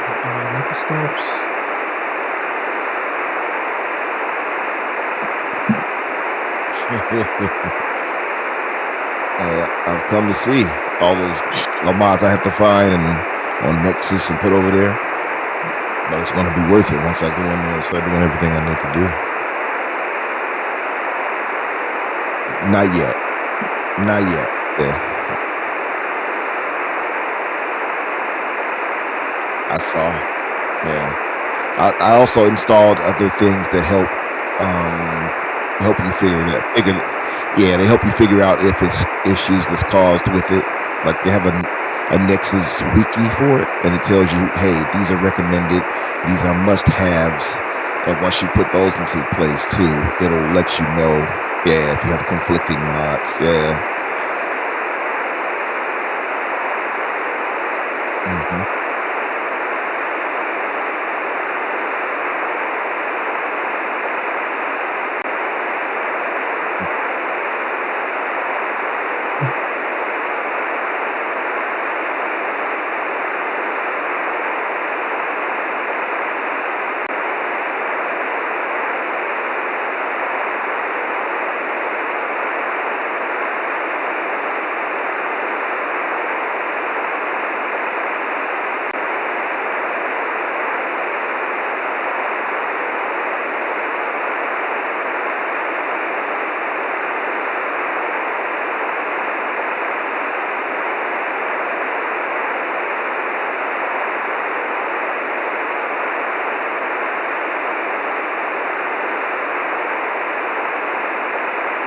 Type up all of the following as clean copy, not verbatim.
the grind never stops. I've come to see all those mods I have to find and on Nexus and put over there, but it's going to be worth it once I go in there and start doing everything I need to do. Not yet. Not yet. Yeah, I saw. Yeah, I also installed other things that help you yeah, they help you figure out if it's issues that's caused with it. Like they have a Nexus wiki for it, and it tells you, hey, these are recommended, these are must-haves, and once you put those into place too, it'll let you know, yeah, if you have conflicting mods. Yeah. Hmm.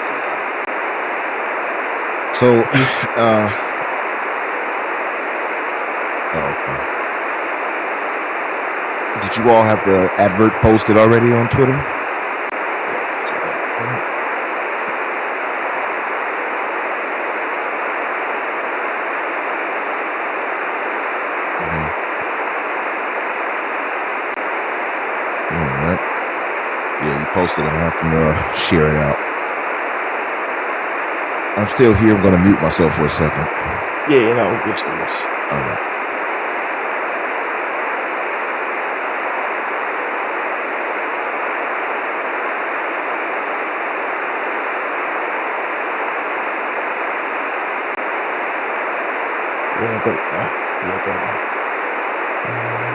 Yeah. So, You uh, oh, okay. Did you all have the advert posted already on Twitter? Yes, right. Hmm. All right. Yeah, you posted it. I can share it out. I'm still here. I'm going to mute myself for a second. Yeah, all good, all good. All right. Yeah, I got it now. Yeah, I got it now. Uh,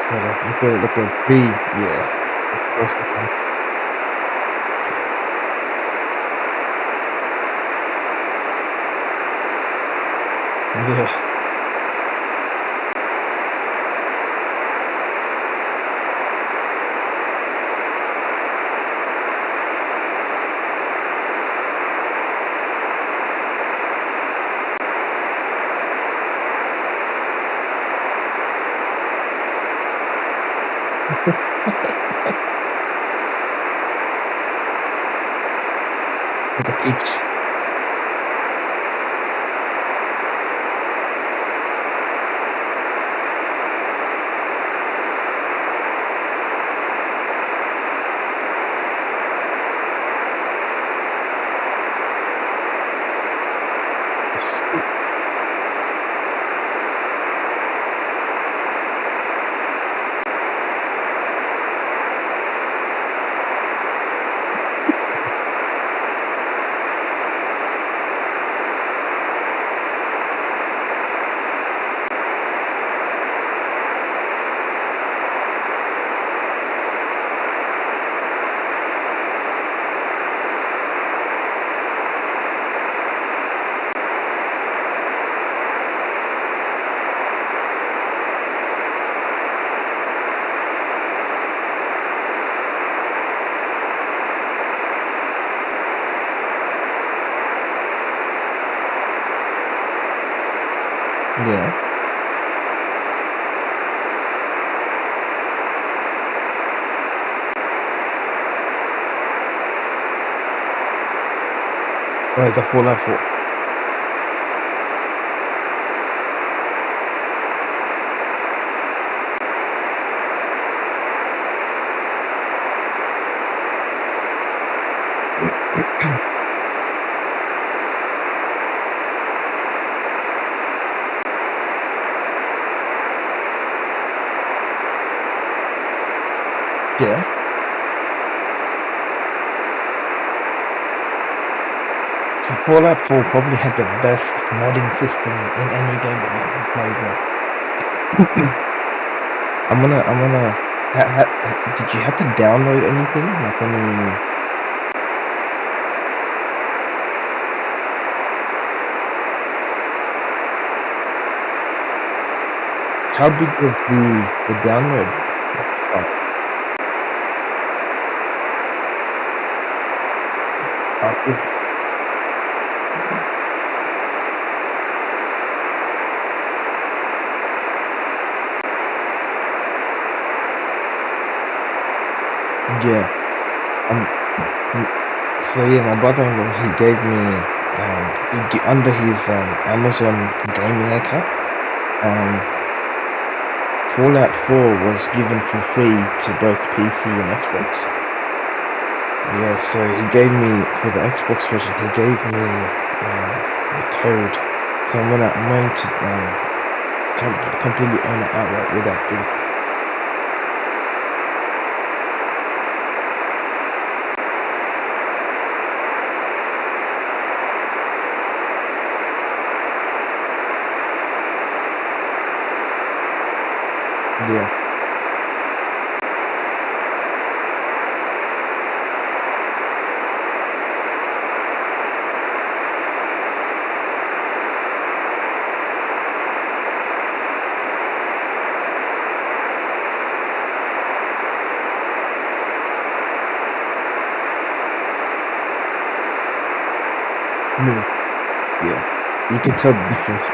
so like a pre, yeah. That's the first thing. Yeah. Like a peach. It's cool. Yeah. Why is that Fallout 4? Yeah. So Fallout 4 probably had the best modding system in any game that you can play, bro. I'm gonna. Did you have to download anything? Like any? How big was the download file? Oh, really? Yeah. Um. mm, So yeah, my brother-in-law he gave me under his Amazon gaming account. Um, Fallout 4 was given for free to both PC and Xbox. Yeah, so he gave me for the Xbox version. He gave me the code, so I'm going to completely own it outright with that thing. Yeah, smooth. Yeah, you can tell the difference.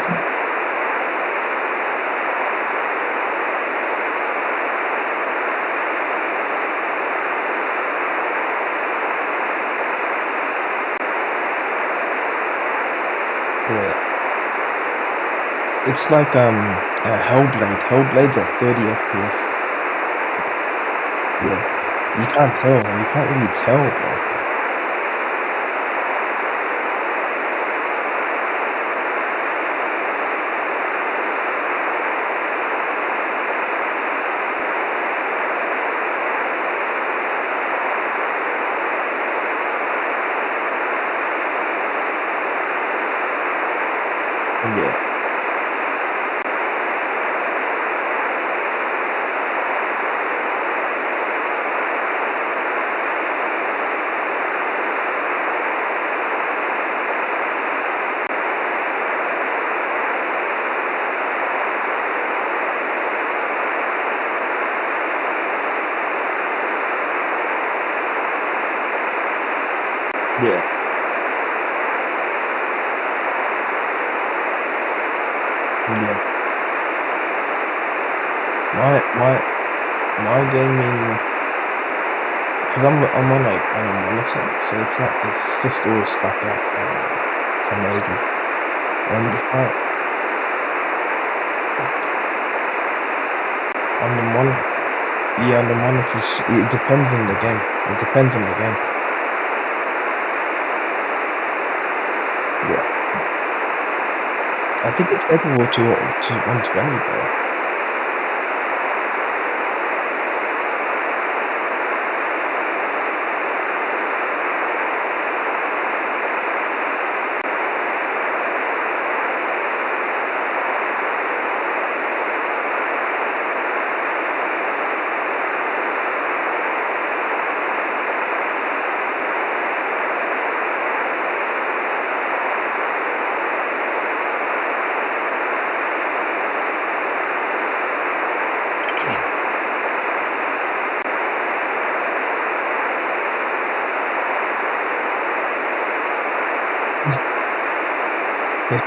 Yeah, it's like a Hellblade. Hellblade's at 30 FPS. Yeah, you can't tell. You can't really tell, bro. Yeah, yeah, yeah. My gaming, because I'm on like on a monitor, so it's just always stuck at 1080. And if I on the monitor, yeah, on the monitors, it depends on the game. It depends on the game. Yeah, I think it's capable to 120, bro. Yeah.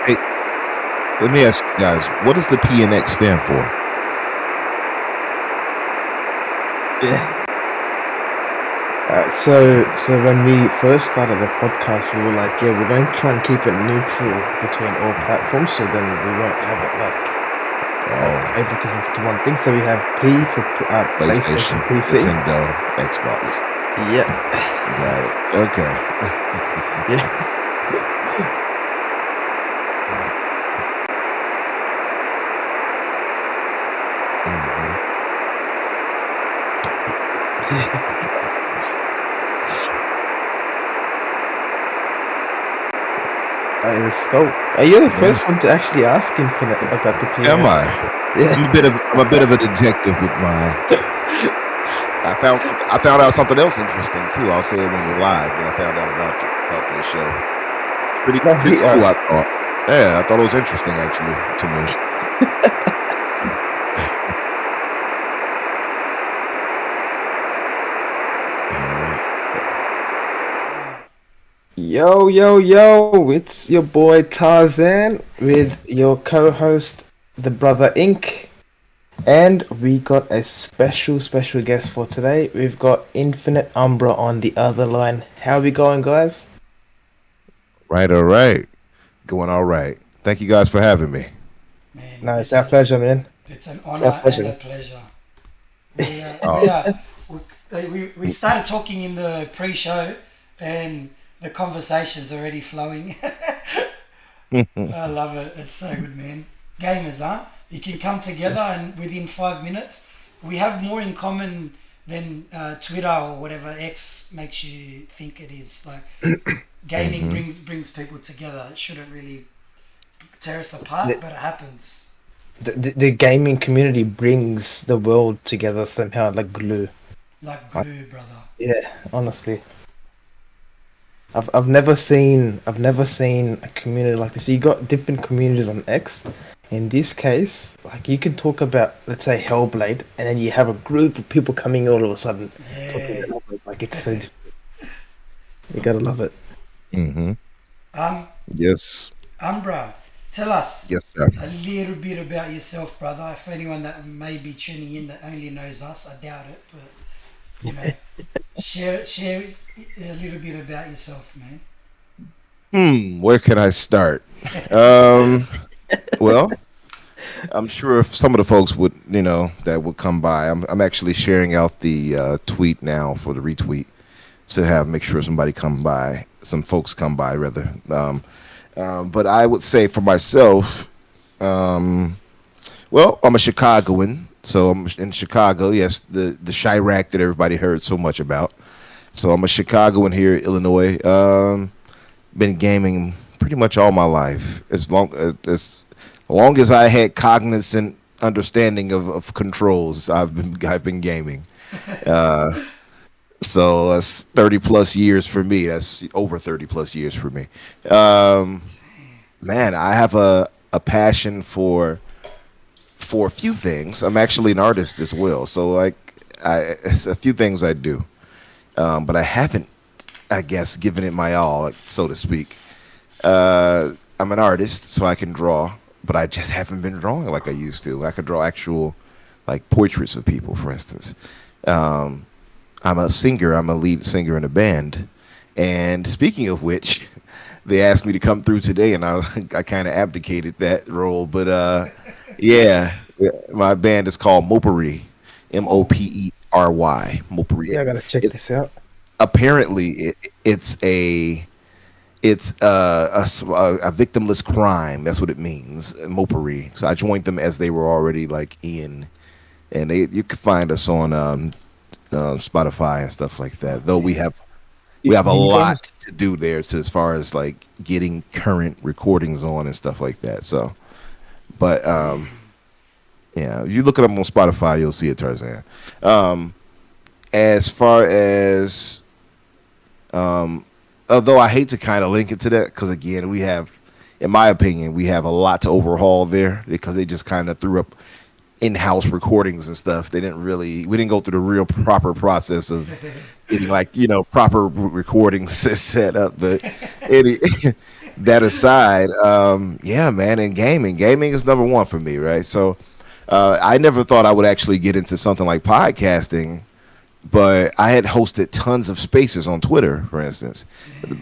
Hey, let me ask you guys, what does the PNX stand for? Yeah. So when we first started the podcast, we were like, yeah, we're going to try and keep it neutral between all platforms, so then we won't have it like Oh, favoritism to one thing. So we have P for PlayStation, PlayStation, PC. Nintendo, Xbox. Yeah, Got it. Okay. yeah. Mhm. Let's go. You're the Yeah. first one to actually ask Infinite about the Am I? PNX. Yeah. I'm a bit of a detective with my. I found out something else interesting too. I'll say it when you're live that I found out about this show. It's No, pretty he cool. I asked. thought. Yeah, I thought it was interesting actually to me. All right. Yo, yo, yo, it's your boy Tarzan with your co-host, the Brother Ink. And we got a special guest for today. We've got Infinite Umbra on the other line. How we going, guys? Right. All right. Going all right. Thank you guys for having me. Man, No, it's our pleasure, man. it's an It's our honor and a pleasure. pleasure. Oh. We started talking in the pre-show, and the conversation's already flowing. I love it. It's so good, man. Gamers, huh? You can come together, and within 5 minutes, we have more in common than Twitter or whatever X makes you think it is. Like gaming hmm brings people together. It shouldn't really tear us apart, The, but it happens the gaming community brings the world together somehow, like glue. like Like, glue, brother. yeah, honestly. I've never seen a community like this. You got different communities on X. In this case, like you can talk about, let's say, Hellblade, and then you have a group of people coming all of a sudden talking Yeah. about Hellblade. Like it's so you gotta love it. hmm Um, Yes. Umbra, tell us Yes, sir. a little bit about yourself, brother. For anyone that may be tuning in that only knows us, I doubt it, but you know, share a little bit about yourself, man. Where can I start? Um. Well, I'm sure if some of the folks would, that would come by. I'm actually sharing out the tweet now for the retweet to have make sure somebody come by, some folks come by rather. But I would say for myself, um, well, I'm a Chicagoan, so I'm in Chicago. Yes, the Chirac that everybody heard so much about. So I'm a Chicagoan here, Illinois. Been gaming pretty much all my life, as long as I had cognizant understanding of controls. I've been gaming. Uh, so that's 30 plus years for me. That's over 30 plus years for me. Um, Man, I have a passion for a few things. I'm actually an artist as well, so like it's a few things I do, but I haven't, I guess, given it my all, so to speak. I'm an artist, so I can draw, but I just haven't been drawing like I used to. I could draw actual, like portraits of people, for instance. Um, I'm a singer. I'm a lead singer in a band. And speaking of which, they asked me to come through today, and I kind of abdicated that role. But yeah, my band is called Mopery, Oh, Mopery, Mopery. Yeah, I gotta check It, this out. apparently, it's a victimless crime. That's what it means, Mopery. So I joined them as they were already like in, and you can find us on Spotify and stuff like oh, that. Though damn. we have a Do you guys lot to do there, to as far as like getting current recordings on and stuff like that. So, but Damn. yeah, you look it up on Spotify, you'll see it, Tarzan. Um, as far as although I hate to kind of link it to that, because again, in my opinion, we have a lot to overhaul there because they just kind of threw up in-house recordings and stuff. We didn't go through the real proper process of getting like proper recordings set up. But any, that aside, yeah, man, and gaming is number one for me, right? So I never thought I would actually get into something like podcasting but I had hosted tons of spaces on Twitter, for instance.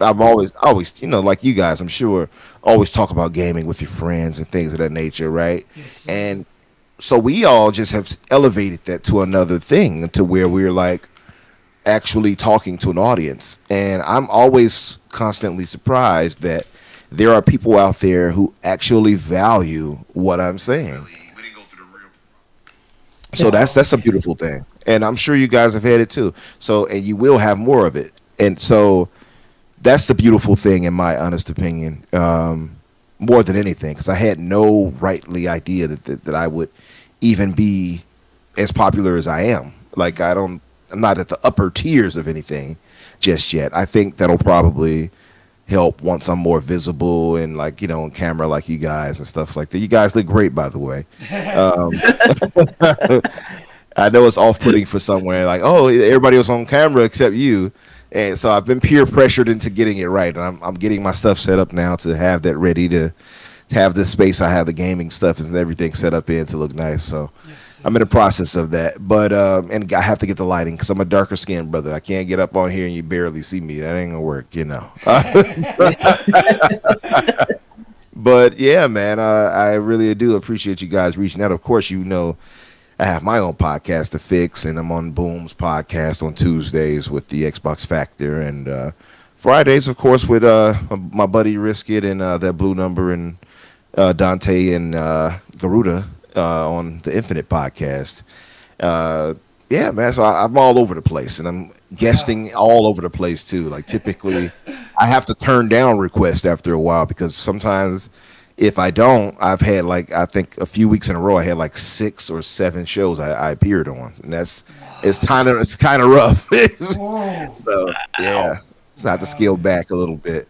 I've always, like you guys, I'm sure, always talk about gaming with your friends and things of that nature, right? Yes, sir. And so we all just have elevated that to another thing, to where we're like actually talking to an audience. And I'm always constantly surprised that there are people out there who actually value what I'm saying. So that's Oh, that's a man. beautiful thing, and I'm sure you guys have had it too. So, and you will have more of it, and so that's the beautiful thing, in my honest opinion. More than anything, because I had no rightly idea that I would even be as popular as I am. Like, I'm not at the upper tiers of anything just yet. I think that'll probably help once I'm more visible and, like, on camera, like you guys and stuff like that. You guys look great, by the way. Um, I know it's off-putting for somewhere. Like, oh, everybody was on camera except you, and so I've been peer pressured into getting it right. And I'm getting my stuff set up now to have that ready to have the space I have the gaming stuff and everything set up in to look nice. So Yes, I'm in sir. the process of that. But and I have to get the lighting because I'm a darker skinned brother. I can't get up on here and you barely see me. That ain't gonna work. But yeah, man, I really do appreciate you guys reaching out. Of course, I have my own podcast to fix, and I'm on Boom's podcast on Tuesdays with the Xbox Factor, and Fridays, of course, with my buddy Riskit and that Blue Number and Dante and Garuda on the Infinite podcast. Uh, yeah, man. So I'm all over the place, and I'm Wow. guesting all over the place too. Like, typically, I have to turn down requests after a while because sometimes if I don't, I've had, like, I think a few weeks in a row, I had like 6 or 7 shows I appeared on, and What? it's kind of rough. Whoa. So yeah, so I have to Wow, scale man. back a little bit.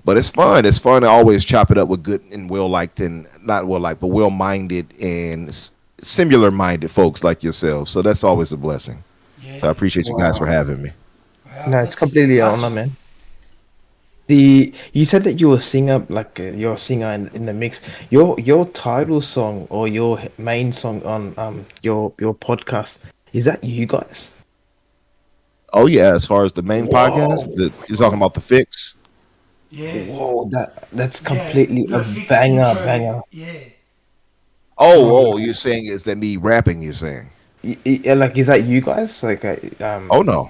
But it's fun. It's fun to always chop it up with good and well liked, and not well liked, but well minded and similar minded folks like yourselves. So that's always a blessing. So I Yeah. appreciate you guys for Wow. having me. Wow, No, it's that's completely an honor, awesome. man. The you said that you were a singer, like you're a singer in the mix. Your title song or your main song on your podcast, is that you guys? Oh yeah, as far as the main podcast, Whoa, you're talking about the fix. Yeah. whoa, that's Yeah. completely a The fixed banger, intro. banger. Yeah. Oh, Oh, you're saying is that me rapping? You're saying? like is that you guys? Like, Oh no,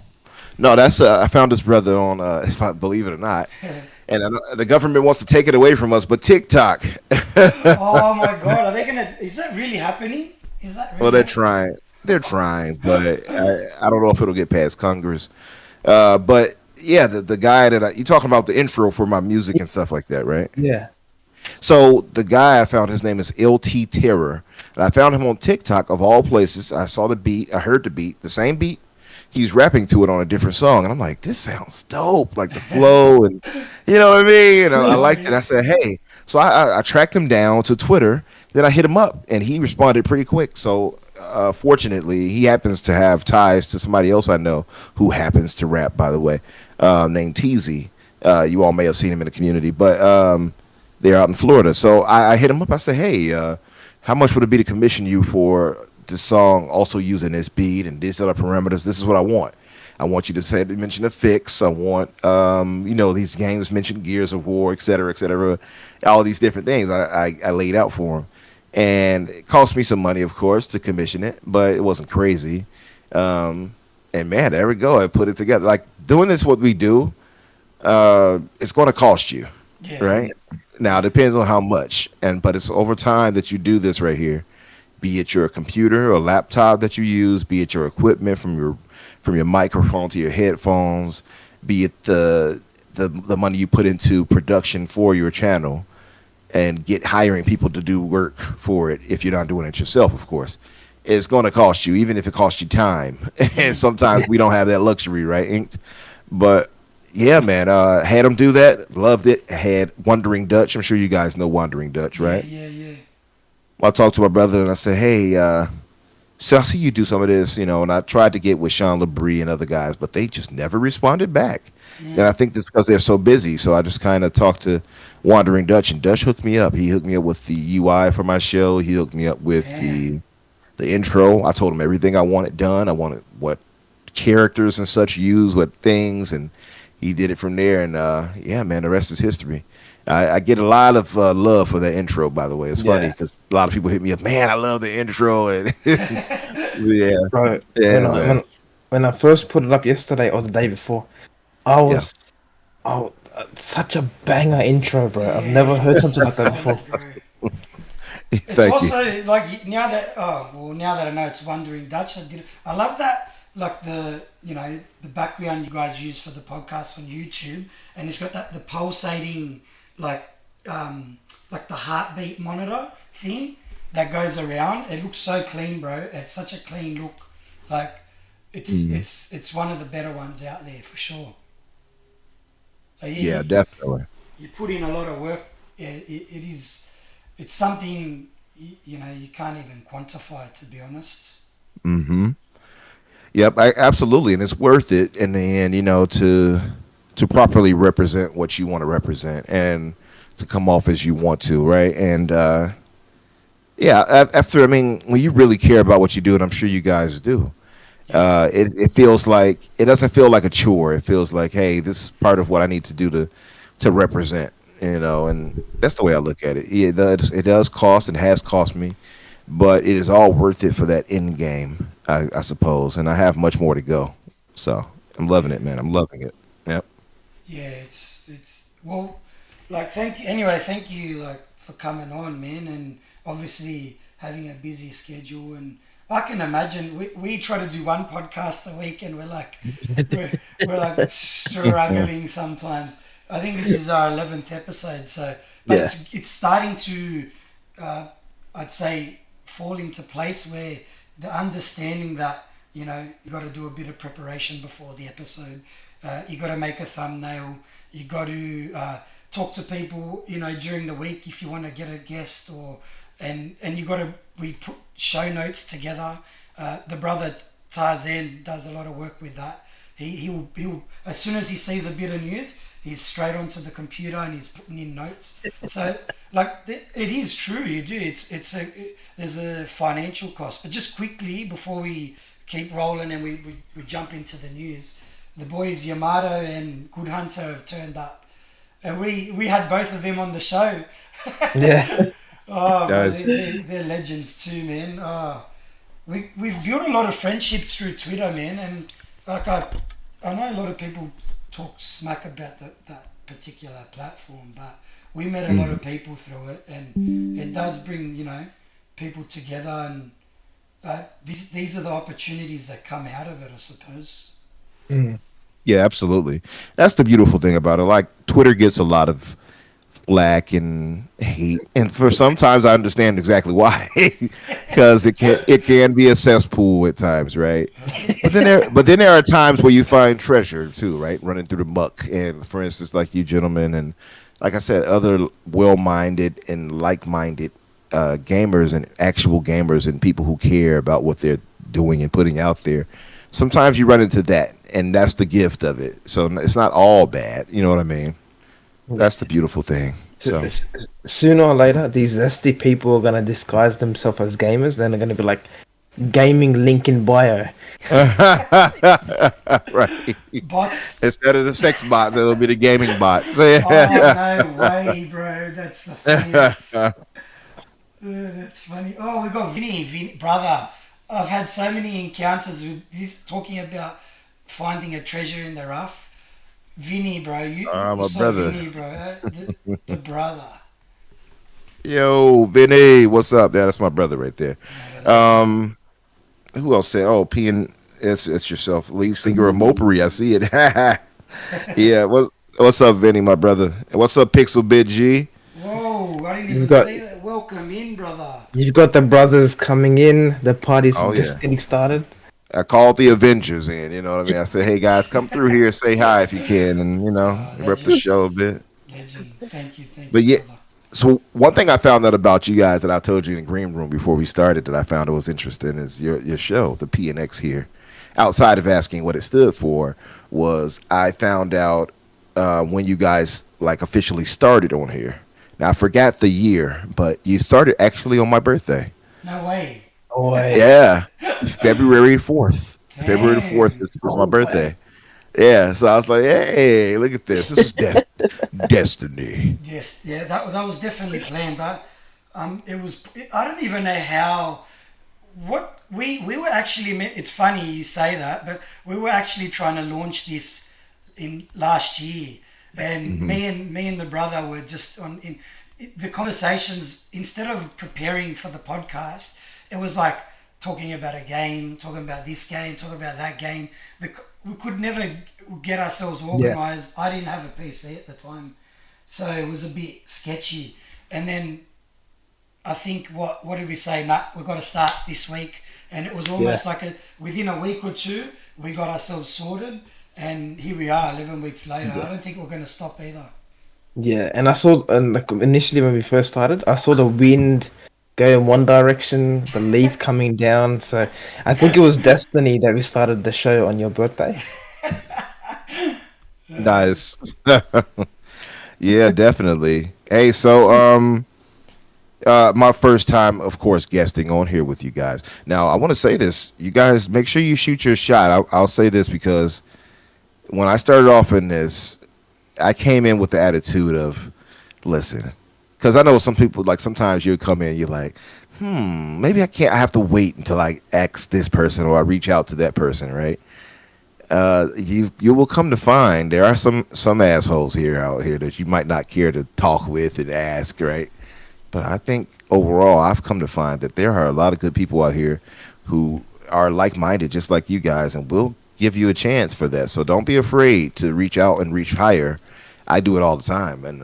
no. That's I found this brother on, if I believe it or not, and the government wants to take it away from us, but TikTok. Oh my God. Are they gonna? Is that really happening? Is that Well, really they're happening? trying. They're trying, but I don't know if it'll get past Congress. But yeah, the guy you talking about the intro for my music and stuff like that, right? yeah. So the guy I found, his name is LT Terror, and I found him on TikTok of all places. I saw the beat, I heard the beat, the same beat. He was rapping to it on a different song, and I'm like, this sounds dope, like the flow, and you know what I mean. And I Yeah. Oh liked it. I yeah. said, hey, so I tracked him down to Twitter. Then I hit him up, and he responded pretty quick. So fortunately, he happens to have ties to somebody else I know who happens to rap, by the way, named Teasy. You all may have seen him in the community, but they're out in Florida. So I hit him up. I said, hey, how much would it be to commission you for this song, also using this beat and these other parameters? This is what I want. I want you to say mention a fix. I want these games mention Gears of War, et cetera, all these different things I laid out for him, and it cost me some money, of course, to commission it, but it wasn't crazy. Um, and man, there we go. I put it together. Like, doing this, what we do, it's going to cost you, Yeah. right? Now it Yeah. depends on how much, but it's over time that you do this right here. Be it your computer or laptop that you use, be it your equipment from your microphone to your headphones, be it the money you put into production for your channel, and get hiring people to do work for it if you're not doing it yourself, of course. It's going to cost you, even if it costs you time. And sometimes we don't have that luxury, right, Inked? But yeah, man, had them do that. Loved it. Had Wandering Dutch. I'm sure you guys know Wandering Dutch, Yeah. right? Yeah. Yeah. Well, I talked to my brother and I said, hey, so I see you do some of this, and I tried to get with Sean LeBrie and other guys, but they just never responded back. And I think that's because they're so busy. So I just kind of talked to Wandering Dutch, and Dutch hooked me up. He hooked me up with the UI for my show. He hooked me up with Damn. the intro. I told him everything I wanted done. I wanted what characters and such use with things, and he did it from there. And yeah, man, the rest is history. I get a lot of love for that intro. By the way, it's funny Yeah, because a lot of people hit me up. Man, I love the intro, and yeah, bro. When yeah, I man, when when I first put it up yesterday or the day before, I yeah. was oh such a banger intro, bro. I've Yeah, never heard it's something like that solid, before. bro. It's Thank you. also like now that now that I know it's Wandering Dutch, I love that like the background you guys use for the podcast on YouTube, and it's got that the pulsating like like the heartbeat monitor thing that goes around. It looks so clean, bro. It's such a clean look. Like Mhm. it's one of the better ones out there for sure. Like, Yeah, definitely. you put in a lot of work. It is it's something you can't even quantify, to be honest. Hmm. Yep, absolutely, and it's worth it in the end, to properly represent what you want to represent and to come off as you want to, right? And yeah, after I mean, when you really care about what you do, and I'm sure you guys do, Yeah, it feels like it doesn't feel like a chore. It feels like, hey, this is part of what I need to do to represent, and that's the way I look at it. Yeah, it does cost and has cost me, but it is all worth it for that end game, I suppose. And I have much more to go, so I'm loving yeah, it, man. I'm loving it. Yep. yeah. It's well, like thank you like for coming on, man, and obviously having a busy schedule. And I can imagine we try to do one podcast a week, and we're we're like struggling sometimes. I think this is our 11th episode, so but Yeah, it's starting to uh, I'd say fall into place where the understanding that you got to do a bit of preparation before the episode. You got to make a thumbnail. You got to talk to people during the week if you want to get a guest and you got to we put show notes together. The brother Tarzan does a lot of work with that. He'll as soon as he sees a bit of news, he's straight onto the computer and he's putting in notes. So like it is true, you do. There's a financial cost, but just quickly before we keep rolling and we jump into the news, the boys Yamato and Good Hunter have turned up, and we had both of them on the show. yeah. Oh, bro, Guys. they're legends too, man. Oh, we've built a lot of friendships through Twitter, man, and like I know a lot of people talk smack about that particular platform, but we met a lot of people through it, and it does bring people together, and these are the opportunities that come out of it, I suppose. Mm. Yeah, absolutely. That's the beautiful thing about it. Like Twitter gets a lot of flack and hate, and for sometimes I understand exactly why, because it can be a cesspool at times, right? But then there are times where you find treasure too, right? Running through the muck, and for instance, like you gentlemen, and like I said, other well-minded and like-minded gamers and actual gamers and people who care about what they're doing and putting out there. Sometimes you run into that, and that's the gift of it. So it's not all bad. You know what I mean? That's the beautiful thing. So Sooner or later, these zesty people are gonna disguise themselves as gamers. Then they're gonna be like, "Gaming link in bio." right. Bots. Instead of the sex bots, it'll be the gaming bots. Oh no way, bro! That's the funniest. That's funny. Oh, we got Vinny, brother. I've had so many encounters with this talking about finding a treasure in the rough. Vinny, bro, you My saw brother. Vinny, bro, the brother. Yo, Vinny, what's up? Yeah, that's my brother right there. What a legend. Um, who else said? Oh, it's yourself, lead singer of Mopery. I see it. Yeah, what's up, Vinny, my brother? What's up, Pixel Bit G? Whoa, I didn't You've even got see that. Welcome in, brother. you've got the brothers coming in. The party's Oh yeah. just getting started. I called the Avengers in, you know what I mean? I said, hey guys, come through here, say hi if you can, and rep the Legend, show a bit. legend. Thank But you, yeah, brother. so one thing I found out about you guys that I told you in Green Room before we started that I found it was interesting is your show, the PNX here. Outside of asking what it stood for, was I found out when you guys like officially started on here. Now I forgot the year, but you started actually on my birthday. No way. Oh, wait. Yeah, February 4th. February the 4th Damn. is my Oh wow. birthday. Yeah, so I was like, hey, look at this. This was destiny. Yes, yeah, that was definitely planned. It was. I don't even know how. What we were actually meant. It's funny you say that, but we were actually trying to launch this in last year, and Hmm. me and the brother were just on in the conversations. Instead of preparing for the podcast, it was like talking about a game, talking about this game, talking about that game. We could never get ourselves Yeah, organized. I didn't have a PC at the time, so it was a bit sketchy. And then I think what did we say? Nah, we've got to start this week, and it was yeah, almost like within a week or two we got ourselves sorted, and here we are, 11 weeks later. I yeah, don't think we're going to stop either. yeah. And I saw, and like initially when we first started, I saw the wind go in one direction, the leaf coming down. So I think it was destiny that we started the show on your birthday. Nice. Yeah, definitely. Hey, so my first time, of course, guesting on here with you guys. Now, I want to say this: you guys, make sure you shoot your shot. I'll say this because when I started off in this, I came in with the attitude of, listen, because I know some people like sometimes you come in, you're like, maybe I can't. I have to wait until I ask this person or I reach out to that person, right? You will come to find there are some assholes here out here that you might not care to talk with and ask, right? But I think overall, I've come to find that there are a lot of good people out here who are like minded, just like you guys, and will give you a chance for that. So don't be afraid to reach out and reach higher. I do it all the time, and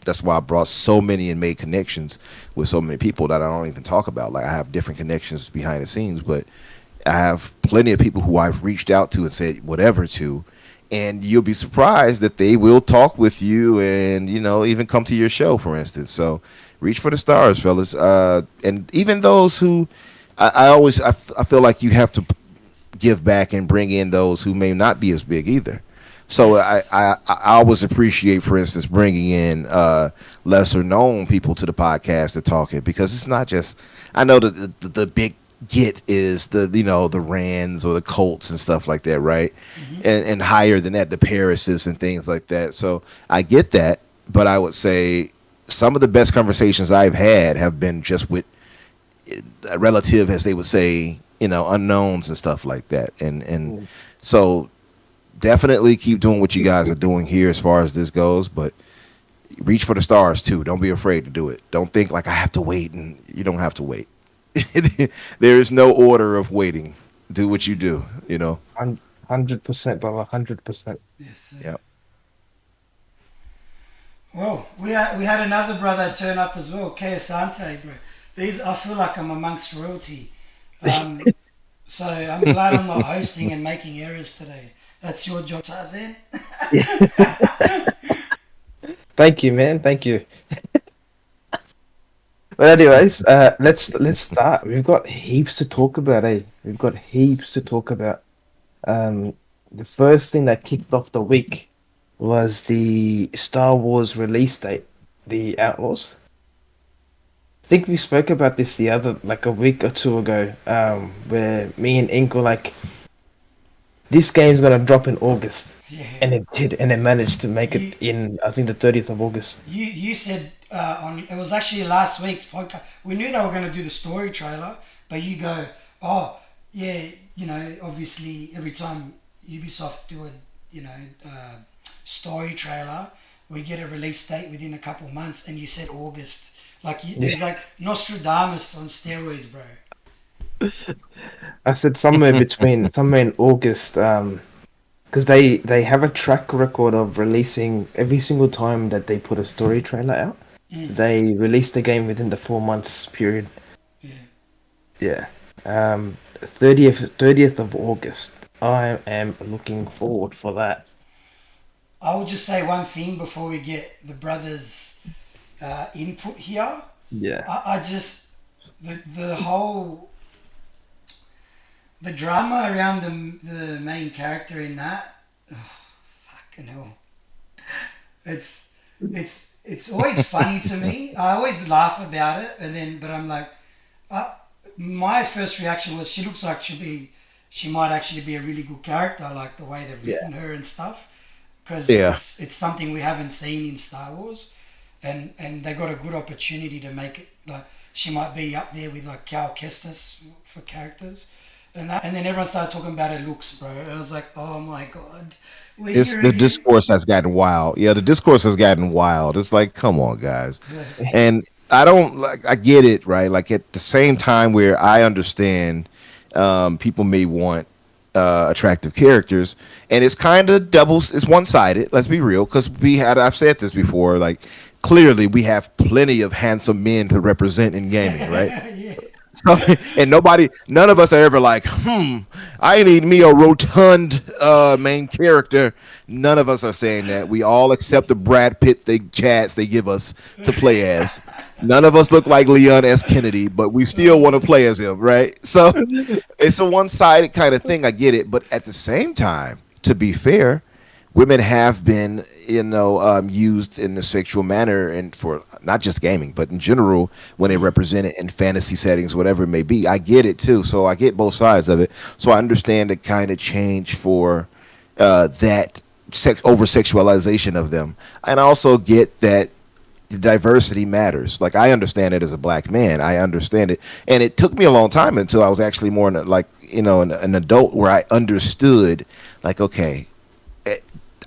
that's why I brought so many and made connections with so many people that I don't even talk about. Like I have different connections behind the scenes, but I have plenty of people who I've reached out to and said whatever to, and you'll be surprised that they will talk with you and even come to your show, for instance. So reach for the stars, fellas. And even those who I feel like you have to give back and bring in those who may not be as big either. So Yes. I always appreciate, for instance, bringing in lesser known people to the podcast to talk it because it's not just. I know that the big get is the Rands or the Colts and stuff like that, right? Hmm. And higher than that, the Parises and things like that. So I get that, but I would say some of the best conversations I've had have been just with a relative, as they would say, unknowns and stuff like that. And Mm. so definitely keep doing what you guys are doing here as far as this goes, but reach for the stars too. Don't be afraid to do it. Don't think like I have to wait, and you don't have to wait. There is no order of waiting. Do what you do. 100%, brother, 100%. Yes, sir. Yeah. Well, we had another brother turn up as well, Sante, bro. These I feel like I'm amongst royalty. Um, so I'm glad I'm not hosting and making errors today. That's your job, Tarzan. Yeah. Thank you, man. Thank you. But anyways, let's start. We've got heaps to talk about, eh? We've got heaps Yes. to talk about. Um, the first thing that kicked off the week was the Star Wars release date, the Outlaws. I think we spoke about this the other, like a week or two ago, where me and Ink were like, this game's gonna drop in August, Yeah. and it did, and it managed to make You it in, I think, the 30th of August. you said on it was actually last week's podcast. We knew they were going to do the story trailer, but you go, oh yeah, obviously every time Ubisoft do a story trailer, we get a release date within a couple of months, and you said August. Like it Yeah, was like Nostradamus on steroids, bro. I said somewhere in August, because they have a track record of releasing every single time that they put a story trailer out. Mm, They release the game within the 4 months period. yeah. Yeah. 30th of August. I am looking forward for that. I will just say one thing before we get the brothers' input here. Yeah. I just the whole the drama around the main character in that, oh, fucking hell, it's always funny to me. I always laugh about it, but I'm like, uh, my first reaction was she looks like she'll be she might actually be a really good character, like the way they've Yeah. written her and stuff, because Yeah. it's something we haven't seen in Star Wars, and they got a good opportunity to make it like she might be up there with like Cal Kestis for characters, and then everyone started talking about her looks, bro. And I was like, oh my god, we're It's here the again. discourse has gotten wild. Yeah, the discourse has gotten wild. It's like, come on, guys. Yeah, And I don't like. I get it, right? Like at the same time, where I understand, people may want attractive characters, and it's kind of doubles. It's one sided. Let's be real, because we had. I've said this before. Like clearly, we have plenty of handsome men to represent in gaming, right? yeah, So, and none of us are ever like, I need me a rotund main character. None of us are saying that. We all accept the Brad Pitt chats they give us to play as. None of us look like Leon S. Kennedy, but we still want to play as him, right? So it's a one-sided kind of thing. I get it, but at the same time, to be fair, women have been, used in the sexual manner, and for not just gaming, but in general, when they represent it in fantasy settings, whatever it may be. I get it too, so I get both sides of it. So I understand the kind of change for that over sexualization of them, and I also get that the diversity matters. Like I understand it as a black man, I understand it, and it took me a long time until I was actually more in like an adult where I understood, like, okay,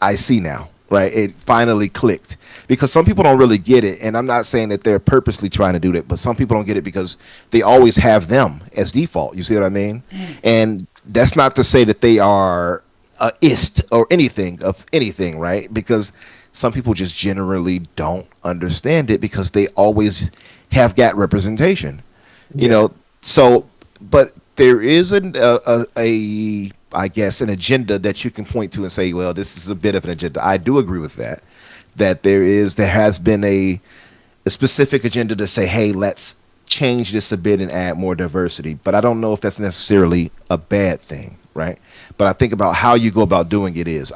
I see now, right? It finally clicked, because some people don't really get it, and I'm not saying that they're purposely trying to do that, but some people don't get it because they always have them as default. You see what I mean? And that's not to say that they are a ist or anything, right? Because some people just generally don't understand it because they always have got representation, you Yeah. know. So, but there is a I guess an agenda that you can point to and say, well, this is a bit of an agenda. I do agree with that. That there has been a specific agenda to say, hey, let's change this a bit and add more diversity. But I don't know if that's necessarily a bad thing, right? But I think about how you go about doing it is.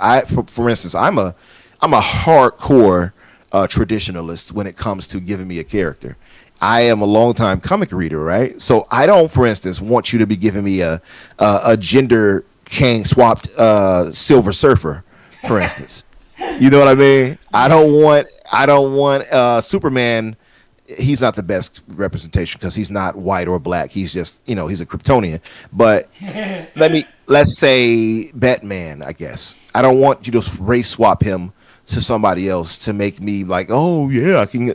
For instance, I'm a hardcore traditionalist when it comes to giving me a character. I am a longtime comic reader, right? So I don't, for instance, want you to be giving me a gender chain swapped Silver Surfer, for instance. You know what I mean? yeah, I don't want Superman. He's not the best representation because he's not white or black. He's just, he's a Kryptonian. But let's say Batman, I guess. I don't want you to race swap him to somebody else to make me like, oh yeah, I can,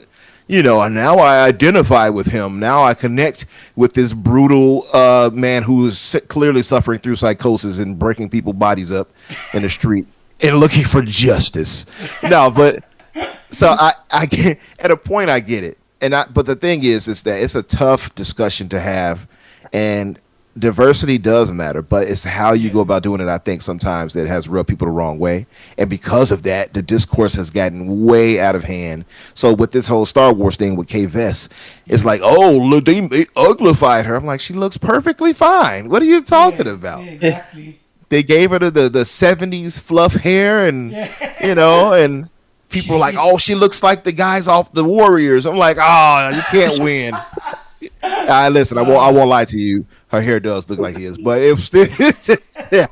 and now I identify with him. Now I connect with this brutal man who is clearly suffering through psychosis and breaking people's bodies up in the street and looking for justice. No, but so I get at a point I get it, but the thing is that it's a tough discussion to have, and diversity does matter, but it's how you go about doing it. I think sometimes that has rubbed people the wrong way, and because of that, the discourse has gotten way out of hand. So with this whole Star Wars thing with Kay Vess, it's like, oh, look, they uglified her. I'm like, she looks perfectly fine. What are you talking yeah, about? yeah, exactly. They gave her the 70s fluff hair, and Yeah, and she people are like, oh, fits. she looks like the guys off the Warriors. I'm like, oh, you can't win. Listen, I won't lie to you. Her hair does look like his, but it was still, yeah,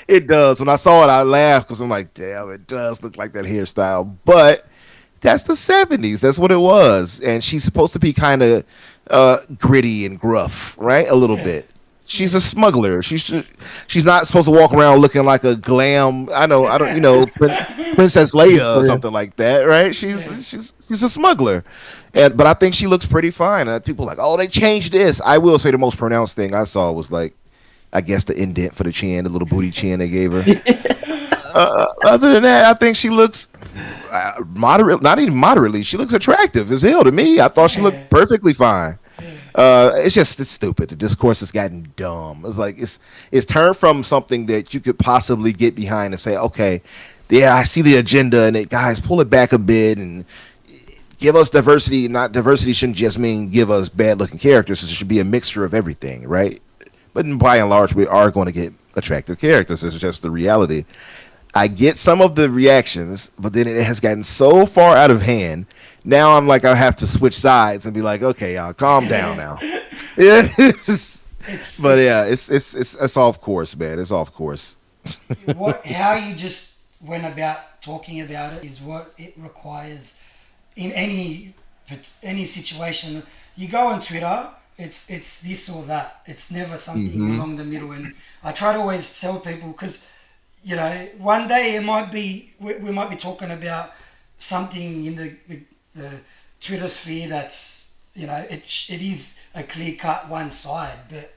it does. When I saw it, I laughed because I'm like, damn, it does look like that hairstyle. But that's the 70s. That's what it was. And she's supposed to be kind of gritty and gruff, right? A little Yeah, bit. She's yeah, a smuggler. She's not supposed to walk around looking like a glam. I don't, Princess Leia or For real. something like that, right? yeah, She's a smuggler, but I think she looks pretty fine. People are like, oh, they changed this. I will say the most pronounced thing I saw was like, I guess the indent for the chin, the little booty chin they gave her. Other than that, I think she looks moderate, not even moderately. She looks attractive as hell to me. I thought she yeah, looked perfectly fine. It's stupid. The discourse has gotten dumb. It's like it's turned from something that you could possibly get behind and say, okay, yeah, I see the agenda, and guys, pull it back a bit and give us diversity. Not diversity shouldn't just mean give us bad looking characters. It should be a mixture of everything, right? But by and large, we are going to get attractive characters. It's just the reality. I get some of the reactions, but then it has gotten so far out of hand. Now I'm like, I have to switch sides and be like, okay, y'all, calm down now. Yeah, But yeah, it's it's off course, man. It's off course. what how you just went about talking about it is what it requires in any situation. You go on Twitter, it's this or that. It's never something Hmm. along the middle. And I try to always tell people because one day it might be we might be talking about something in the Twitter sphere that's it is a clear cut one side, but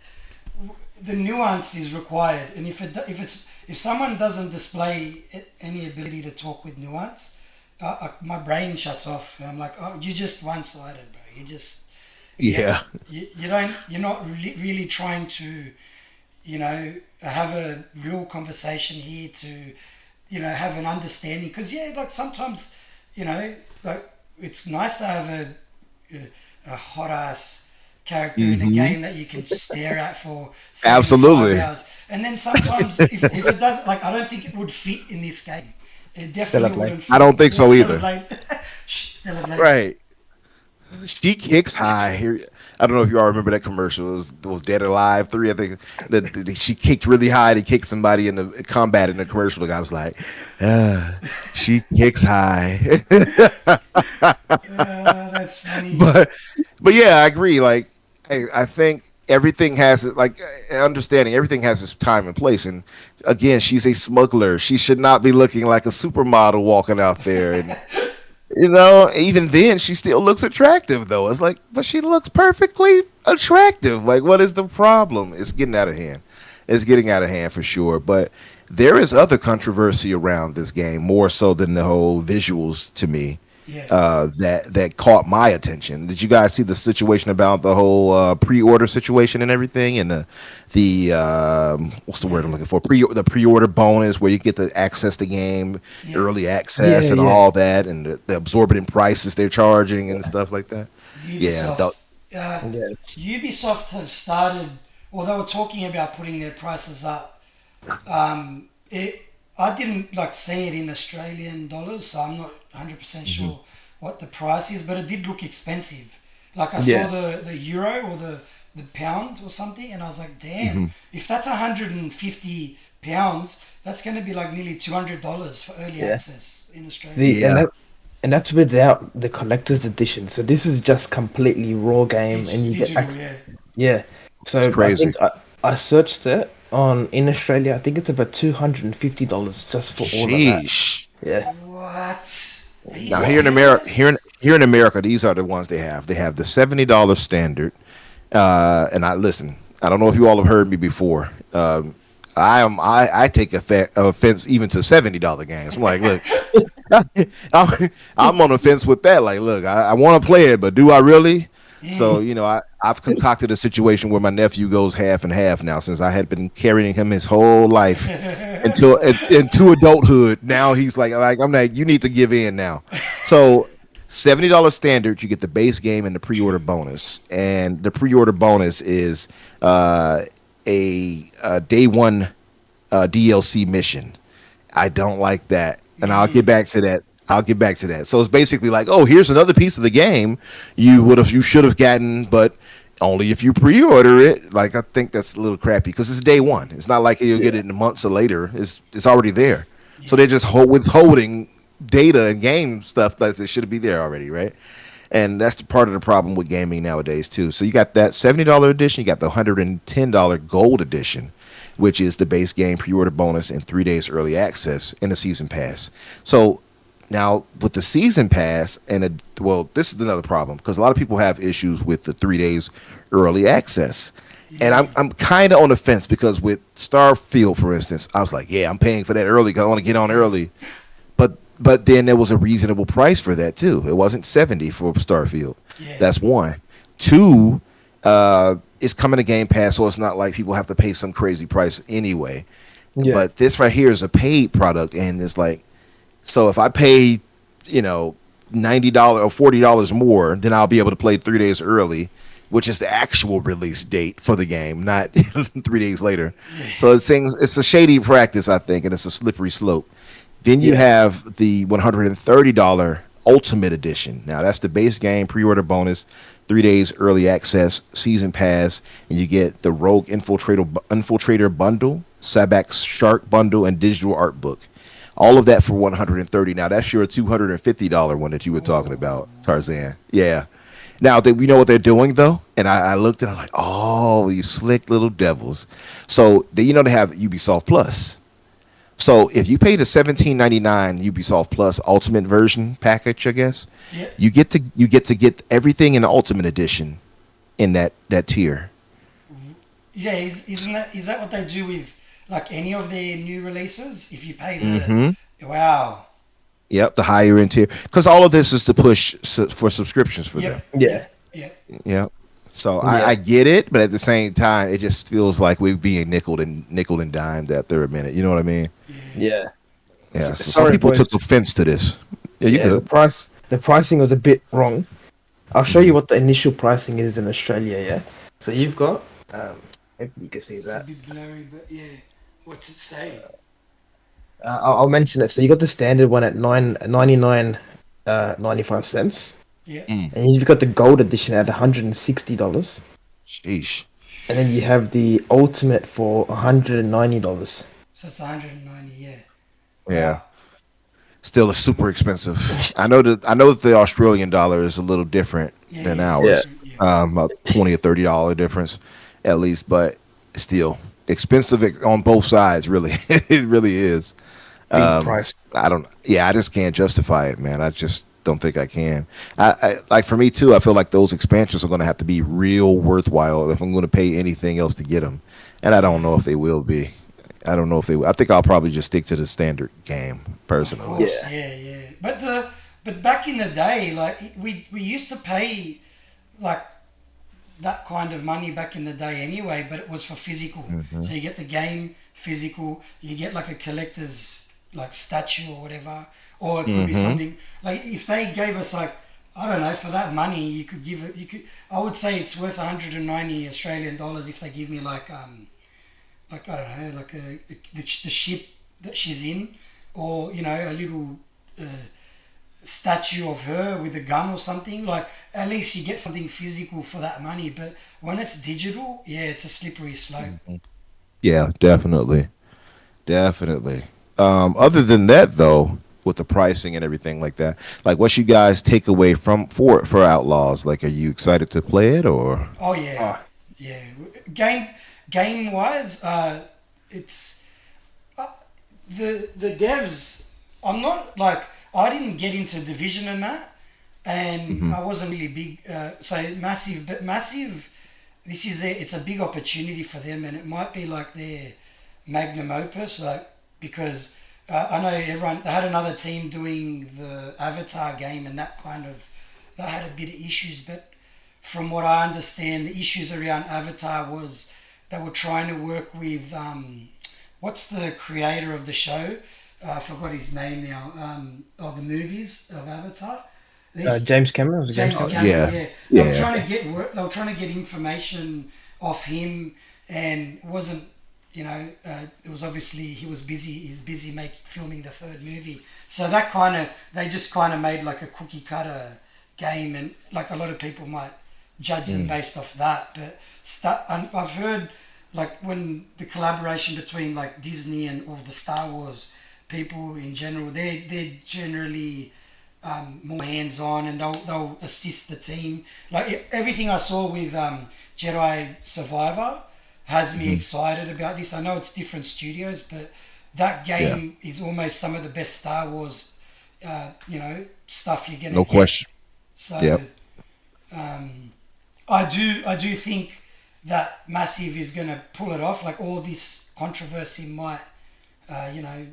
the nuance is required. And if someone doesn't display any ability to talk with nuance, my brain shuts off. I'm like, oh, you're just one sided, bro. You just yeah, Yeah. you're not really trying to have a real conversation here to have an understanding because like sometimes like it's nice to have a hot ass character in a Hmm. game that you can stare at for 75 Absolutely. hours and then sometimes if it does like I don't think it would fit in this game. It Still a definitely play. wouldn't I fit. don't think It's so still a either. blade. Still a blade. Right. She kicks high. Here, I don't know if you all remember that commercial. It was Dead or Alive 3, I think. She kicked really high to kick somebody in the combat in the commercial. The guy was like, she kicks high. That's funny. but but yeah, I agree. Like I think everything has like understanding everything has its time and place. And again, she's a smuggler. She should not be looking like a supermodel walking out there. And even then, she still looks attractive, though. It's like, but she looks perfectly attractive. Like, what is the problem? It's getting out of hand. It's getting out of hand for sure. But there is other controversy around this game, more so than the whole visuals to me. Yeah. That caught my attention. Did you guys see the situation about the whole pre-order situation and everything, and the what's the word Yeah. I'm looking for? The pre-order bonus where you get to access the game, Yeah. early access, Yeah, and yeah. all that, and the absorbent prices they're charging and stuff like that. Yeah, Ubisoft. Uh, Yes. Ubisoft have started, well, they were talking about putting their prices up. I didn't like see it in Australian dollars, so I'm not 100% hmm sure what the price is, but it did look expensive. Like I saw Yeah. the euro or the pound or something, and I was like, damn, hmm if that's £150, that's going to be like nearly $200 for early Yeah. access in Australia. The yeah, and that's without the collector's edition. So this is just completely raw game, and you get Digital, yeah. yeah. it's So I crazy. think I searched it on in Australia. I think it's about $250 just for all of that. Sheesh. Yeah. What? Are you Now here in America, serious? here in America, these are the ones they have. They have the $70 standard. And I listen. I don't know if you all have heard me before. I take offense even to $70 games. I'm like, look, I'm on the fence with that. Like, look, I want to play it, but do I really? So I've concocted a situation where my nephew goes half and half now, since I had been carrying him his whole life into adulthood. Now he's like I'm like, you need to give in now. So $70 standard, you get the base game and the pre-order bonus, and the pre-order bonus is a day one DLC mission. I don't like that, and I'll get back to that. I'll get back to that. So it's basically like, oh, here's another piece of the game you should have gotten, but only if you pre-order it. Like, I think that's a little crappy because it's day one. It's not like you'll get Yeah. it in months or later. It's already there. So Yeah. they're just withholding data and game stuff that should be there already, right? And that's the part of the problem with gaming nowadays too. So you got that $70 edition, you got the $110 gold edition, which is the base game pre-order bonus and 3 days early access and a season pass. So now with the season pass well, this is another problem because a lot of people have issues with the 3 days early access. And I'm kind of on the fence because with Starfield, for instance, I was like, yeah, I'm paying for that early because I want to get on early. But then there was a reasonable price for that too. It wasn't 70 for Starfield. Yeah. That's one. Two, it's coming to Game Pass, so it's not like people have to pay some crazy price anyway. Yeah. But this right here is a paid product, and it's like, so if I pay, you know, $90 or $40 more, then I'll be able to play 3 days early, which is the actual release date for the game, not 3 days later. So it's a shady practice, I think, and it's a slippery slope. Then you Yeah. have the $130 Ultimate Edition. Now that's the base game pre-order bonus, 3 days early access, season pass, and you get the Rogue Infiltrator bundle, Sabak Shark bundle, and digital art book. All of that for 130. Now that's your $250 one that you were talking about, Tarzan. Yeah. Now that we know what they're doing though, and I looked and I'm like, oh, these slick little devils. So they, they have Ubisoft Plus. So if you pay the 17.99 Ubisoft Plus Ultimate version package, I guess Yeah. you get everything in the Ultimate Edition in that tier. Yeah, is that what they do with like any of their new releases? If you pay Mm-hmm. the wow, Yep, the higher end tier, because all of this is to push for subscriptions for them. yep, Yeah, yep, yep. Yep. So I yeah, get it, but at the same time, it just feels like we're being nickel and dimed after a minute. You know what I mean? yeah. Yeah. So some Sorry, people boys. took offense to this. Yeah, you Yeah, good? the pricing was a bit wrong. I'll show you Hmm. what the initial pricing is in Australia. Yeah, so you've got maybe you can see It's a that. bit blurry, but yeah. What's it say? I'll mention it. So you got the standard one at 9.99, 95 cents, Yeah. Mm. and you've got the gold edition at $160, Sheesh. and then you have the ultimate for $190. So it's 190. Yeah. Yeah. Wow. Still is super expensive. I know that the Australian dollar is a little different Yeah, than yeah. It's Yeah, ours. different. Yeah. About $20 or $30 difference at least, but still expensive on both sides. Really, it really is. big price. I don't. Yeah, I just can't justify it, man. I just don't think I can. I like for me too. I feel like those expansions are going to have to be real worthwhile if I'm going to pay anything else to get them, and I don't Yeah. know if they will be. I don't know if they will. I think I'll probably just stick to the standard game Of personally. course. Yeah, Yeah, yeah. But back in the day, like we used to pay like that kind of money back in the day anyway, but it was for physical. Hmm. So you get the game physical, you get like a collector's like statue or whatever, or it could be Hmm. something like if they gave us like I don't know for that money you could give it you could I would say it's worth 190 Australian dollars if they give me like I don't know like the ship that she's in or you know a little statue of her with a gun or something like at least you get something physical for that money but when it's digital yeah it's a slippery slope. Yeah, definitely, definitely. Other than that, though, with the pricing and everything like that, like, what's you guys take away for Outlaws? Like, are you excited to play it or? Oh yeah, oh, yeah. Game wise, it's uh, the devs. I'm not like I didn't get into Division and that, and Hmm. I wasn't really big. So massive, but massive. This is it's a big opportunity for them, and it might be like their magnum opus, like because. I know everyone. They had another team doing the Avatar game, and that kind of that had a bit of issues. But from what I understand, the issues around Avatar was they were trying to work with what's the creator of the show? I forgot his name now. Of the movies of Avatar. They, James Cameron was it James James Oh, Cameron? Cameron, yeah, yeah. They were yeah. trying to get work. They were trying to get information off him, and it wasn't. You know, it was obviously he was busy. He's busy filming the third movie. So that kind of they just kind of made like a cookie cutter game, and like a lot of people might judge them Mm. based off that. But and I've heard like when the collaboration between like Disney and all the Star Wars people in general, they're generally more hands on and they'll assist the team. Like everything I saw with Jedi Survivor has me Hmm. excited about this. I know it's different studios, but that Yeah, game is almost some of the best Star Wars, stuff you're gonna no get. question. So Yep. um, I do think that Massive is gonna pull it off. Like all this controversy might, you know,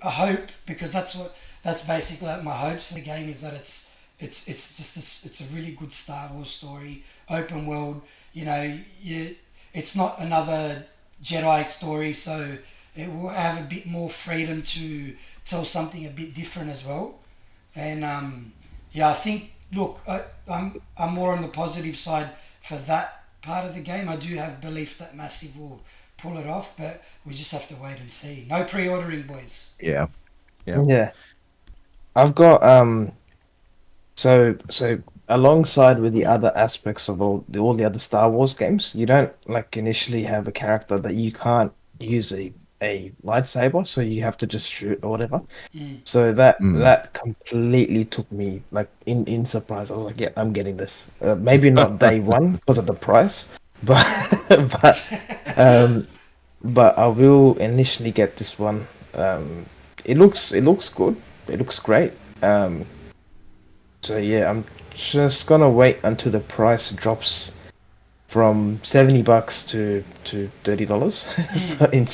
I hope because that's basically like my hopes for the game is that it's a really good Star Wars story, open world. You know, it's not another Jedi story, so it will have a bit more freedom to tell something a bit different as well. And yeah, I think look, I'm more on the positive side for that part of the game. I do have belief that Massive will pull it off, but we just have to wait and see. No pre-ordering, boys. Yeah. Yep. Yeah, I've got so alongside with the other aspects of all the other Star Wars games, you don't like initially have a character that you can't use a lightsaber, so you have to just shoot or whatever. Mm. So that Mm. that completely took me like in surprise. I was like, yeah, I'm getting this. Maybe not day one because of the price, but but um but I will initially get this one. It looks good. It looks great. So yeah, I'm just gonna wait until the price drops from $70 to $30 so in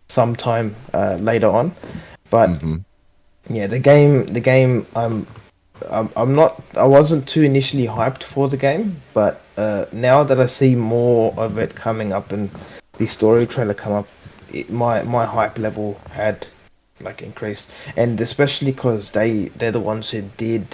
sometime later on. But Hmm. yeah, the game I wasn't too initially hyped for the game, but now that I see more of it coming up and the story trailer come up, my hype level had like increased, and especially because they're the ones who did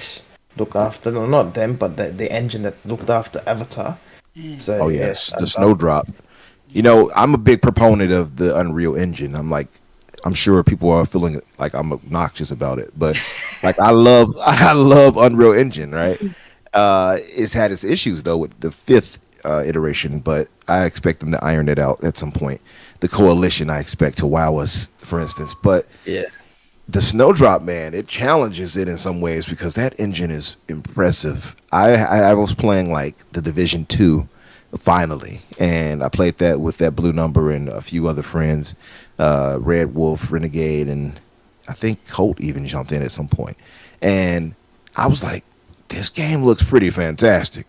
look after, no, not them, but the engine that looked after Avatar. Mm. So Oh yeah, yes, the snowdrop. You Yeah. know, I'm a big proponent of the Unreal Engine. I'm sure people are feeling like I'm obnoxious about it, but like I love Unreal Engine, right? It's had its issues though with the fifth iteration, but I expect them to iron it out at some point. The coalition I expect to wow us, for instance, but yeah, the Snowdrop, man, it challenges it in some ways because that engine is impressive. I was playing like the Division 2 finally, and I played that with that Blue Number and a few other friends, Red Wolf, Renegade, and I think Colt even jumped in at some point. And I was like, this game looks pretty fantastic.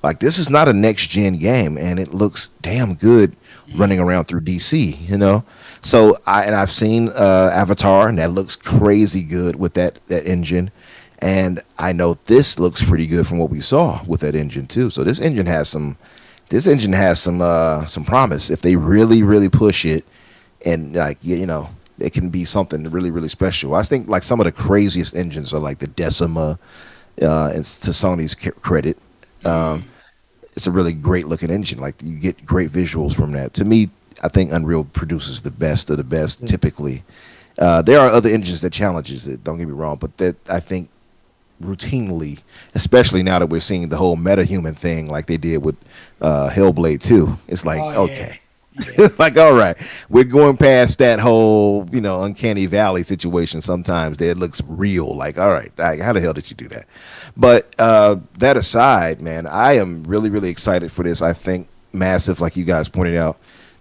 Like this is not a next gen game, and it looks damn good running around through DC. You know, so I've seen Avatar, and that looks crazy good with that engine, and I know this looks pretty good from what we saw with that engine too. So this engine has some promise if they really push it, and like you know it can be something really special. I think like some of the craziest engines are like the Decima, and to Sony's credit. Um, it's a really great looking engine. Like you get great visuals from that. To me, I think Unreal produces the best of the best. mm, Typically, there are other engines that challenges it. Don't get me wrong, but that I think routinely, especially now that we're seeing the whole meta-human thing, like they did with Hellblade 2. It's like Oh yeah. okay, Yeah. like all right, we're going past that whole uncanny valley situation. Sometimes that looks real. Like all right, like, how the hell did you do that? But that aside, man, I am really excited for this. I think massive, like you guys pointed out,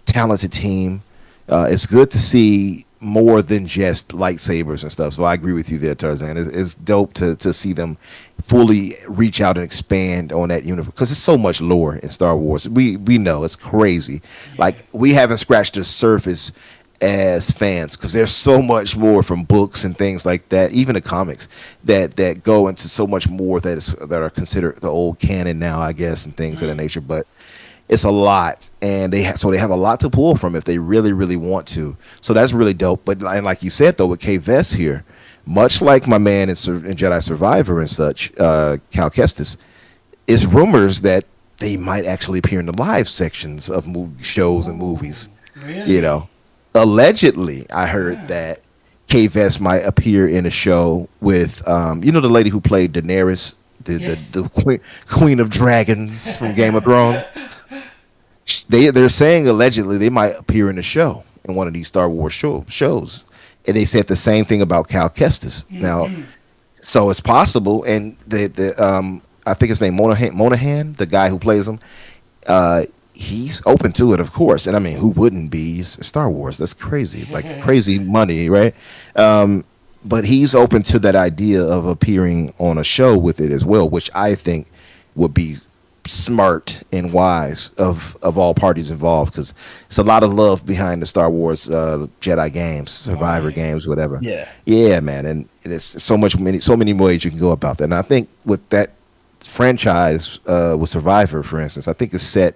talented team. It's good to see more than just lightsabers and stuff. So I agree with you there, Tarzan. It's dope to see them fully reach out and expand on that universe because there's so much lore in Star Wars. We know it's crazy. Yeah. Like we haven't scratched the surface as fans because there's so much more from books and things like that, even the comics that go into so much more that are considered the old canon now, I guess, and things of that nature. But it's a lot, and so they have a lot to pull from if they really want to. So that's really dope. But and like you said though, with K Vest here, much like my man in Jedi Survivor and such, Cal Kestis, it's rumors that they might actually appear in the live sections of shows and movies. Ooh, You really? know, allegedly, I heard Yeah. that K Vest might appear in a show with, the lady who played Daenerys, Yes. the queen of dragons from Game of Thrones. They're saying allegedly they might appear in a show in one of these Star Wars shows, and they said the same thing about Cal Kestis. Now, so it's possible, and the I think his name Monahan, the guy who plays him, he's open to it, of course. And I mean, who wouldn't be? It's Star Wars. That's crazy, like crazy money, right? But he's open to that idea of appearing on a show with it as well, which I think would be smart and wise of all parties involved because it's a lot of love behind the Star Wars Jedi games, Oh Survivor yeah. games, whatever. yeah, Yeah, man, and it's so many ways you can go about that. And I think with that franchise with Survivor, for instance, I think it's set.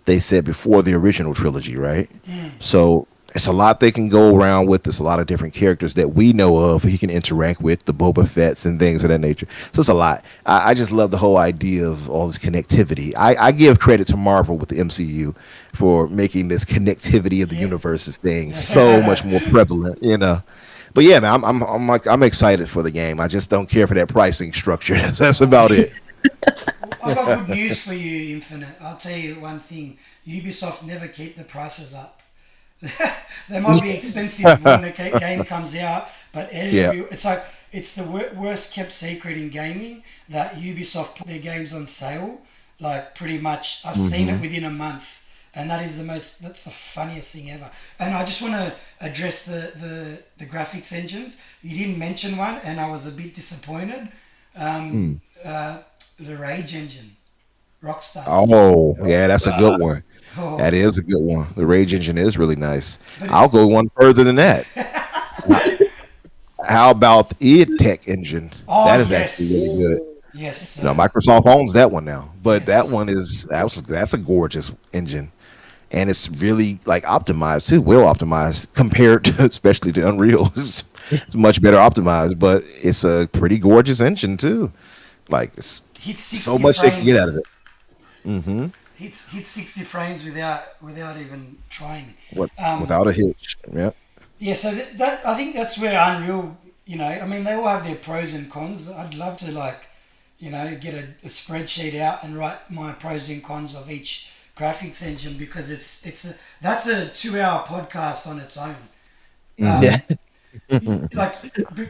They said before the original trilogy, right? So it's a lot they can go around with. There's a lot of different characters that we know of he can interact with, the Boba Fett's and things of that nature. So it's a lot. I just love the whole idea of all this connectivity. I give credit to Marvel with the MCU for making this connectivity of the Yeah. universes thing so much more prevalent, But yeah, man, I'm excited for the game. I just don't care for that pricing structure. That's Oh about yeah. it. I got good news for you, Infinite. I'll tell you one thing: Ubisoft never keep the prices up. They might be expensive when the game comes out, but Yeah. it's like it's the worst kept secret in gaming that Ubisoft put their games on sale. Like pretty much, I've seen it Hmm. within a month, and that is the most. That's the funniest thing ever. And I just want to address the graphics engines. You didn't mention one, and I was a bit disappointed. Um, Mm. uh, the Rage engine, Rockstar. Oh, yeah, that's a good one. Oh, That is a good one. The Rage engine is really nice. but I'll go one further than that. How about the id Tech engine? oh That is actually really yes, good. yes, No, sir. Microsoft owns that one now, but that Yes. one is that's a gorgeous engine, and it's really like optimized too, well optimized compared to especially to Unreal. It's much better optimized, but it's a pretty gorgeous engine too. Like it's Hit so 60 much they can get out of frames. it. Hmm. Hit 60 frames without even trying. What Um, without a hitch? Yeah, yeah, so that I think that's where Unreal. I mean, they all have their pros and cons. I'd love to get a spreadsheet out and write my pros and cons of each graphics engine because that's a 2 hour podcast on its own. hmm Yeah. Um, like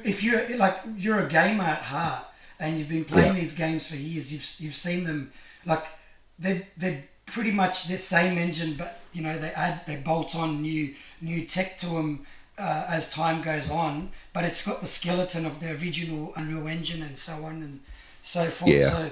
if you're a gamer at heart and you've been yeah, playing these games for years, you've seen them like they're pretty much the same engine, but they bolt on new tech to them as time goes on. But it's got the skeleton of the original Unreal Engine and so on and so forth. yeah, So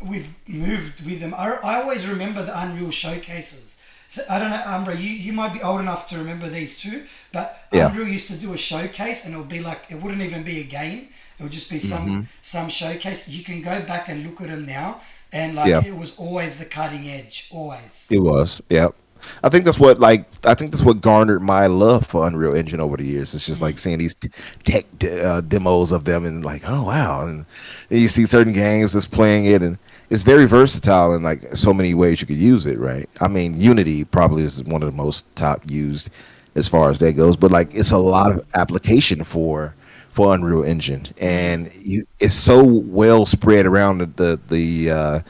we've moved with them. I always remember the Unreal showcases. So I don't know, Umbra, you might be old enough to remember these too, but yeah. Unreal used to do a showcase and it would be like, it wouldn't even be a game. It would just be Hmm. some showcase. You can go back and look at them now and like Yeah. it was always the cutting edge, always. It was. Yeah. I think that's what garnered my love for Unreal Engine over the years. It's just like seeing these tech demos of them and like, oh wow, and you see certain games that's playing it, and it's very versatile in like so many ways you could use it. Right? I mean, Unity probably is one of the most top used as far as that goes, but like it's a lot of application for Unreal Engine, and it's so well spread around the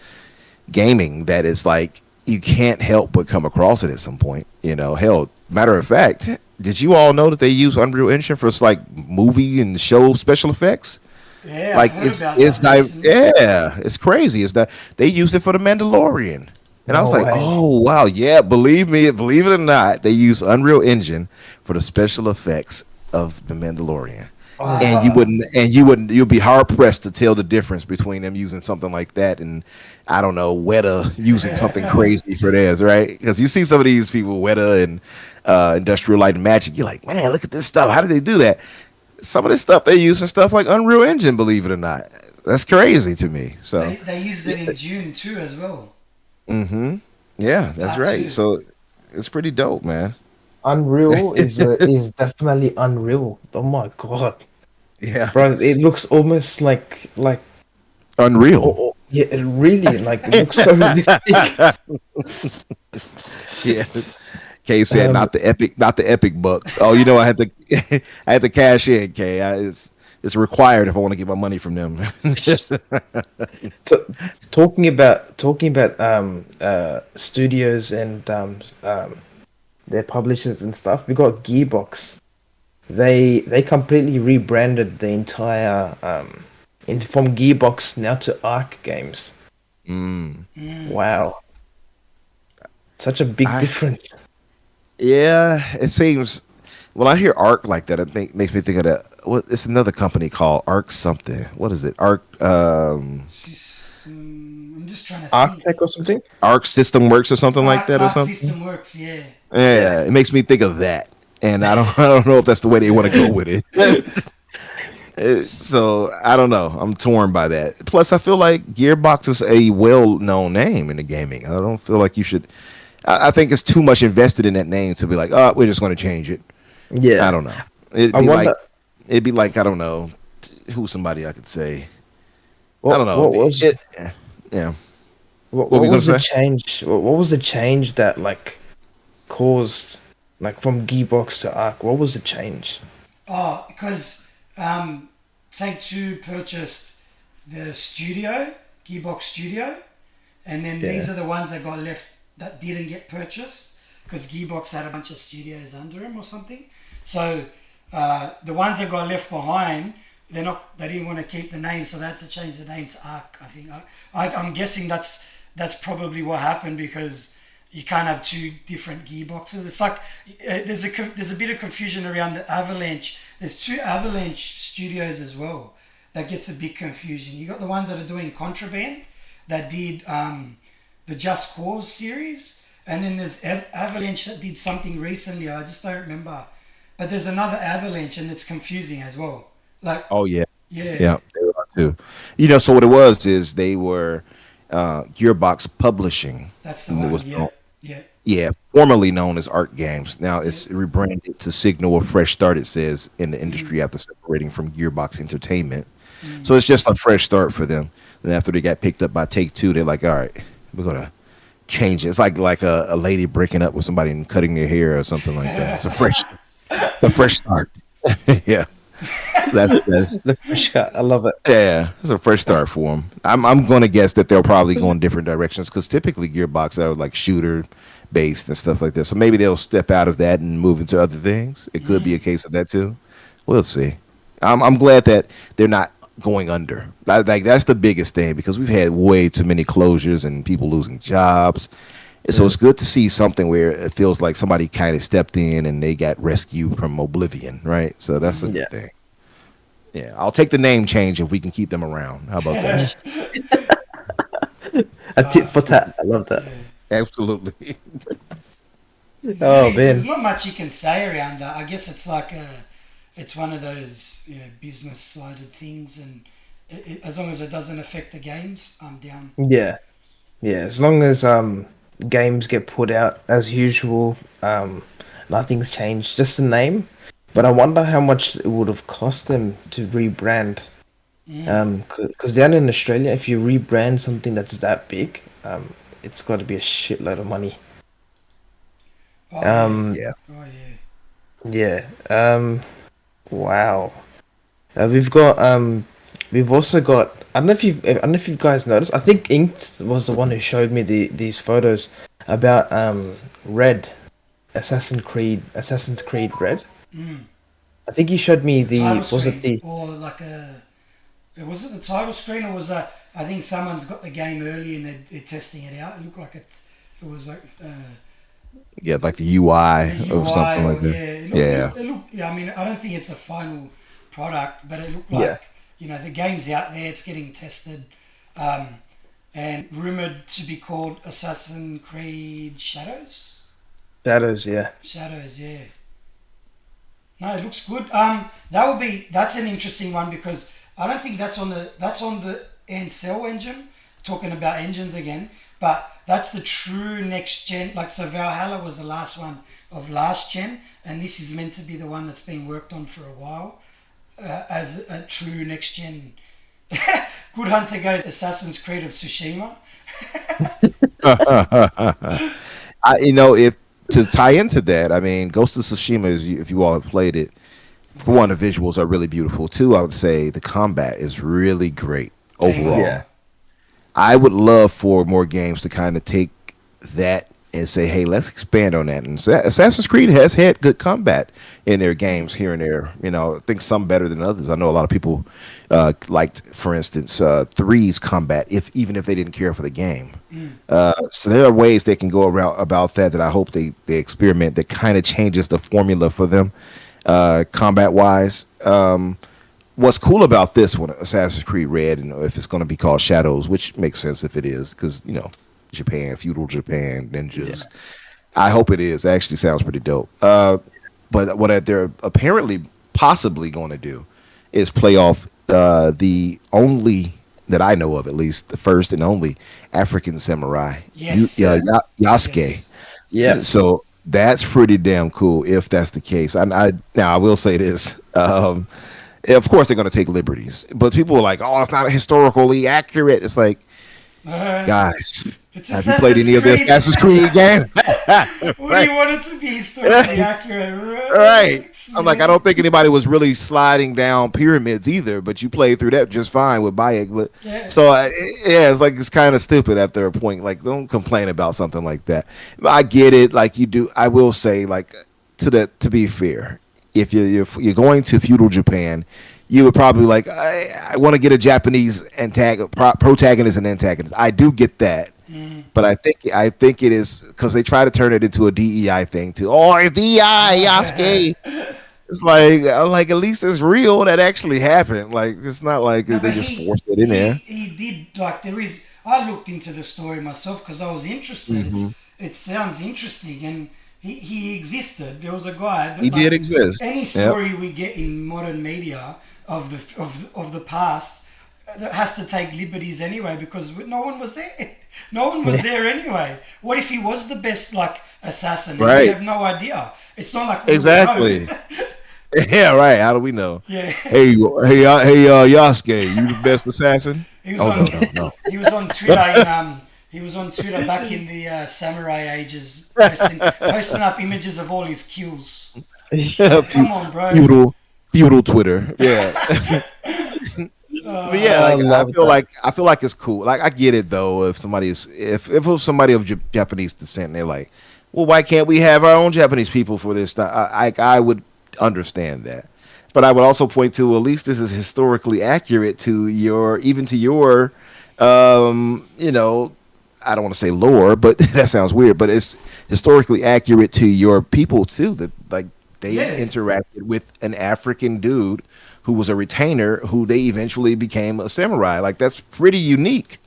gaming that it's like you can't help but come across it at some point. Hell, matter of fact, did you all know that they use Unreal Engine for like movie and show special effects? Yeah, I've Like heard about that recently. yeah, it's crazy. It's that they used it for the Mandalorian, and I was No like, way. oh wow, yeah, believe it or not, they use Unreal Engine for the special effects of the Mandalorian. Oh And Wow. wow. you'd be hard pressed to tell the difference between them using something like that and I don't know, Weta using something crazy for theirs, right? Because you see some of these people, Weta and Industrial Light and Magic, you're like, man, look at this stuff. How did they do that? Some of this stuff they use in stuff like Unreal Engine, believe it or not. That's crazy to me. So, They used it in June too as well. hmm yeah, that's Part right. two. So it's pretty dope, man. Unreal is definitely unreal. Oh my god. Yeah, Bro, it looks almost like Unreal. yeah, it really like it looks so realistic. Yeah. Kay said, Um, not the epic bucks. Oh, I had to, I had to cash in. Kay, it's required if I want to get my money from them. t talking about studios and their publishers and stuff. We got Gearbox. They completely rebranded the entire from Gearbox now to Arc Games. Mm. Wow, such a big I difference. Yeah, it seems. When I hear Arc like that, makes me think of that. What? It's another company called Arc something. What is it? Arc I'm just trying to think. Arctech or something. Arc System Works or something like that or Arc something. System works, yeah. Yeah. Yeah, it makes me think of that, and I don't I don't know if that's the way they want to go with it. So I don't know. I'm torn by that. Plus, I feel like Gearbox is a well-known name in the gaming. I don't feel like you should. I think it's too much invested in that name to be like, oh, we're just going to change it. I Yeah, don't know. It'd I be like wonder it'd be like I don't know who's somebody I could say. I don't what know. what was Yeah. what, What were what you gonna was the say? change? What was the change that like caused like from Gearbox to Arc? What was the change? Because Take Two purchased the studio Gearbox Studio, and then these Yeah. are the ones that got left that didn't get purchased because Gearbox had a bunch of studios under them or something. So the ones that got left behind, they didn't want to keep the name, so they had to change the name to Arc. I think I'm guessing that's probably what happened because you can't have two different gearboxes. It's like there's a bit of confusion around the Avalanche. There's two Avalanche studios as well. That gets a bit confusing. You got the ones that are doing Contraband that did the Just Cause series, and then there's Avalanche that did something recently. I just don't remember, but there's another Avalanche, and it's confusing as well. Like, Oh yeah, yeah, yeah, they are too. So what it was is they were Gearbox Publishing, that's the and it one. was Yeah, yeah, formerly known as Art Games. Now yeah. it's rebranded to Signal a Fresh Start. It says in the industry after separating from Gearbox Entertainment, so it's just a fresh start for them. And after they got picked up by Take Two, they're like, all right, we're gonna change it. It's like a lady breaking up with somebody and cutting their hair or something like that. It's a fresh start. Yeah, that's The fresh cut. I love it. yeah, it's a fresh start for them. I'm going to guess that they'll probably go in different directions because typically Gearbox are like shooter based and stuff like that. So maybe they'll step out of that and move into other things. It could be a case of that too. We'll see. I'm glad that they're not going under. Like that's the biggest thing because we've had way too many closures and people losing jobs. So Mm. it's good to see something where it feels like somebody kind of stepped in and they got rescued from oblivion, right? So that's a Yeah. good thing. Yeah, I'll take the name change if we can keep them around. How about that? A tit for tat. I love that. Yeah. Absolutely. Oh There's man. not much you can say around that. I guess it's one of those business sided things, and as long as it doesn't affect the games, I'm down. Yeah. Yeah. As long as games get put out as usual, nothing's changed. Just the name. But I wonder how much it would have cost them to rebrand. Mm. Because down in Australia, if you rebrand something that's that big, it's got to be a shitload of money. Oh yeah, Um, Yeah. oh yeah. yeah. Wow. We've also got. I don't know if you guys noticed. I think Inked was the one who showed me these photos about Red, Assassin's Creed Red. Mm. I think you showed me The title was it screen, the or like was it the title screen, or was that? I think someone's got the game early and they're testing it out. It looked like it was like Yeah, like the UI the or UI, something like or that. yeah, Yeah. it looked. Yeah, I mean, I don't think it's a final product, but it looked yeah like the game's out there. It's getting tested, um, and rumored to be called Assassin's Creed Shadows. Shadows? Yeah, Shadows, yeah. No, it looks good. That's an interesting one because I don't think that's on the Ansel engine. Talking about engines again, but that's the true next gen. Like so, Valhalla was the last one of last gen, and this is meant to be the one that's been worked on for a while as a true next gen. Good Hunter goes Assassin's Creed of Tsushima. If to tie into that, I mean, Ghost of Tsushima is if you all have played it. For one, the visuals are really beautiful. Two, I would say the combat is really great Game overall. yeah, over. I would love for more games to kind of take that and say, "Hey, let's expand on that." And Assassin's Creed has had good combat in their games here and there. I think some better than others. I know a lot of people liked, for instance, Three's combat, even if they didn't care for the game. So there are ways they can go around about that. That I hope they experiment that kind of changes the formula for them, combat wise. What's cool about this one, Assassin's Creed Red, and if it's going to be called Shadows, which makes sense if it is, because Japan, feudal Japan, yeah, ninjas. I hope it is. It actually sounds pretty dope. But what they're apparently possibly going to do is play off the only that I know of, at least the first and only African samurai, Yes, Yasuke. yes, yes, yes. So that's pretty damn cool if that's the case. Now I will say this. Of course, they're going to take liberties, but people are like, "Oh, it's not historically accurate." It's like, Uh, guys, It's Have you played Assassin's any of the Creed. Assassin's Creed game? What do Right. you want it to be historically accurate? Right. Relax, I'm like, I man. don't think anybody was really sliding down pyramids either, but you played through that just fine with Bayek. But Yeah. so yeah, it's like it's kind of stupid after a point. Like, don't complain about something like that. I get it. Like you do. I will say, like to be fair, if you're going to feudal Japan, you would probably like I want to get a Japanese protagonist and antagonist. I do get that. But I think it is because they try to turn it into a DEI thing too. Oh, it's DEI, Yasuke. It's like I'm like at least it's real. That actually happened. Like it's not like No, they but just he forced it in he there. he did like there is. I looked into the story myself because I was interested. Hmm. It sounds interesting, and he existed. There was a guy He that like did exist. any Yep. story we get in modern media of the past that has to take liberties anyway because no one was there. No one was there anyway. What if he was the best like assassin and we Right. have no idea? It's not like we would know. Exactly. Yeah. Right. How do we know? Yeah. Yasuke, you the best assassin? He was Oh on no, no, no. he was on Twitter he was on Twitter back in the samurai ages posting up images of all his kills. Like, Fe- come on, bro. feudal, feudal Twitter. Yeah. But yeah, I like I love feel that. like I feel like it's cool. Like I get it though. If somebody is if it was somebody of Japanese descent, and they're like, well, why can't we have our own Japanese people for this? I would understand that, but I would also point to at least this is historically accurate to your even to your, you know, I don't want to say lore, but that sounds weird. But it's historically accurate to your people too. That like they Yeah. interacted with an African dude who was a retainer who they eventually became a samurai. Like that's pretty unique.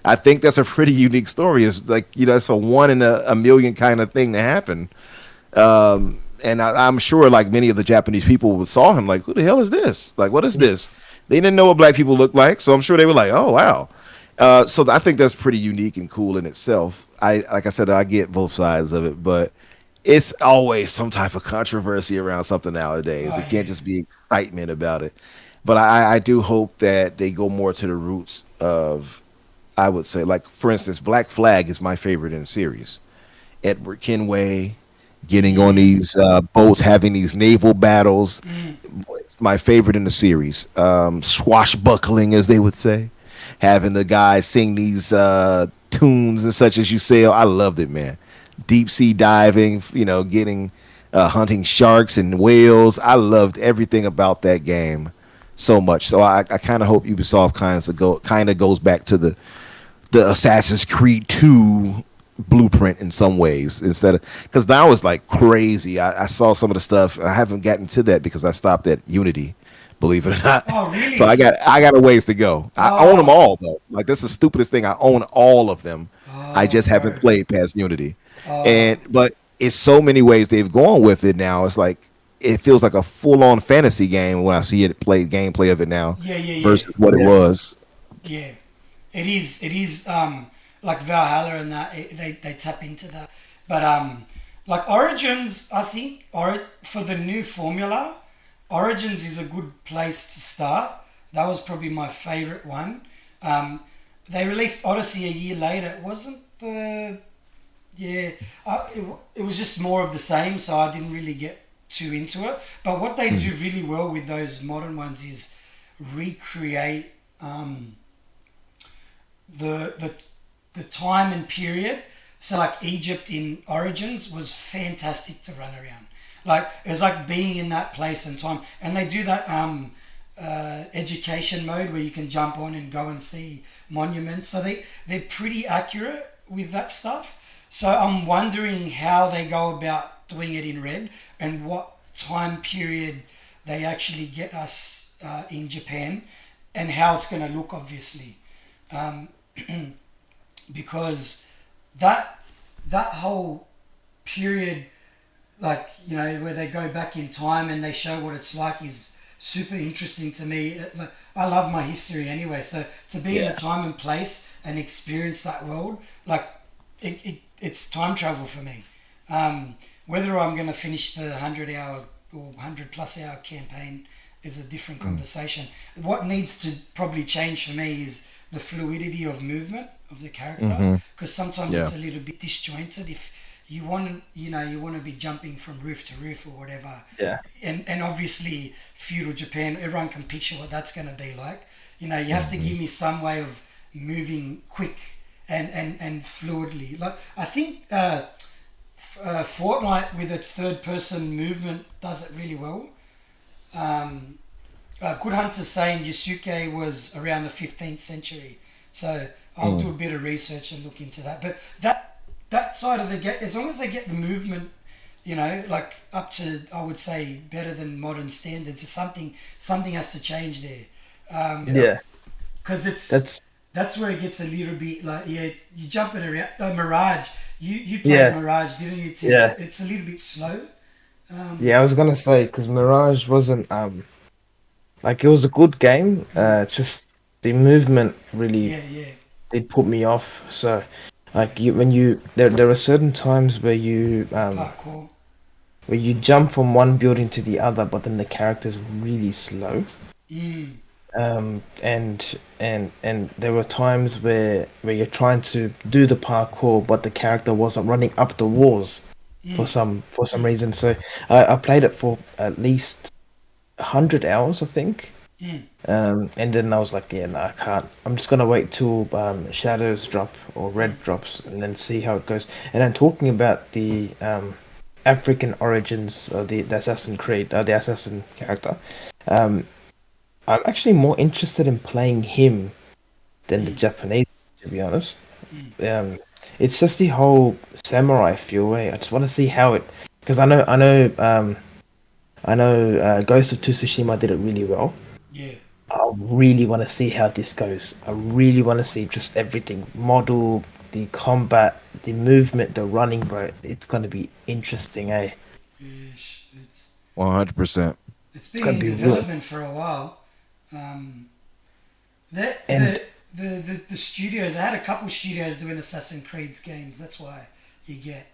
I think that's a pretty unique story. It's like it's a one in a million kind of thing to happen. And I'm sure like many of the Japanese people saw him like, who the hell is this? Like, what is this? They didn't know what black people looked like, so I'm sure they were like, oh wow. So I think that's pretty unique and cool in itself. I like I said, I get both sides of it, but it's always some type of controversy around something nowadays. Oh It can't yeah. just be excitement about it. But I do hope that they go more to the roots of, I would say, like for instance, Black Flag is my favorite in the series. Edward Kenway getting on Mm, these boats, having these naval battles. mm. It's my favorite in the series. Swashbuckling, as they would say, having the guys sing these tunes and such as you say. I loved it, man. Deep sea diving, getting hunting sharks and whales. I loved everything about that game so much. So I kind of hope Ubisoft kind of goes back to the Assassin's Creed 2 blueprint in some ways instead of because now it's like crazy. I saw some of the stuff. I haven't gotten to that because I stopped at Unity, believe it or not. Oh So I really? got I got a ways to go. I own them Oh, all though. Like that's the stupidest thing. I own all of them. I oh, just haven't bro. played past Unity, Oh, and but it's so many ways they've gone with it now. It's like it feels like a full on fantasy game when I see it play gameplay of it now yeah, yeah, yeah, versus what it Yeah. was. yeah. It is. It is. Like Valhalla and that they tap into that, but like Origins, I think, or for the new formula, Origins is a good place to start. That was probably my favorite one. Um, they released Odyssey a year later. It wasn't the yeah. It was just more of the same, so I didn't really get too into it. But what they do really well with those modern ones is recreate the the time and period. So like Egypt in Origins was fantastic to run around. Like it was like being in that place and time. And they do that education mode where you can jump on and go and see monuments. So they're pretty accurate with that stuff. So I'm wondering how they go about doing it in red and what time period they actually get us in Japan and how it's going to look, obviously. Um, because that whole period, like where they go back in time and they show what it's like, is super interesting to me. Like, I love my history anyway, so to be in a Yeah. time and place and experience that world, like it's time travel for me. Whether I'm going to finish the 100 hour or 100 plus hour campaign is a different conversation. What needs to probably change for me is the fluidity of movement of the character, Hmm. because sometimes Yeah. it's a little bit disjointed. If you want to, you want to be jumping from roof to roof or whatever, Yeah. and obviously feudal Japan, everyone can picture what that's going to be like. You have to Hmm. give me some way of moving quick and fluidly. Like I think Fortnite with its third person movement does it really well. Um, Good Hunter's saying Yusuke was around the 15th century, so I'll do a bit of research and look into that. But that side of the game, as long as they get the movement, like up to, I would say, better than modern standards, or something has to change there. Yeah. Yeah. Because That's that's where it gets a little bit like, yeah, you jumping around. Mirage, you played yeah. Mirage, didn't you? Too? Yeah. It's a little bit slow. Yeah, I was gonna say because Mirage wasn't like it was a good game. It's just the movement really Yeah, yeah, did put me off. So like there are certain times the parkour. where you jump from one building to the other, but then the character's really slow. Mm, And there were times where you're trying to do the parkour, but the character wasn't running up the walls mm, for some reason. So I played it for at least 100 hours, I think. mm, And then I was like, yeah, no, I can't. I'm just gonna wait till shadows drop or red drops, and then see how it goes. And then talking about the African origins of the Assassin Creed, the assassin character. Um, I'm actually more interested in playing him than the mm, Japanese, to be honest. mm. Um, it's just the whole samurai feel. I just want to see how it, because I know Ghost of Tsushima did it really well. Yeah. I really want to see how this goes. I really want to see just everything, model, the combat, the movement, the running, bro. It's gonna be interesting, eh? Yes, 100%. it's It's been gonna in be real. development for a while. Um, the, And the the studios. I had a couple studios doing Assassin's Creed games. That's why you get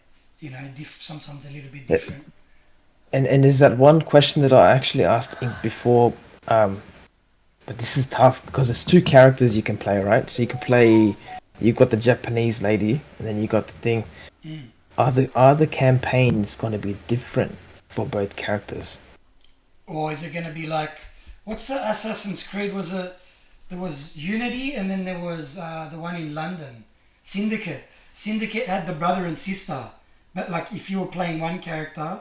sometimes a little bit different. and is that one question that I actually asked Ink before? Um, But this is tough because it's two characters you can play, right? So you can play. You got the Japanese lady, and then you got the thing. Mm. Are the campaigns gonna be different for both characters? Or is it going to be like what's the Assassin's Creed? There was Unity, and then there was the one in London, Syndicate. Syndicate had the brother and sister, but like if you were playing one character,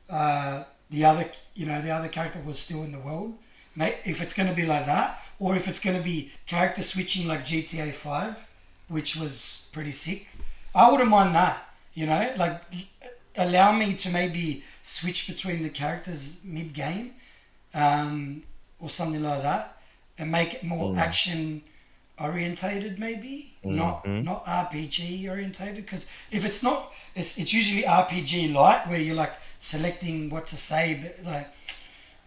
the other the other character was still in the world. Mate, if it's going to be like that, or if it's going to be character switching like GTA 5, which was pretty sick, I wouldn't mind that. Like allow me to maybe switch between the characters mid game, or something like that, and make it more action orientated, maybe not RPG orientated. Because if it's not, it's usually RPG light where you're like selecting what to say, but like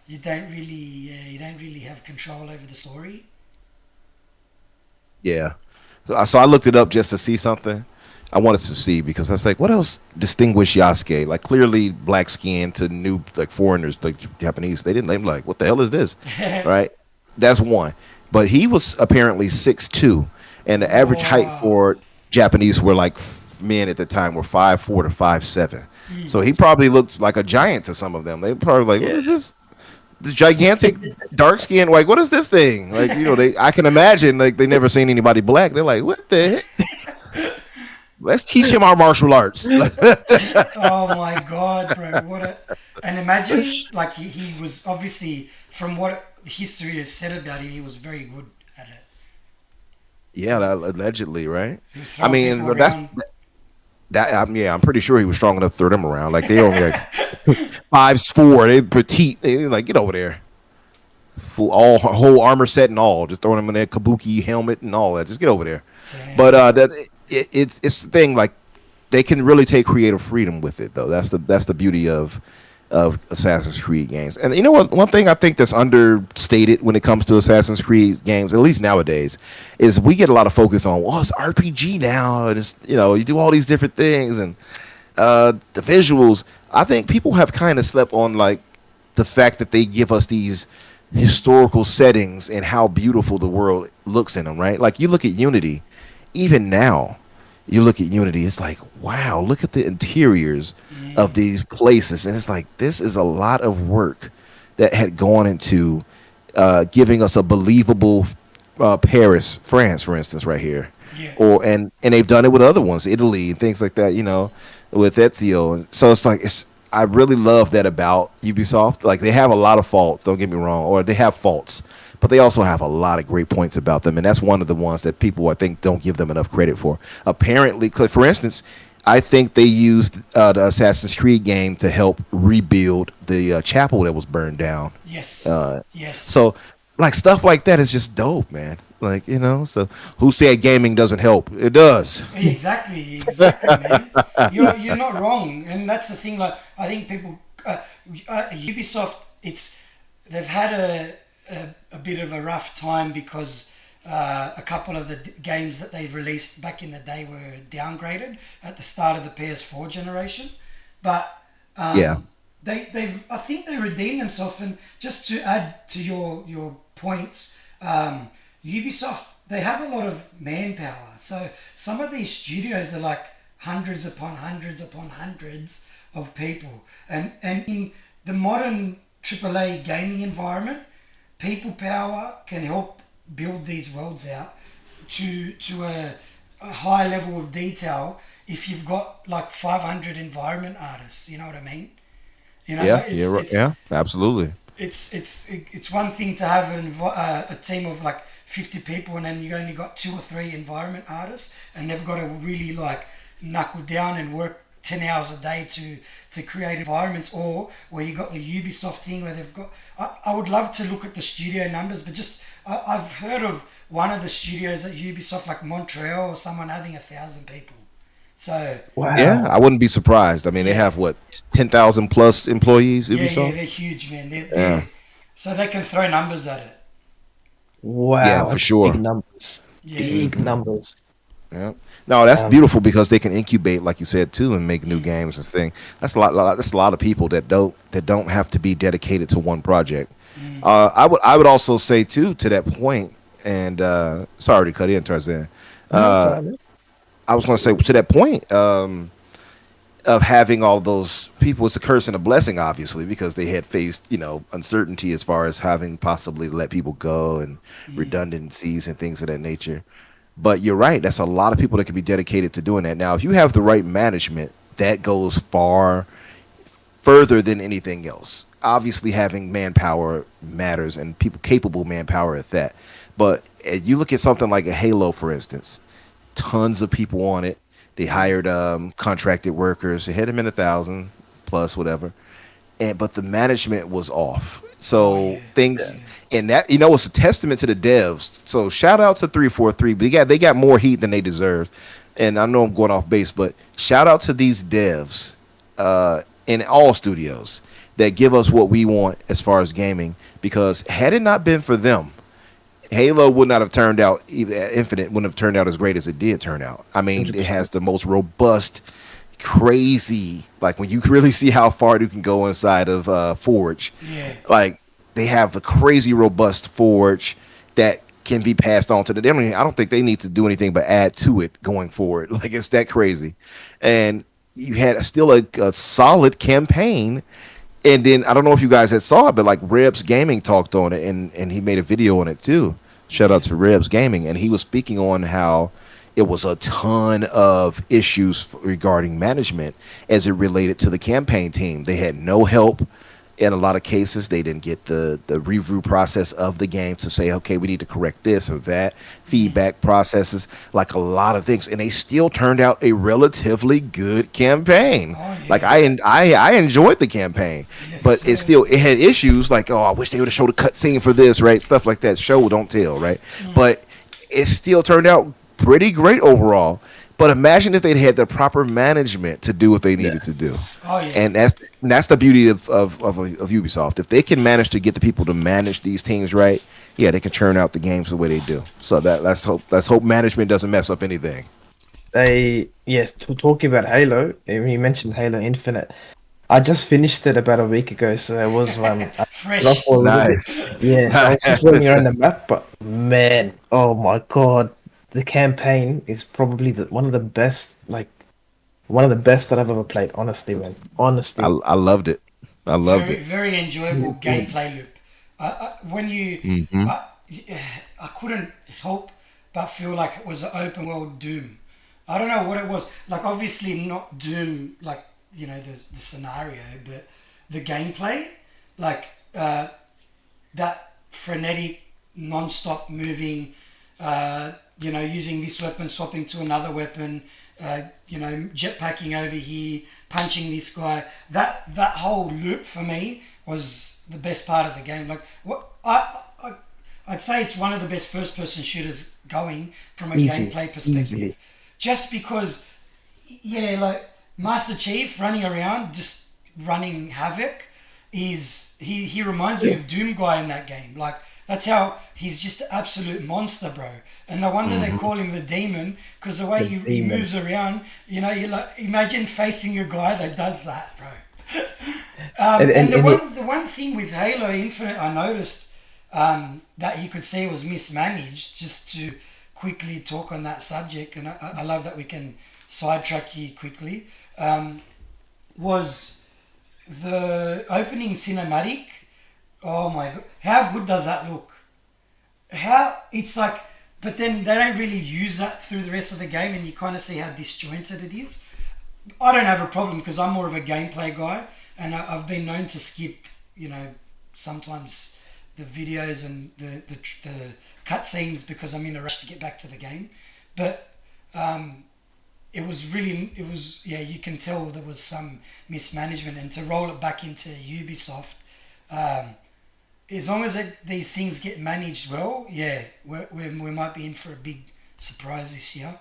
you don't really have control over the story. Yeah. So I looked it up just to see something. I wanted to see because I was like, what else distinguished Yasuke? Like clearly black skin to new like foreigners, like Japanese. They didn't name like, what the hell is this? Right? That's one. But he was apparently 6'2", and the average height Wow. for Japanese were like men at the time were 5'4" to 5'7". Mm. So he probably looked like a giant to some of them. They probably like, what Yeah. is this? The gigantic dark skin, like what is this thing? Like they, I can imagine like they never seen anybody black. They're like, what the heck? Let's teach him our martial arts. Oh my god, bro! What a and imagine like he was obviously from what history has said about him, he was very good at it. Yeah, allegedly, right? He was I throwing mean, people that's around. that. Yeah, I'm pretty sure he was strong enough to throw them around. Like they only like 5'4", they petite. They like get over there. Full all whole armor set and all, just throwing them in their kabuki helmet and all that. Just get over there. But Damn. that it's the thing. Like they can really take creative freedom with it, though. That's the beauty of Assassin's Creed games. And you know what? One thing I think that's understated when it comes to Assassin's Creed games, at least nowadays, is we get a lot of focus on, well, it's RPG now. And it's you do all these different things and the visuals. I think people have kind of slept on like the fact that they give us these historical settings and how beautiful the world looks in them, right? Like you look at Unity, even now, you look at Unity, it's like, wow, look at the interiors of these places. And it's like, this is a lot of work that had gone into giving us a believable Paris, France, for instance, right here. Yeah. And they've done it with other ones, Italy and things like that, with Ezio. And so it's like I really love that about Ubisoft. Like they have a lot of faults, don't get me wrong, or they have faults, but they also have a lot of great points about them, and that's one of the ones that people I think don't give them enough credit for. Apparently, 'cause for instance, I think they used the Assassin's Creed game to help rebuild the chapel that was burned down. Yes. Uh, Yes. so, like stuff like that is just dope, man. Like so who said gaming doesn't help? It does. Exactly, exactly, man. You're not wrong, and that's the thing. Like I think people, Ubisoft, they've had a bit of a rough time because a couple of the games that they released back in the day were downgraded at the start of the PS4 generation, but Yeah, they've I think they redeemed themselves. And just to add to your points, Ubisoft, they have a lot of manpower. So some of these studios are like hundreds upon hundreds upon hundreds of people. And in the modern AAA gaming environment, people power can help build these worlds out to a high level of detail if you've got like 500 environment artists. You know what I mean? You know, yeah, like yeah, yeah, absolutely. it's one thing to have a team of like 50 people, and then you only got two or three environment artists, and they've got to really like knuckle down and work 10 hours a day to create environments. Or where you got the Ubisoft thing where they've got, I would love to look at the studio numbers, but just I've heard of one of the studios at Ubisoft, like Montreal or someone, having 1,000 people. So Yeah, Wow. I wouldn't be surprised. I mean, they yeah. have what 10,000 plus employees, Yeah, Ubisoft. they're huge, man. Yeah, So they can throw numbers at it. yeah, Wow. for That's sure. big numbers. Yeah. Big Hmm. numbers. Yeah. No, that's Um, beautiful because they can incubate, like you said, too, and make new games and thing. That's a lot. That's a lot of people that don't have to be dedicated to one project. I would also say too to that point, and sorry to cut in, Tarzan. no, Uh, sorry, man. I was going to say to that point. Of having all those people, it's a curse and a blessing, obviously, because they had faced, uncertainty as far as having possibly let people go and redundancies and things of that nature. But you're right, that's a lot of people that can be dedicated to doing that. Now, if you have the right management, that goes far further than anything else. Obviously, having manpower matters and people capable manpower at that. But you look at something like a Halo, for instance, tons of people on it. They hired contracted workers. They had them in 1,000 plus whatever, and but the management was off. Oh So yeah. things Yeah. and that it's a testament to the devs. So shout out to 343. But they got more heat than they deserved. And I know I'm going off base, but shout out to these devs in all studios that give us what we want as far as gaming. Because had it not been for them, Halo would not have turned out. Infinite wouldn't have turned out as great as it did turn out. I mean, it 100%. has the most robust, crazy. Like when you really see how far you can go inside of Forge, Yeah. like they have the crazy robust Forge that can be passed on to the. I don't think they need to do anything but add to it going forward. Like it's that crazy, and you had still a solid campaign. And then I don't know if you guys had saw it, but like Rebs Gaming talked on it, and he made a video on it too. Shout out Yeah. to Rebs Gaming, and he was speaking on how it was a ton of issues regarding management as it related to the campaign team. They had no help in a lot of cases. They didn't get the review process of the game to say, okay, we need to correct this or that, feedback processes, like a lot of things, and they still turned out a relatively good campaign. Oh Like yeah. I enjoyed the campaign, Yes, but sir. it had issues like, oh, I wish they would have showed a cut scene for this, right? Stuff like that. Show don't tell, right? But it still turned out pretty great overall. But imagine if they'd had the proper management to do what they Yeah. needed to do, Oh yeah. and that's the beauty of Ubisoft. If they can manage to get the people to manage these teams right, yeah, they can churn out the games the way they do. So let's hope management doesn't mess up anything. Yes, talking about Halo, when you mentioned Halo Infinite, I just finished it about a week ago, so it was I put it off Fresh. for a little bit. Nice. Yeah, so I was Nice. just roaming around the map, but man, oh my god, the campaign is probably one of the best, like one of the best that I've ever played. Honestly, man, honestly. I loved it. I loved Very, it. very enjoyable gameplay loop. When you, Hmm. I, I couldn't help but feel like it was an open world Doom. I don't know what it was. Like, obviously not Doom, like, the scenario, but the gameplay, like, that frenetic, non-stop moving, using this weapon, swapping to another weapon, jetpacking over here, punching this guy. That whole loop for me was the best part of the game. Like, I'd say it's one of the best first-person shooters going from a Easy, gameplay perspective, easily. just because, yeah, like Master Chief running around, just running havoc, he reminds me Yeah, of Doom Guy in that game. Like, that's how he's just an absolute monster, bro. And no wonder they call him the demon, because the way the he demon. moves around, you like imagine facing a guy that does that, bro. And the And it, one thing with Halo Infinite I noticed, that you could see was mismanaged. Just to quickly talk on that subject, and I love that we can sidetrack here quickly. Was the opening cinematic? Oh my god, how good does that look? How it's like, but then they don't really use that through the rest of the game, and you kind of see how disjointed it is. I don't have a problem because I'm more of a gameplay guy, and I've been known to skip, sometimes the videos and the cutscenes because I'm in a rush to get back to the game. But yeah, you can tell there was some mismanagement, and to roll it back into Ubisoft, um, as long as these things get managed well, yeah, we might be in for a big surprise this year.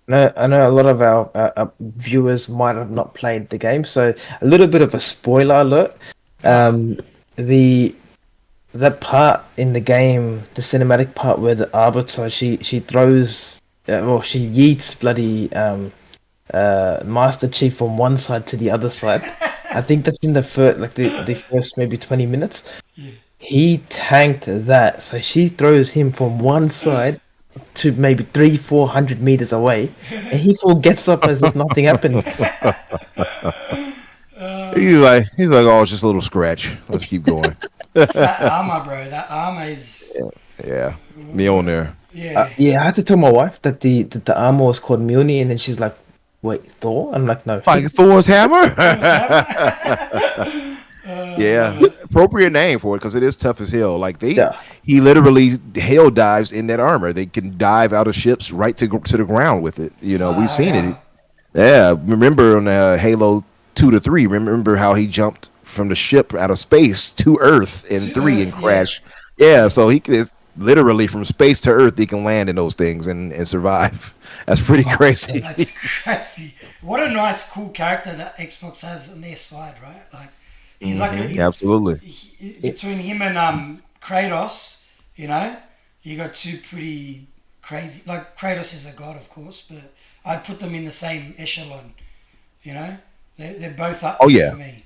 no, I know a lot of our viewers might have not played the game, so a little bit of a spoiler alert. Oh, Um, the that part in the game, the cinematic part where the Arbiter she throws, well, she yeets bloody Master Chief from one side to the other side. I think that's in the first, like the first maybe 20 minutes. yeah. He tanked that, so she throws him from one side to maybe 300-400 meters away, and he full gets up as if nothing happened. He's like, oh, it's just a little scratch. Let's keep going. It's that armor, bro. That armor is, Yeah, me on there. yeah. Yeah, I had to tell my wife that the armor was called Mjolnir, and then she's like, "Wait, Thor?" I'm like, "No." Like Thor's hammer. What's happening? Yeah, Love it. appropriate name for it because it is tough as hell. Like Yeah, he literally hell dives in that armor. They can dive out of ships right to the ground with it. We've Far seen it. out. Yeah, remember on Halo 2 to 3? Remember how he jumped from the ship out of space to Earth in To 3 and Earth, yeah. crashed? Yeah, so he could literally from space to Earth. He can land in those things and survive. That's pretty crazy. That's crazy. What a nice, cool character that Xbox has on their side, right? Like, he's like Absolutely. it, between him and Kratos, you got two pretty crazy. Like, Kratos is a god, of course, but I'd put them in the same echelon. You know, they're both up Oh there yeah. for me.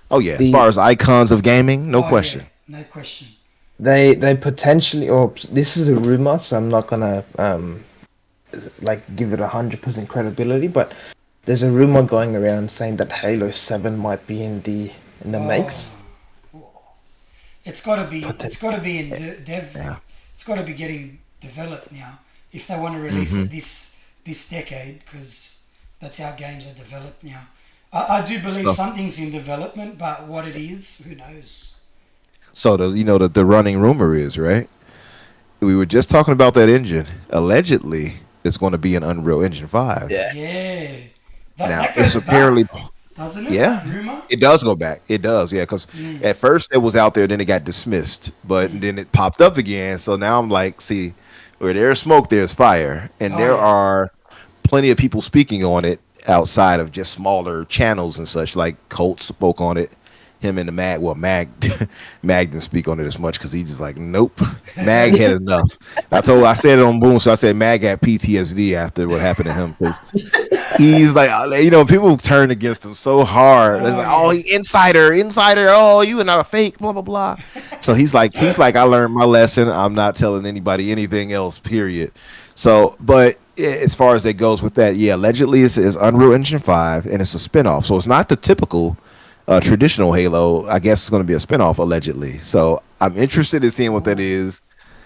Oh yeah. As the far as icons of gaming, no Oh yeah, question. no question. they potentially, or this is a rumor, so I'm not gonna like give it 100% credibility, but there's a rumor going around saying that Halo 7 might be in the makes. Oh, it's got to be. It's got to Potentially. be in dev. Yeah. It's got to be getting developed now if they want to release Hmm. it this decade, because that's how games are developed now. I do believe So something's in development, but what it is, who knows? so the running rumor is right. We were just talking about that engine. Allegedly, it's going to be an Unreal Engine 5. Yeah. Yeah, that Now that it's goes back, apparently doesn't it? yeah. That rumor. It does go back. It does, yeah. Because Mm. at first it was out there, then it got dismissed, but then it popped up again. So now I'm like, see, where there's smoke, there's fire, and Oh there yeah. are plenty of people speaking on it outside of just smaller channels and such. Like Colt spoke on it. Him and the Mag, Mag didn't speak on it as much because he's just like, nope. Mag had enough. I said it on Boom, so I said Mag had PTSD after what happened to him because He's like, people turn against him so hard. It's Oh like, oh, yeah. he insider. Oh, you and I are fake. Blah blah blah. So he's like, I learned my lesson. I'm not telling anybody anything else. Period. So, but as far as it goes with that, yeah, allegedly it's Unreal Engine 5 and it's a spinoff. So it's not the typical traditional Halo. I guess it's going to be a spinoff allegedly. So I'm interested in seeing what that is.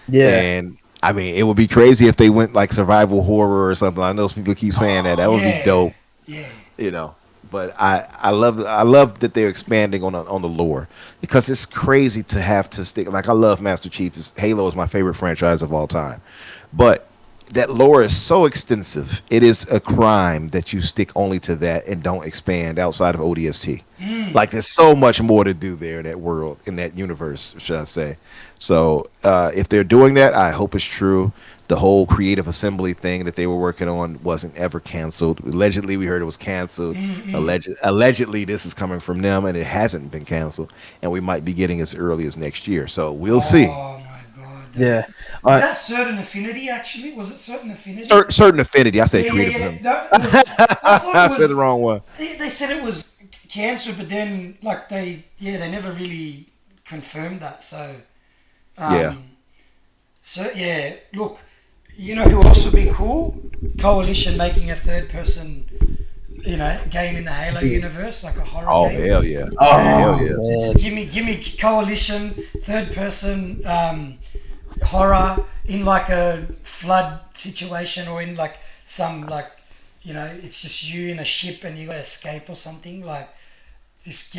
Yeah. And I mean, it would be crazy if they went like survival horror or something. I know some people keep saying that. Oh That would be yeah. dope, Yeah. you know. But I love that they're expanding on the lore because it's crazy to have to stick. Like I love Master Chief. Halo is my favorite franchise of all time, but that lore is so extensive. It is a crime that you stick only to that and don't expand outside of ODST. Like there's so much more to do there in that world, in that universe, should I say? So if they're doing that, I hope it's true. The whole creative assembly thing that they were working on wasn't ever canceled. Allegedly, we heard it was canceled. Allegedly, this is coming from them, and it hasn't been canceled. And we might be getting as early as next year. So we'll see. Oh my god, that Yeah. is I that certain affinity actually? Was it certain affinity? Certain affinity. I said Yeah, yeah, creative yeah. assembly. That was. I thought it I said the was. wrong one. They said it was cancer, but then like they never really confirmed that. So, Yeah. um, so yeah. Look, you know who else would be cool? Coalition making a third person, game in the Halo universe, like a horror Oh game. hell yeah. Hell oh yeah. man. Give me Coalition, third person horror in like a flood situation or in like some like it's just you in a ship and you got to escape or something like just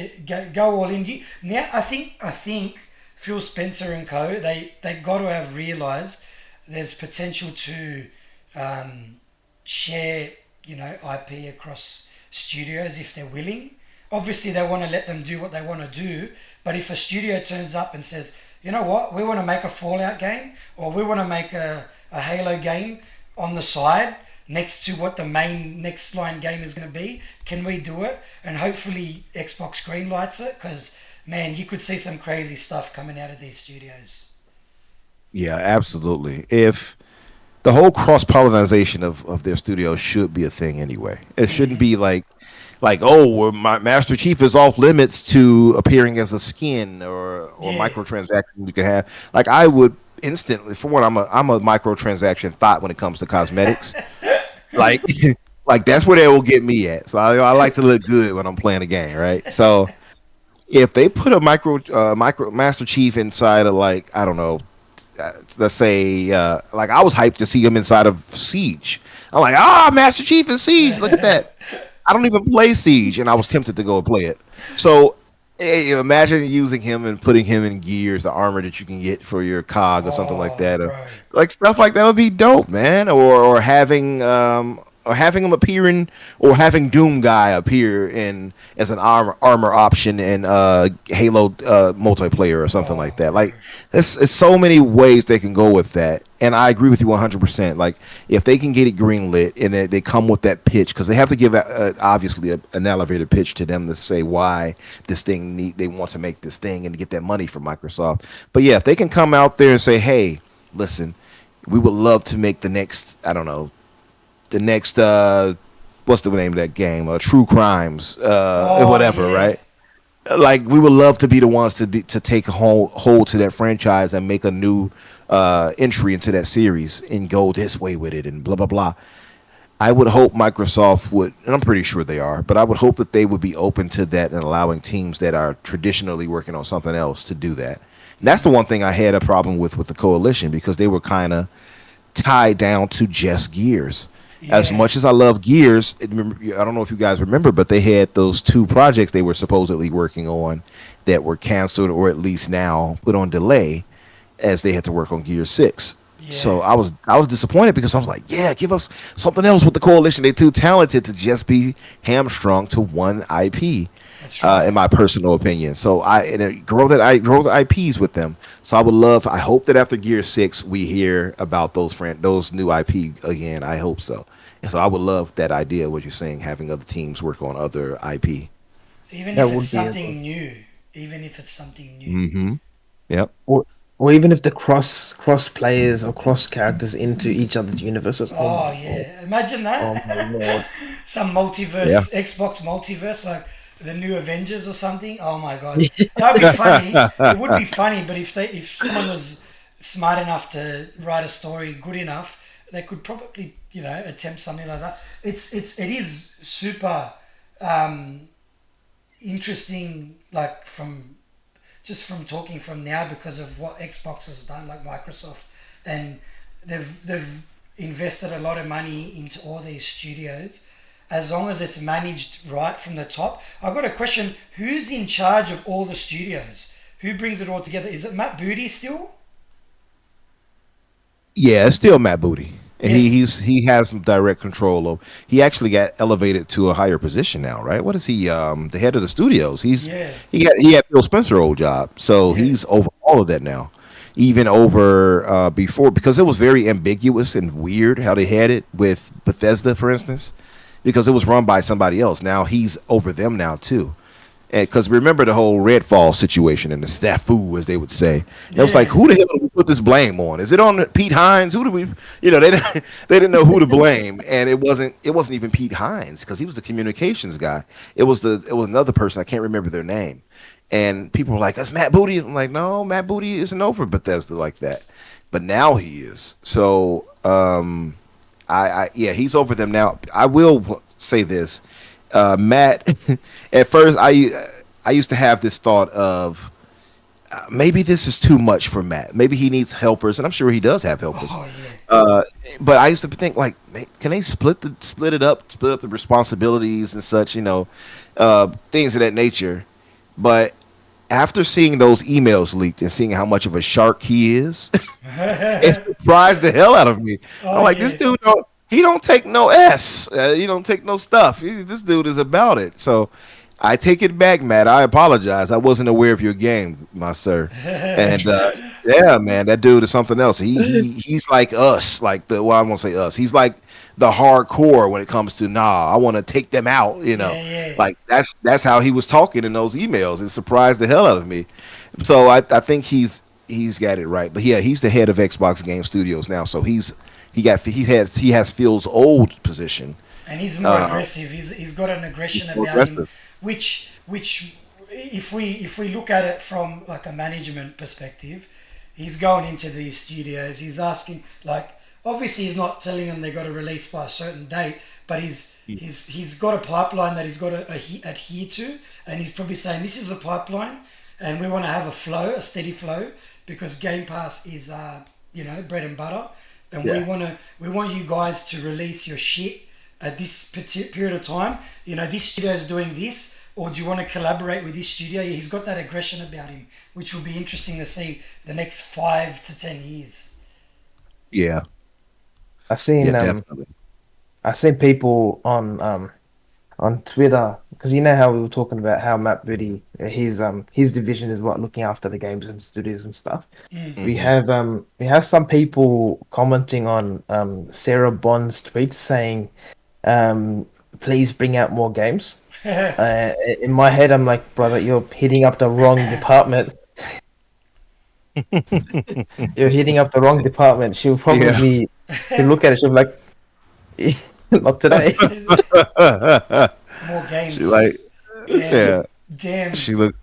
go all in. Now I think Phil Spencer and co they got to have realised there's potential to share IP across studios if they're willing. Obviously, they want to let them do what they want to do, but if a studio turns up and says, you know what, we want to make a Fallout game or we want to make a Halo game on the side next to what the main next line game is going to be, can we do it? And hopefully Xbox greenlights it because, man, you could see some crazy stuff coming out of these studios. Yeah, absolutely. If the whole cross pollination of their studios should be a thing anyway. It shouldn't be like oh, well, my Master Chief is off limits to appearing as a skin or Yeah. microtransaction you can have. Like I would instantly, for one, I'm a microtransaction thought when it comes to cosmetics. Like like that's where they will get me at. So I like to look good when I'm playing a game, right? So if they put a micro Master Chief inside of like I don't know, let's say like I was hyped to see him inside of Siege. I'm like, Master Chief is Siege. Look at that. I don't even play Siege, and I was tempted to go and play it. So imagine using him and putting him in gears, the armor that you can get for your cog or something like Oh, that, or bro. like stuff like that would be dope, man. Or having him appearing, or having Doom guy appear in as an armor option in Halo multiplayer or something like that. Like it's so many ways they can go with that, and I agree with you 100%. Like if they can get it greenlit and they come with that pitch, because they have to give obviously an elevator pitch to them to say why they want to make this thing and to get that money from Microsoft. But yeah, if they can come out there and say, hey, listen, we would love to make the next, I don't know, the next what's the name of that game? True Crimes, Oh, whatever, yeah. right? Like we would love to be the ones to take hold to that franchise and make a new entry into that series and go this way with it and blah blah blah. I would hope Microsoft would, and I'm pretty sure they are, but I would hope that they would be open to that and allowing teams that are traditionally working on something else to do that. And that's the one thing I had a problem with the Coalition because they were kind of tied down to just Gears. As Yeah. much as I love Gears, I don't know if you guys remember, but they had those two projects they were supposedly working on that were canceled or at least now put on delay as they had to work on Gears 6. So Yeah. I was disappointed because I was like, yeah, give us something else with the Coalition. They're too talented to just be hamstrung to one IP, That's right. in my personal opinion. So grow the IPs with them. So I hope that after Gear 6 we hear about those new IP again. I hope so. And so I would love that idea. What you're saying, having other teams work on other IP. Even That if it's would be as well. something new. Even if it's something new. Mm-hmm. Yep. Or even if the cross players or cross characters into each other's universes. Oh Oh my lord. yeah. Imagine Oh that. my lord. some Yeah. multiverse, Xbox multiverse, like the new Avengers or something. Oh my god, that would be funny. It would be funny, but if someone was smart enough to write a story good enough, they could probably attempt something like that. It is super interesting, like from talking from now because of what Xbox has done, like Microsoft, and they've invested a lot of money into all these studios. As long as it's managed right from the top, I've got a question: who's in charge of all the studios? Who brings it all together? Is it Matt Booty still? Yeah, it's still Matt Booty. And Yes. he has some direct control of. He actually got elevated to a higher position now, right? What is he? The head of the studios. Yeah. He had Phil Spencer old job, so Yeah. he's over all of that now. Even over before, because it was very ambiguous and weird how they had it with Bethesda, for instance, because it was run by somebody else. Now he's over them now too. Because remember the whole Redfall situation and the snafu, as they would say. It was like, Yeah. who the hell do we put this blame on? Is it on Pete Hines? Who do we, they didn't, they didn't know who to blame, and it wasn't even Pete Hines because he was the communications guy. It was another person I can't remember their name, and people were like, "That's Matt Booty." I'm like, "No, Matt Booty isn't over Bethesda like that," but now he is. So, yeah, he's over them now. I will say this, Matt. At first, I used to have this thought of maybe this is too much for Matt. Maybe he needs helpers, and I'm sure he does have helpers. Oh yeah. Uh, but I used to think like, can they split up the responsibilities and such, things of that nature. But after seeing those emails leaked and seeing how much of a shark he is, it surprised the hell out of me. Oh I'm like, this yeah. dude he don't take no s. He don't take no stuff. This dude is about it. So I take it back, Matt. I apologize. I wasn't aware of your game, my sir. And yeah, man, that dude is something else. He's like us, like I won't say us. He's like the hardcore when it comes to I want to take them out. Yeah, yeah. Like that's how he was talking in those emails. It surprised the hell out of me. So I think he's got it right. But yeah, he's the head of Xbox Game Studios now. So he has Phil's old position. And he's more Uh, aggressive. He's got an aggression more about him, aggressive. which if we look at it from like a management perspective, he's going into these studios. He's asking like obviously he's not telling them they got to release by a certain date, but he's got a pipeline that he's got to adhere to, and he's probably saying this is a pipeline, and we want to have a flow, a steady flow, because Game Pass is bread and butter, and we Yeah. want you guys to release your shit at this period of time. This studio is doing this, or do you want to collaborate with this studio? He's got that aggression about him, which will be interesting to see the next 5 to 10 years. Yeah. I Yeah, seen definitely. I seen people on Twitter because you know how we were talking about how Matt Booty his division is what looking after the games and studios and stuff. Hmm. We have some people commenting on Sarah Bond's tweets saying please bring out more games. In my head, I'm like, brother, you're hitting up the wrong department. You're hitting up the wrong department. Yeah. She'll look at it. She'll be like, not today. More She like, games. Damn. yeah. Damn. She look.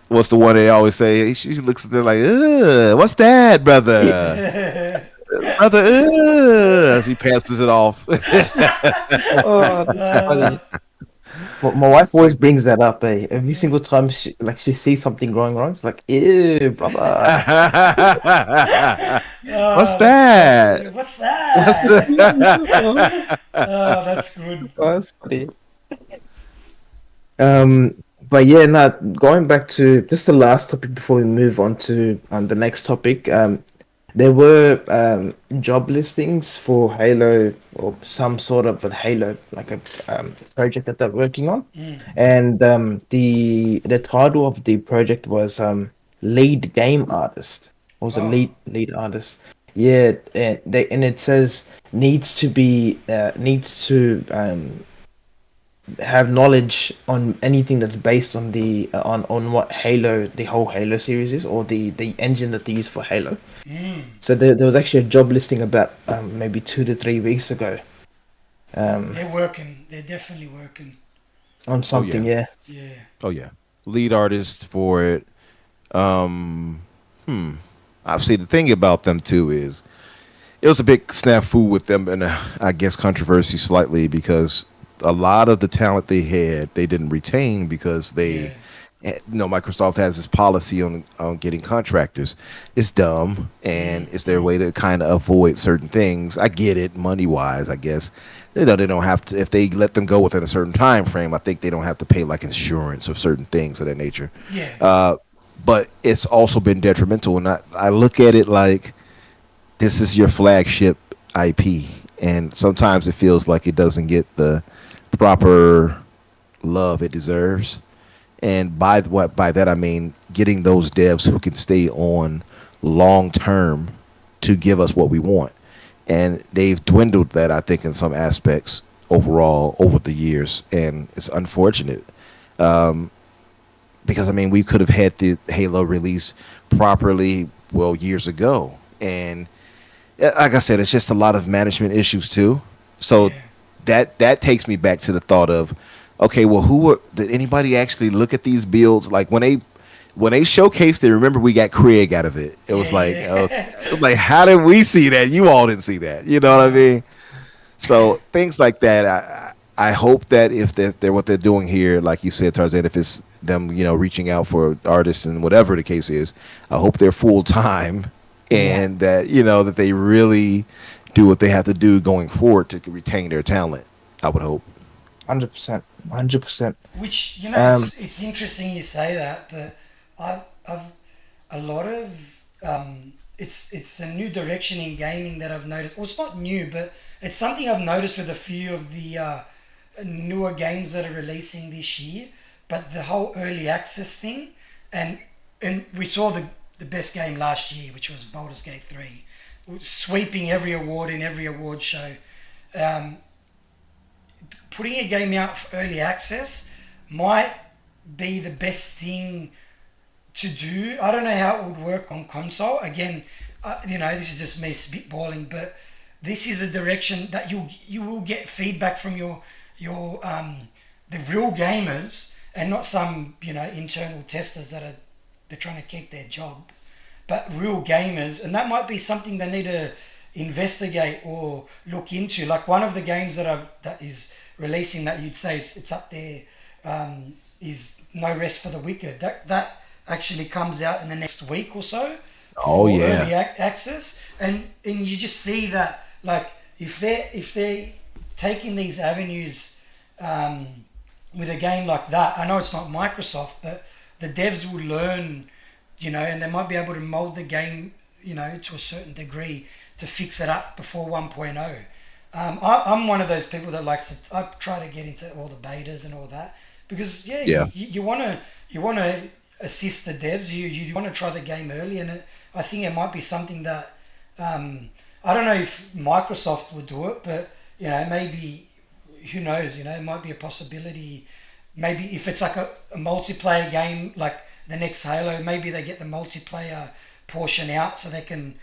What's the one they always say? She looks at them like, ugh, what's that, brother? Brother, ugh. She passes it off. Oh, that's Uh, funny. My wife always brings that up. Every single time she sees something going wrong, she's like, "Ew, brother." What's that's that? good. What's What's that? Oh, That's good. that's funny. But yeah, now going back to just the last topic before we move on to the next topic. There were job listings for Halo or some sort of a Halo, like a project that they're working on, and the title of the project was lead game artist. Or was a Oh. lead artist? Yeah, and it says needs to have knowledge on anything that's based on the on what Halo, the whole Halo series is, or the engine that they use for Halo. So there was actually a job listing about maybe 2 to 3 weeks ago, They're working. They're definitely working. on Oh something. yeah. Yeah, Yeah. Oh yeah. Lead artist for it. Um, hmm. I've seen the thing about them too is it was a big snafu with them, and I guess controversy slightly because a lot of the talent they had they didn't retain because Yeah. Microsoft has this policy on getting contractors. It's dumb, and it's their way to kind of avoid certain things. I get it, money wise, I guess. They don't have to if they let them go within a certain time frame. I think they don't have to pay like insurance or certain things of that nature. Yeah. Uh, but it's also been detrimental, and I look at it like this is your flagship IP, and sometimes it feels like it doesn't get the proper love it deserves. And by that I mean getting those devs who can stay on long term to give us what we want. And they've dwindled that I think in some aspects overall over the years, and it's unfortunate because I mean we could have had the Halo release properly well years ago, and like I said, it's just a lot of management issues too. So Yeah. that takes me back to the thought of, okay, well, did anybody actually look at these builds? Like when they showcased it, remember we got Craig out of it. It was like, Yeah. it was like, how did we see that? You all didn't see that. You know what I mean? So things like that. I hope that if they're what they're doing here, like you said, Tarzan, if it's them, reaching out for artists and whatever the case is, I hope they're full time yeah, and that that they really do what they have to do going forward to retain their talent. I would hope. 100%, 100%. Which Um, it's interesting you say that, but I've a lot of it's a new direction in gaming that I've noticed. Well, it's not new, but it's something I've noticed with a few of the newer games that are releasing this year. But the whole early access thing, and and we saw the best game last year, which was Baldur's Gate 3, sweeping every award in every award show. Um, Putting a game out for early access might be the best thing to do. I don't know how it would work on console. Again, this is just me spitballing, but this is a direction that you will get feedback from your the real gamers and not some internal testers that are they're trying to keep their job, but real gamers, and that might be something they need to investigate or look into. Like one of the games that is releasing that you'd say it's up there is No Rest for the Wicked. That actually comes out in the next week or so Oh for yeah, early access, and you just see that like if they're taking these avenues um, with a game like that. I know it's not Microsoft, but the devs will learn, and they might be able to mold the game, to a certain degree to fix it up before 1.0. I'm one of those people that likes to. I try to get into all the betas and all that because yeah, yeah, you want to assist the devs. You want to try the game early, and I think it might be something that I don't know if Microsoft would do it, but maybe who knows? It might be a possibility. Maybe if it's like a multiplayer game, like the next Halo, maybe they get the multiplayer portion out so they can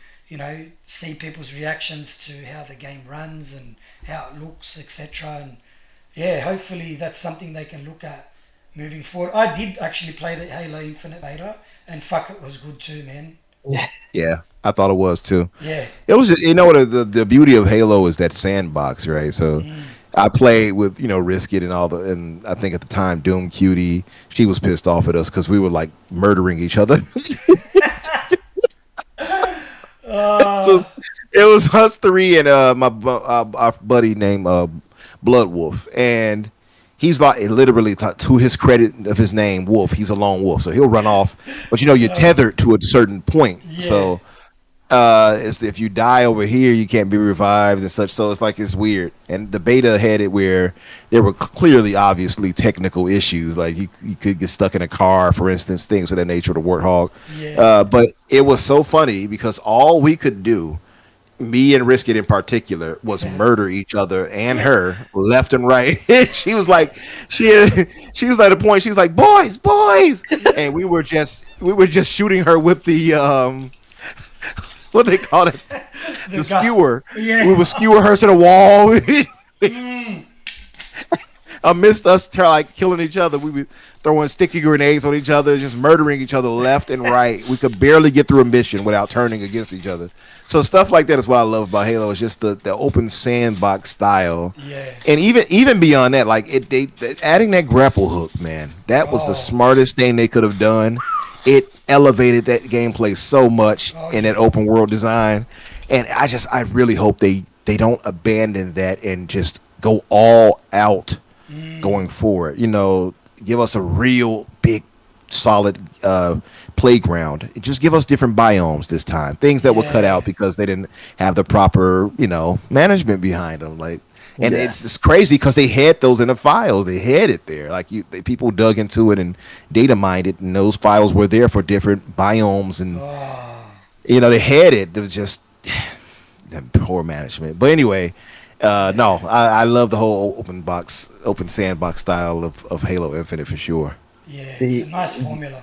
see people's reactions to how the game runs and how it looks, etc. And yeah, hopefully that's something they can look at moving forward. I did actually play the Halo Infinite beta, and fuck, it was good too, man. yeah, yeah. I thought it was too. Yeah, It was just, the beauty of Halo is that sandbox, right? So I played with Riskit and all and I think at the time Doom Cutie, she was pissed off at us because we were like murdering each other. So it was us three and our buddy named Blood Wolf, and he's like literally to his credit of his name, Wolf. He's a lone wolf, so he'll run off. But you're tethered to a certain point, yeah, so it's if you die over here, you can't be revived and such. So it's like it's weird. And the beta had it where there were clearly, obviously, technical issues. Like you could get stuck in a car, for instance, things of that nature. The warthog, yeah, but it was so funny because all we could do, me and Riskit in particular, was murder each other and her left and right. She was like, she was at a point. She was like, boys, boys, and we were just shooting her with the what they call it, the the guy, skewer. We yeah. would skewer her to the wall. Mm, I missed us like killing each other. We were throwing sticky grenades on each other, just murdering each other left and right. We could barely get through a mission without turning against each other. So stuff like that is what I love about Halo. Is just the open sandbox style, yeah. and even beyond that, like adding that grapple hook, man, that was the Oh, smartest thing they could have done. It elevated that gameplay so much oh in that yeah. open world design, and I really hope they don't abandon that and just go all out Mm, going forward. Give us a real big, solid playground. Just give us different biomes this time. Things that were cut yeah. out because they didn't have the proper, management behind them. Like, and Yeah. it's crazy because they had those in the files. They had it there. Like people dug into it and data mined it, and those files were there for different biomes, and Oh, they had it. It was just that poor management. But anyway, no, yeah. I love the whole open sandbox style of Halo Infinite for sure. Yeah, it's a The nice formula.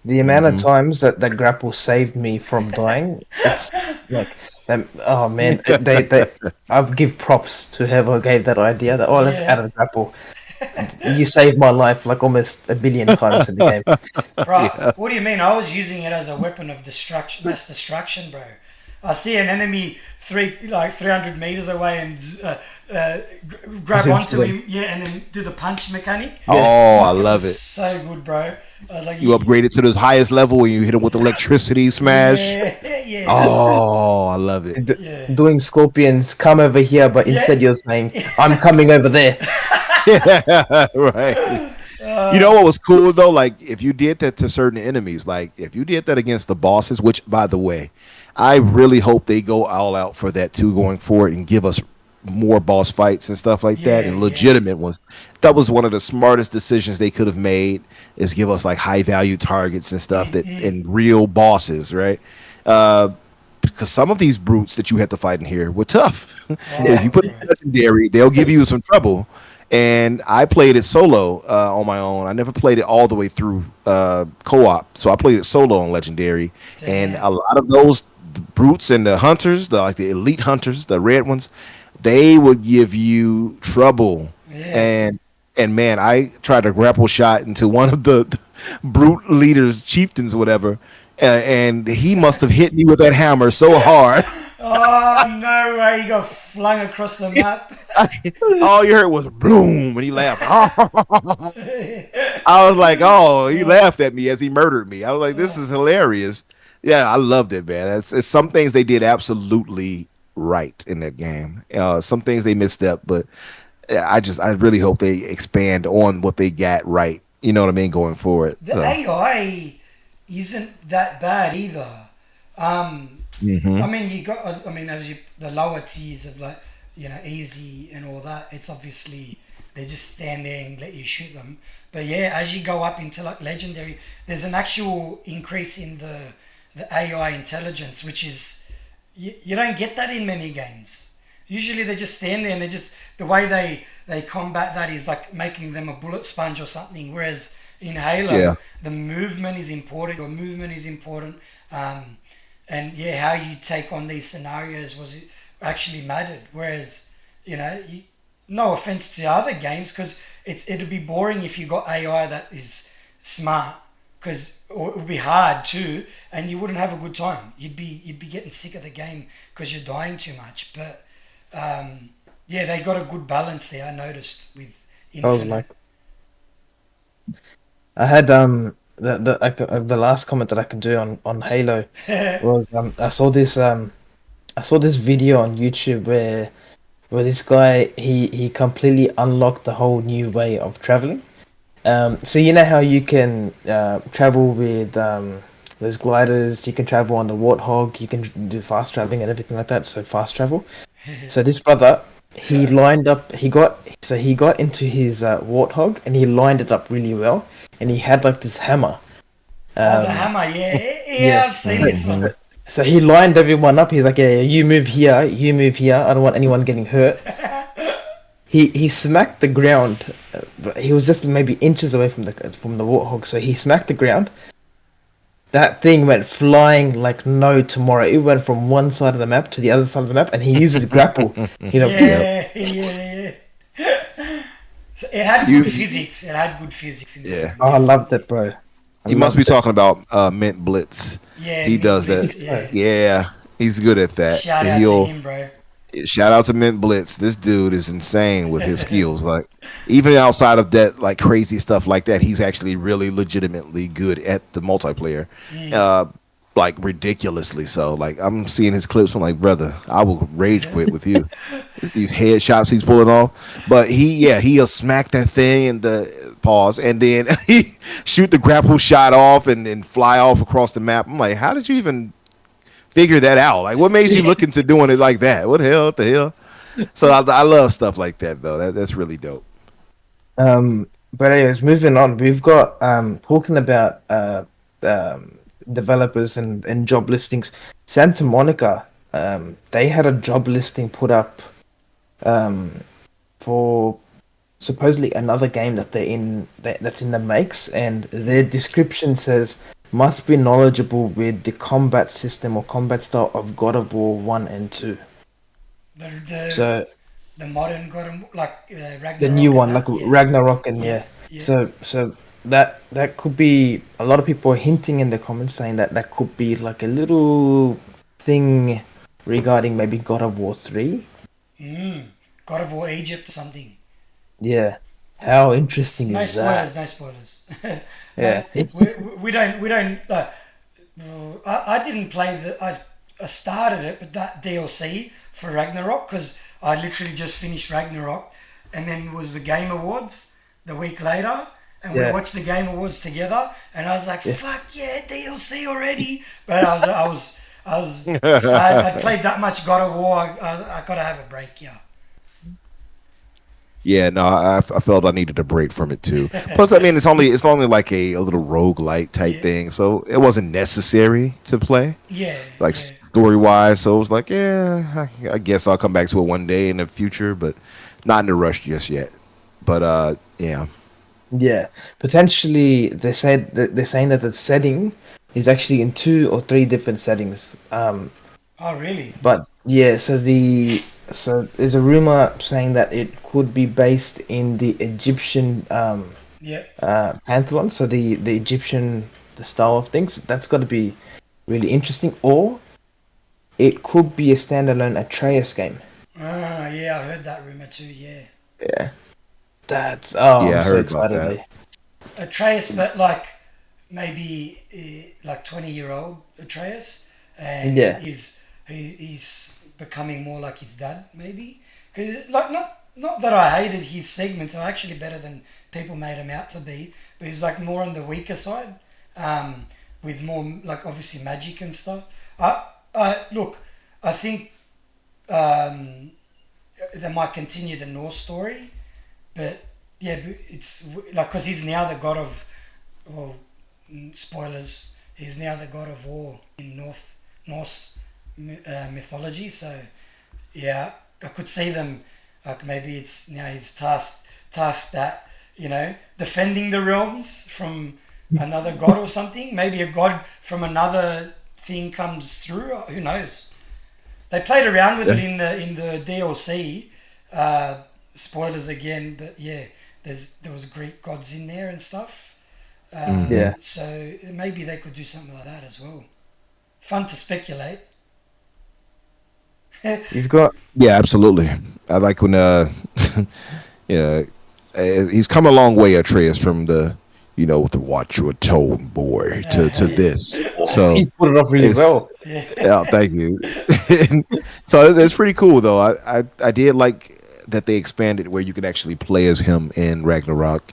the amount of Hmm. times that grapple saved me from dying, it's like that. Oh man, they I give props to whoever gave that idea. That let's add Yeah. a grapple. You saved my life like almost a billion times in the game. Bro, Yeah. what do you mean? I was using it as a weapon of destruction, mass destruction, bro. I see an enemy 300 meters away and grab Zooms to onto them. him, yeah, and then do the punch mechanic. Yeah. Oh, I Fuck, it was love it. so good, bro. I was like, You upgrade it to the highest level and you hit it with electricity smash. yeah, yeah, Oh, I love it. D- yeah, Doing scorpions, come over here, but yeah. instead you're saying, I'm coming over there. Right. You know what was cool though? Like if you did that to certain enemies, like if you did that against the bosses, which by the way, I really hope they go all out for that too going forward and give us more boss fights and stuff like that Yeah, and yeah. legitimate ones. That was one of the smartest decisions they could have made is give us like high value targets and stuff that and real bosses, right? Because some of these brutes that you had to fight in here were tough. If Oh, you put it bro. in legendary, they'll give you some trouble. And I played it solo on my own. I never played it all the way through co-op, so I played it solo on legendary. And Damn. a lot of those brutes and the hunters, the elite hunters, the red ones, they would give you trouble. Yeah. And man, I tried to grapple shot into one of the brute leaders, chieftains, whatever, and he must have hit me with that hammer so hard. Oh, no way. You got flung across the map. All you heard was boom, and he laughed. I was like, oh, he laughed at me as he murdered me. I was like, this is hilarious. Yeah, I loved it, man. It's some things they did absolutely right in that game. Some things they missed up, but I really hope they expand on what they got right. You know what I mean, going forward. The So, AI isn't that bad either. I hmm mean, I mean, the lower tiers of like, easy and all that, it's obviously they just stand there and let you shoot them. But yeah, as you go up into like legendary, there's an actual increase in the AI intelligence, which is you don't get that in many games. Usually they just stand there and they just the way they combat that is like making them a bullet sponge or something. Whereas in Halo, yeah, the movement is important. Your movement is important. And yeah, how you take on these scenarios was actually mattered. Whereas, no offense to other games, because it'd be boring if you got AI that is smart, because it would be hard too, and you wouldn't have a good time. You'd be getting sick of the game because you're dying too much. But yeah, they got a good balance there. I noticed with I was Infinite. like, I had the last comment that I could do on Halo was I saw this video on YouTube where this guy he completely unlocked the whole new way of traveling. So you know how you can travel with those gliders, you can travel on the Warthog, you can do fast traveling and everything like that. So fast travel. So this brother, he got into his Warthog and he lined it up really well, and he had like this hammer. Oh, the Um, hammer, yeah, yeah. yeah, I've seen So, this hmm one. so he lined everyone up. He's like, yeah, you move here, you move here. I don't want anyone getting hurt. He smacked the ground. But he was just maybe inches away from the Warthog, so he smacked the ground. that thing went flying like no tomorrow. It went from one side of the map to the other side of the map, and he uses grapple. You know, Yep. Yeah, yeah, yeah. So it had good You physics. It had good physics in the yeah. game, oh, I loved definitely. it, bro. I You must be loved it. talking about Mint Blitz. Yeah, He Mint does that. Blitz. It's Yeah. Yeah, he's good at that. Shout out to He'll him, bro. shout out to Mint Blitz. This dude is insane with his skills. Like even outside of that, like crazy stuff like that, he's actually really legitimately good at the multiplayer. Uh, like ridiculously so. Like I'm seeing his clips. I'm like, brother, I will rage quit with you. It's these headshots he's pulling off. But he'll smack that thing and the pause, and then he shoot the grapple shot off and then fly off across the map. I'm like, how did you even figure that out? Like, what made you look into doing it like that? What the hell? What the hell? So I love stuff like that though. That's really dope. But anyways, moving on, we've got talking about um developers and job listings. Santa Monica, they had a job listing put up um for supposedly another game that that's in the makes, and their description says must be knowledgeable with the combat system or combat style of God of War 1 and 2. The the, So the modern God of, like the new Ragnarok and one, like that. Yeah, Ragnarok, and yeah, yeah. yeah. So that could be, a lot of people are hinting in the comments saying that that could be like a little thing regarding maybe God of War 3. Mm. God of War Egypt or something. Yeah. How interesting No is that? spoilers, no spoilers. No, Yeah. It's we don't. No, I didn't play I started it, but that DLC for Ragnarok because I literally just finished Ragnarok, and then was the Game Awards the week later, and we yeah. watched the Game Awards together, and I was like, Yeah. "Fuck yeah, DLC already!" But I played that much God of War. I gotta have a break, yeah. Yeah, no, I felt I needed a break from it too. Plus, I mean, it's only like a little roguelike type Yeah, thing, so it wasn't necessary to play yeah, like yeah. story wise. So it was like, yeah, I guess I'll come back to it one day in the future, but not in a rush just yet. But yeah, Yeah, potentially they're saying that the setting is actually in two or three different settings. Oh, really? But yeah, so there's a rumor saying that it could be based in the Egyptian Yeah. pantheon, so the Egyptian the style of things. That's got to be really interesting, or it could be a standalone Atreus game. Ah, yeah, I heard that rumor too. Yeah, Yeah, that's I'm yeah, I so heard about excited, that. eh? Atreus, but like maybe like 20-year-old Atreus, and Yeah, he's becoming more like his dad, maybe. Because like not that I hated his segments, are actually better than people made him out to be, but he's like more on the weaker side, with more like obviously magic and stuff. I look, I think um, they might continue the Norse story, but yeah, but it's like because he's now the god of, well, spoilers. He's now the god of war in Norse mythology. So yeah, I could see them like maybe it's now his task that defending the realms from another god or something. Maybe a god from another thing comes through. Who knows? They played around with it Yeah. in the DLC. Uh, Spoilers again, but yeah, there was Greek gods in there and stuff. Hmm. yeah. So maybe they could do something like that as well. Fun to speculate. You've got Yeah, absolutely. I like when yeah, he's come a long way, Atreus, from the with the watch your tone boy to Yeah, this. So he put it off really it's well. yeah, yeah, thank you. So it's pretty cool though. I did like that they expanded where you could actually play as him in Ragnarok,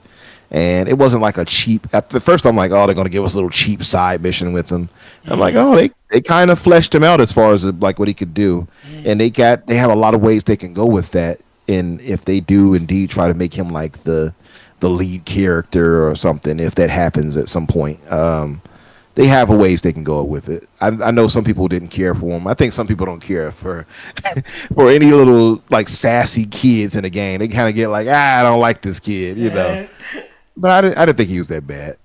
and it wasn't like a cheap. At the first, I'm like, oh, they're gonna give us a little cheap side mission with him. I'm like, oh, they kind of fleshed him out as far as like what he could do, and they have a lot of ways they can go with that. And if they do indeed try to make him like the lead character or something, if that happens at some point, they have a ways they can go with it. I know some people didn't care for him. I think some people don't care for for any little like sassy kids in the game. They kind of get like, I don't like this kid. yeah. But I didn't think he was that bad.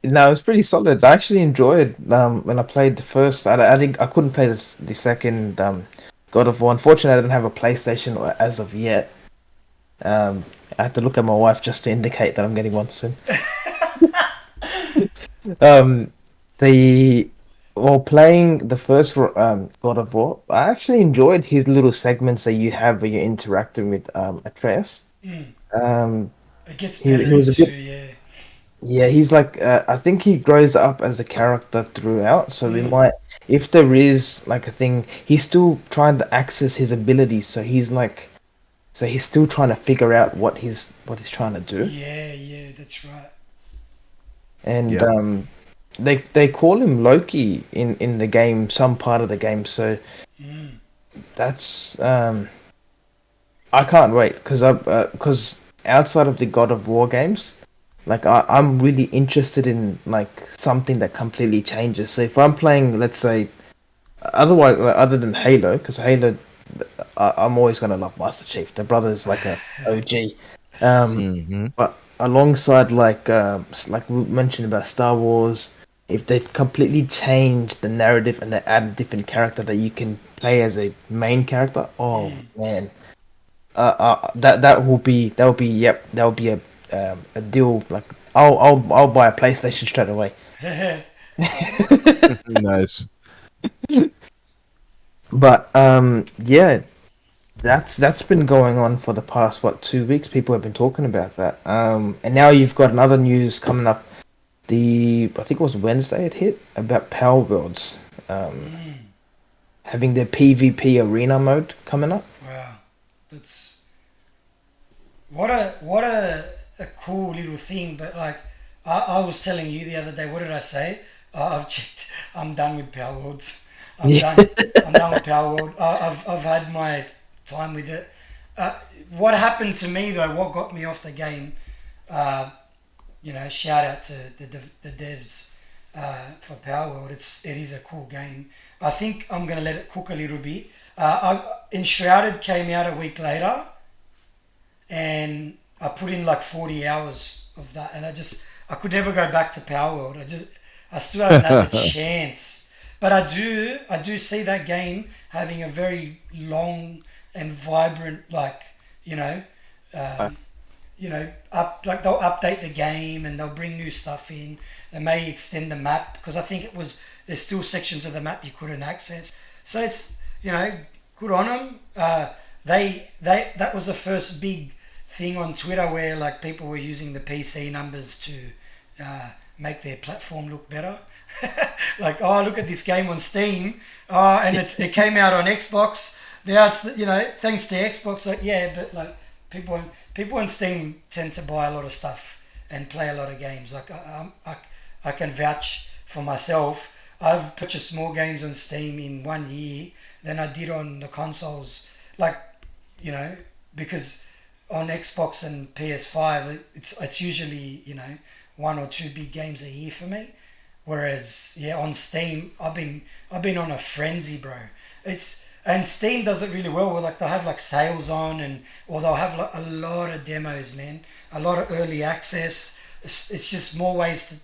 No, it's pretty solid. I actually enjoyed when I played the first. I think I couldn't play the second God of War. Unfortunately, I didn't have a PlayStation as of yet. I had to look at my wife just to indicate that I'm getting one soon. Um, the While playing the first God of War, I actually enjoyed his little segments that you have where you're interacting with Atreus. Mm. Um, It gets he better was a into, bit. yeah. Yeah, he's like I think he grows up as a character throughout, so we Mm. might if there is like a thing, he's still trying to access his abilities, so he's still trying to figure out what he's trying to do. Yeah, yeah, that's right. And Yeah. they call him Loki in the game, some part of the game, so Mm. that's I can't wait because outside of the God of War games, like I'm really interested in like something that completely changes. So if I'm playing, let's say, otherwise other than Halo, because Halo, I'm always gonna love Master Chief. The brother's like a OG. Hmm. But alongside like we mentioned about Star Wars, if they completely change the narrative and they add a different character that you can play as a main character, oh Mm. man, that will be yep, that will be a deal. Like I'll buy a PlayStation straight away. Nice. But yeah, that's been going on for the past 2 weeks. People have been talking about that. And now you've got another news coming up. I think it was Wednesday it hit about Power Worlds Mm. having their PvP arena mode coming up. Wow. That's what a cool little thing. But like I was telling you the other day, what did I say? I've checked. I'm done with Power Worlds. I'm Yeah. done. I'm done with Power World. I've had my time with it. What happened to me though? What got me off the game? Uh, shout out to the devs for Power World. It is a cool game. I think I'm gonna let it cook a little bit. Enshrouded came out a week later, and I put in like 40 hours of that, and I could never go back to Power World. I still haven't had the chance, but I do see that game having a very long and vibrant, like, you know, um, like they'll update the game and they'll bring new stuff in. They may extend the map because I think there's still sections of the map you couldn't access. So it's good on them. That was the first big thing on Twitter where like people were using the PC numbers to make their platform look better. Like, oh, look at this game on Steam. Oh, and it came out on Xbox. Now it's thanks to Xbox. Like, yeah, but like people people on Steam tend to buy a lot of stuff and play a lot of games. Like I can vouch for myself. I've purchased more games on Steam in 1 year than I did on the consoles. Like, you know, because on Xbox and PS5, it's usually one or two big games a year for me. Whereas yeah, on Steam, I've been on a frenzy, bro. And Steam does it really well. Where like they'll have like sales on, or they'll have like a lot of demos, man. A lot of early access. It's just more ways to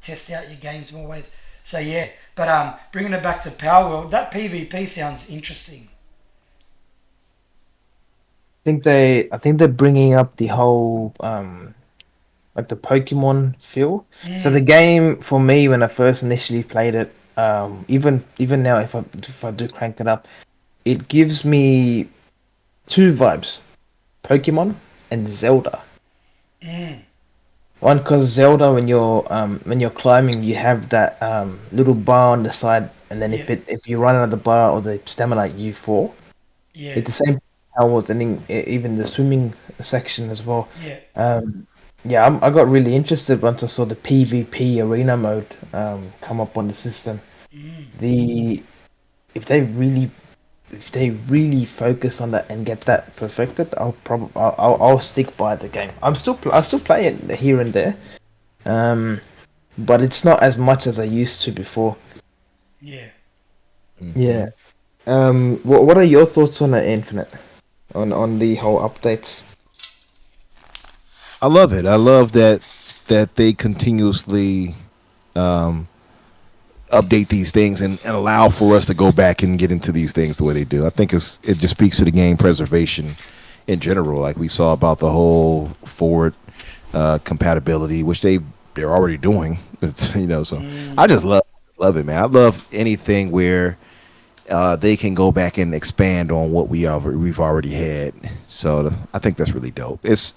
test out your games, more ways. So yeah, but bringing it back to Power World, that PvP sounds interesting. I think they're bringing up the whole like the Pokemon feel. So the Mm, game for me when I first initially played it, even now if I do crank it up, it gives me two vibes: Pokemon and Zelda. mm, One, because Zelda, when you're climbing, you have that little bar on the side, and then yeah, if you run out of the bar or the stamina, you fall. yeah, It's the same how it was, and even the swimming section as well. yeah. Um, yeah, I got really interested once I saw the PvP arena mode come up on the system. Mm. The if they really if they really focus on that and get that perfected, I'll stick by the game. I still play it here and there, um, but it's not as much as I used to before. Yeah. Hmm. Yeah. What are your thoughts on the Infinite? On the whole updates? I love it. I love that they continuously. update these things and allow for us to go back and get into these things the way they do. I think it just speaks to the game preservation in general, like we saw about the whole forward compatibility, which they're already doing. It's, so I just love it, man. I love anything where they can go back and expand on what we've already had. So I think that's really dope. It's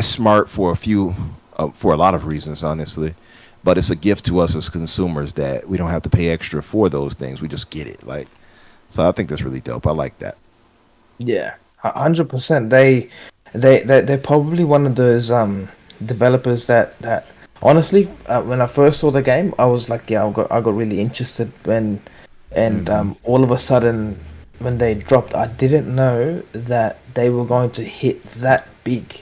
smart for for a lot of reasons, honestly. But it's a gift to us as consumers that we don't have to pay extra for those things. We just get it. Like, so I think that's really dope. I like that. Yeah, 100%. They're probably one of those developers that honestly, when I first saw the game, I was like, yeah, I got really interested and all of a sudden when they dropped, I didn't know that they were going to hit that big.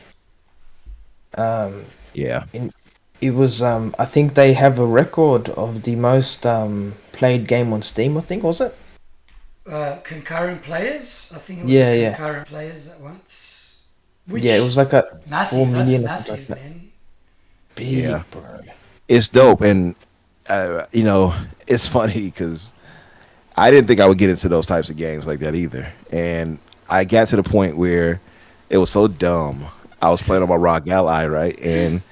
Um, Yeah. in It was I think they have a record of the most played game on Steam, I think, was it? Concurrent players. I think it was the Yeah, yeah. concurrent players at once. Yeah, it Which was like a four massive. That's million or something like massive, that. man. Yeah. Big, bro. It's dope. And, it's funny because I didn't think I would get into those types of games like that either. And I got to the point where it was so dumb. I was playing on my Rock Ally, right? And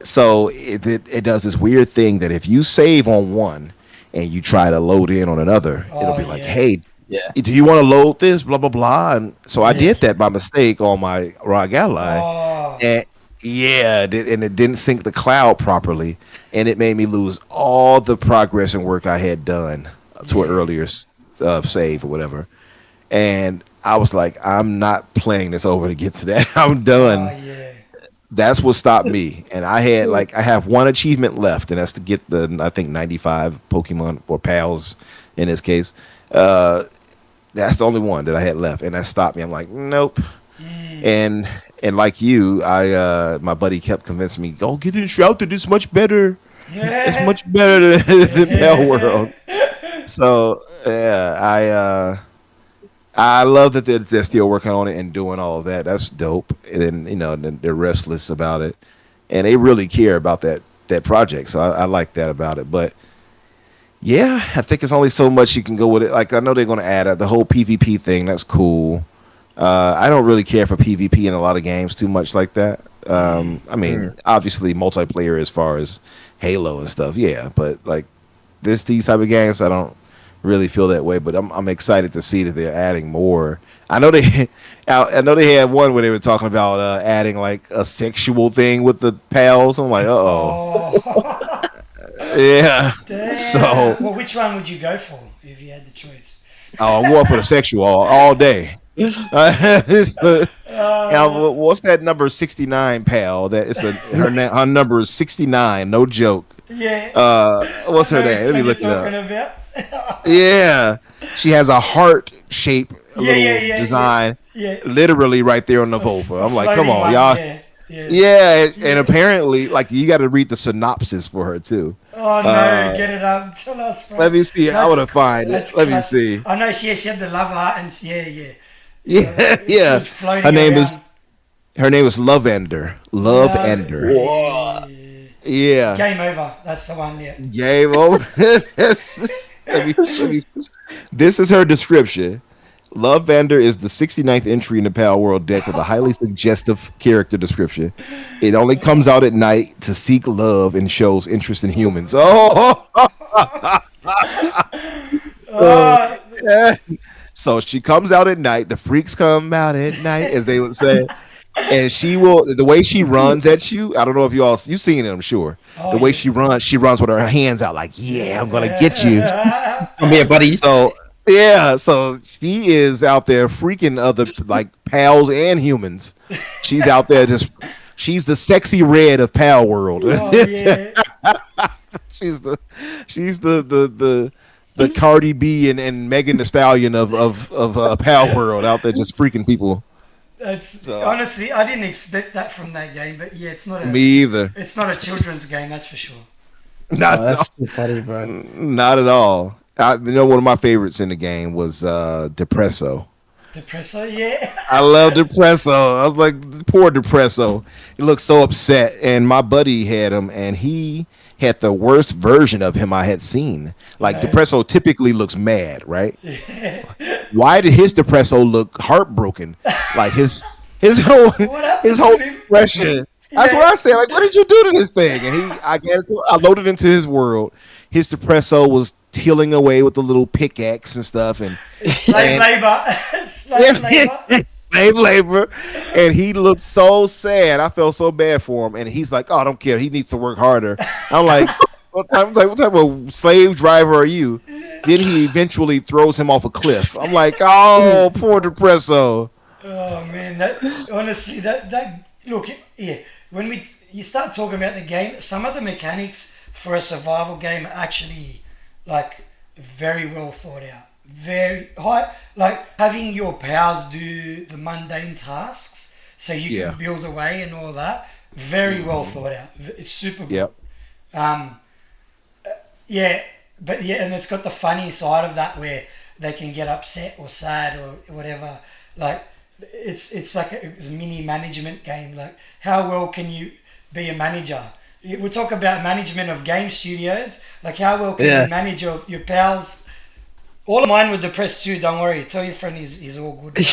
so it does this weird thing that if you save on one and you try to load in on another, it'll Oh be like, yeah, hey, Yeah. do you want to load this? Blah blah blah. And so I yeah. did that by mistake on my Rock Ally, Oh, and yeah, and it didn't sync the cloud properly, and it made me lose all the progress and work I had done to an yeah. earlier save or whatever. And I was like, I'm not playing this over to get to that. I'm Oh done. yeah. That's what stopped me. And I have one achievement left, and that's to get the I think 95 Pokemon or pals in this case. That's the only one that I had left, and that stopped me. I'm like, nope. And like you, I my buddy kept convincing me, go get in Shrouded. It's much better. It's much better than Pal World. So yeah, I love that they're still working on it and doing all of that. That's dope. And then they're restless about it, and they really care about that project. So I like that about it. But yeah, I think it's only so much you can go with it. Like I know they're going to add the whole PvP thing. That's cool. I don't really care for PvP in a lot of games too much like that. I mean, obviously multiplayer as far as Halo and stuff, yeah. But like these type of games, I don't really feel that way. But I'm excited to see that they're adding more. I know they I know they had one where they were talking about adding like a sexual thing with the pals. I'm like, oh, Oh, yeah. So, damn. Well, which one would you go for if you had the choice? I'm going for the sexual all day. Now, what's that number 69, pal? That it's her number is 69. No joke. Yeah. What's I her know name? which Let me one you're look it talking up. about. Yeah, she has a heart shape Yeah, yeah, little yeah, design, yeah. literally right there on the vulva. A I'm like, come floating on, one, y'all. yeah. Yeah. Yeah, and apparently, like, you got to read the synopsis for her too. Oh no, get it up. Tell us, bro. Let me see. I want to find it. That's Let me classic. see. I know she had the love heart and yeah, yeah. Yeah, She yeah. was floating Her name is around. Lavender. No, Lavender. yeah. Yeah. Game over. That's the one, yeah. Game over. Let me, this is her description. Love Vander is the 69th entry in the Power World deck with a highly suggestive character description. It only comes out at night to seek love and shows interest in humans. Oh, Oh, yeah. So she comes out at night. The freaks come out at night, as they would say. And she will, the way she runs at you. I don't know if you've seen it, I'm sure. oh The way yeah. she runs with her hands out, like, yeah, I'm gonna get you. Come here, buddy. So yeah, so she is out there freaking other like pals and humans. She's out there she's the sexy red of Pal World. Oh yeah. she's the she's the Cardi B and Megan Thee Stallion of Pal World out there just freaking people. That's So honestly, I didn't expect that from that game, but yeah, me either. it's not a children's game, that's for sure. Not Oh, that's too funny, bro. not at all. One of my favorites in the game was Depresso. Depresso, yeah. I love Depresso. I was like, poor Depresso. He looked so upset. And my buddy had him, and he had the worst version of him I had seen. Like No. Depresso typically looks mad, right? Why did his Depresso look heartbroken? Like his whole What his happened whole to him? expression. That's what Yeah. I said. Like, what did you do to this thing? And I guess I loaded into his world. His Depresso was tilling away with the little pickaxe and stuff, and Slave and labor. Slave labor. slave labor, and he looked so sad. I felt so bad for him, and he's like, "Oh, I don't care. He needs to work harder." I'm like, what type of slave driver are you?" Then he eventually throws him off a cliff. I'm like, "Oh, poor Depresso." Oh man, that honestly, that look, yeah. When you start talking about the game, some of the mechanics for a survival game are actually like very well thought out, very high. Like having your pals do the mundane tasks, so you Yeah. can build away and all that. Very well thought out. It's super good. Yep. Um, yeah, but yeah, and it's got the funny side of that where they can get upset or sad or whatever. Like it's like a mini management game. Like how well can you be a manager? We talk about management of game studios. Like how well can Yeah. you manage your pals? All of mine were depressed too. Don't worry. Tell your friend he's all good. Bro.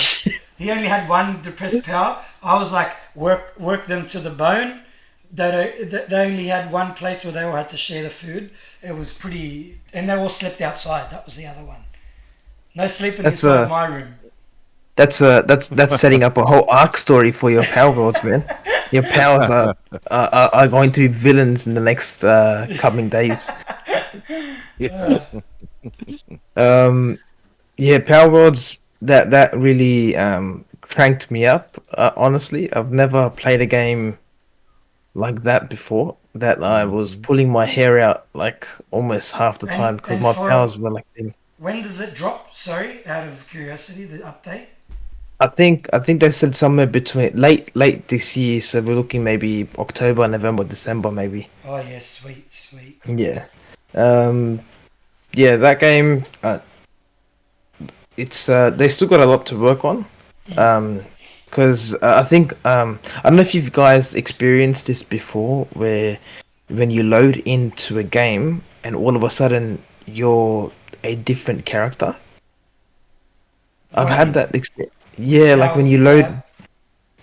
He only had one depressed pal. I was like work them to the bone. They only had one place where they all had to share the food. It was pretty, and they all slept outside. That was the other one. No sleeping That's inside my room. that's setting up a whole arc story for your Power Worlds, man. Your powers are going to be villains in the next coming days. Yeah. Yeah, Power Worlds that really cranked me up. Honestly, I've never played a game like that before. That I was pulling my hair out like almost half the time because And my for powers were like. when does it drop? Sorry, out of curiosity, the update. I think they said somewhere between late this year, so we're looking maybe October, November, December, maybe. Oh yeah, sweet, sweet. Yeah, um, yeah, that game. It's they still got a lot to work on. Because I think I don't know if you guys experienced this before, where when you load into a game and all of a sudden you're a different character. I've What had that experience. Yeah, like when you load.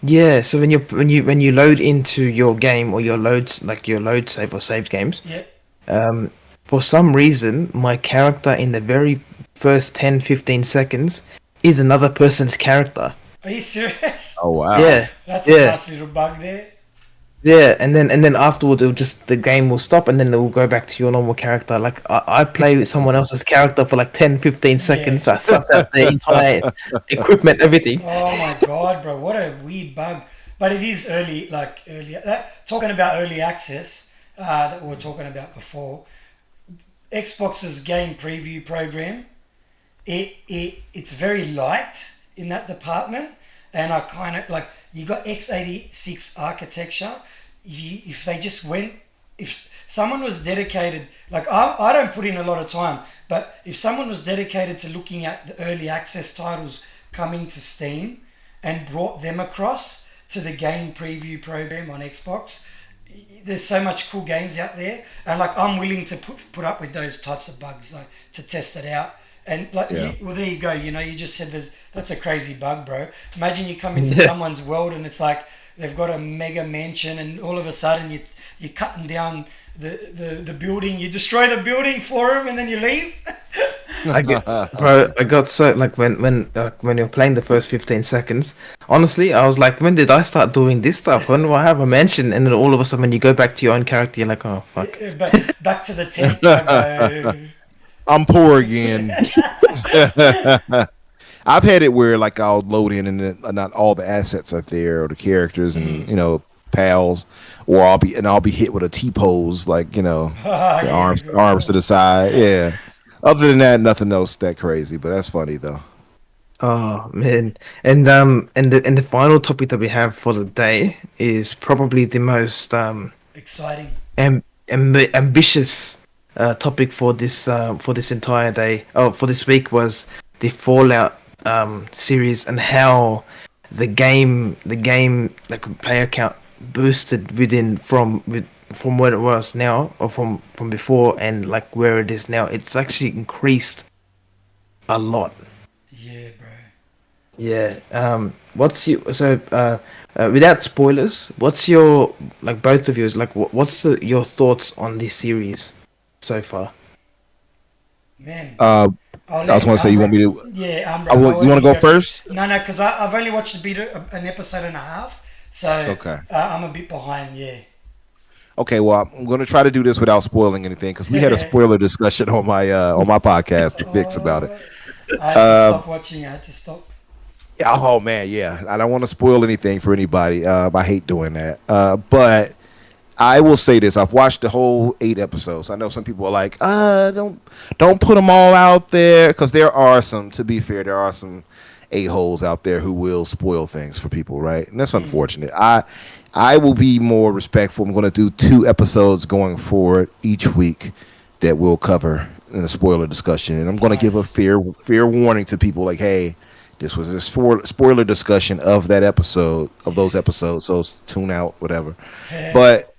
Yeah, so when you load into your game or your loads like your load save or saved games, Yeah. for some reason my character in the very first 10-15 seconds is another person's character. Are you serious? Oh wow. Yeah, That's a yeah, nice little bug there. yeah, and then afterwards the game will stop and then it will go back to your normal character. Like I play with someone else's character for like 10-15 seconds. I suss out their entire equipment, everything. Oh my god, bro! What a weird bug. But it is early, like early. Talking about early access that we were talking about before. Xbox's game preview program, it's very light in that department, and I kind of like you got x86 architecture. If they just went, if someone was dedicated, like I don't put in a lot of time, but if someone was dedicated to looking at the early access titles coming to Steam and brought them across to the game preview program on Xbox, there's so much cool games out there, and like I'm willing to put up with those types of bugs like to test it out. And like, Yeah. well, there you go. You know, you just said that's a crazy bug, bro. Imagine you come into someone's world and it's like they've got a mega mansion, and all of a sudden you're cutting down the building. You destroy the building for them, and then you leave. I got so like when you're playing the first 15 seconds. Honestly, I was like, when did I start doing this stuff? When do I have a mansion? And then all of a sudden, when you go back to your own character, you're like, oh fuck. But back to the tent. I go, I'm poor again. I've had it where like I'll load in and then not all the assets are there or the characters and pals, or I'll be hit with a T-pose like the yeah, arms good. arms to the side. Yeah. Other than that, nothing else that crazy, but that's funny though. Oh man, and the final topic that we have for the day is probably the most Exciting. ambitious topic for this entire day. Oh, for this week was the Fallout series and how the game like player count boosted from what it was now, or from before, and like where it is now, it's actually increased a lot. Yeah, bro. Yeah. What's your without spoilers? What's your like both of yours like? What's your thoughts on this series so far? Man, Uh, I'll I was let going to say, you want Umbra. me to? Yeah, I Umbra. want I'll you let want to you go go for. first? No, no, because I've only watched an episode and a half, so Okay. I'm a bit behind. Yeah. Okay. Well, I'm going to try to do this without spoiling anything because we had a spoiler discussion on my podcast, The Fix, about it. Oh, I had to Um, stop watching. I had to stop. yeah, oh man, yeah. I don't want to spoil anything for anybody. I hate doing that. But I will say this: I've watched the whole 8 episodes. I know some people are like, don't put them all out there," because there are some. To be fair, there are some a-holes out there who will spoil things for people, right? And that's unfortunate. I will be more respectful. I'm going to do 2 episodes going forward each week that we'll cover in a spoiler discussion, and I'm going to give a Nice. fair warning to people, like, hey. This was a spoiler discussion of that episode, of those Yeah. episodes. So tune out, whatever. But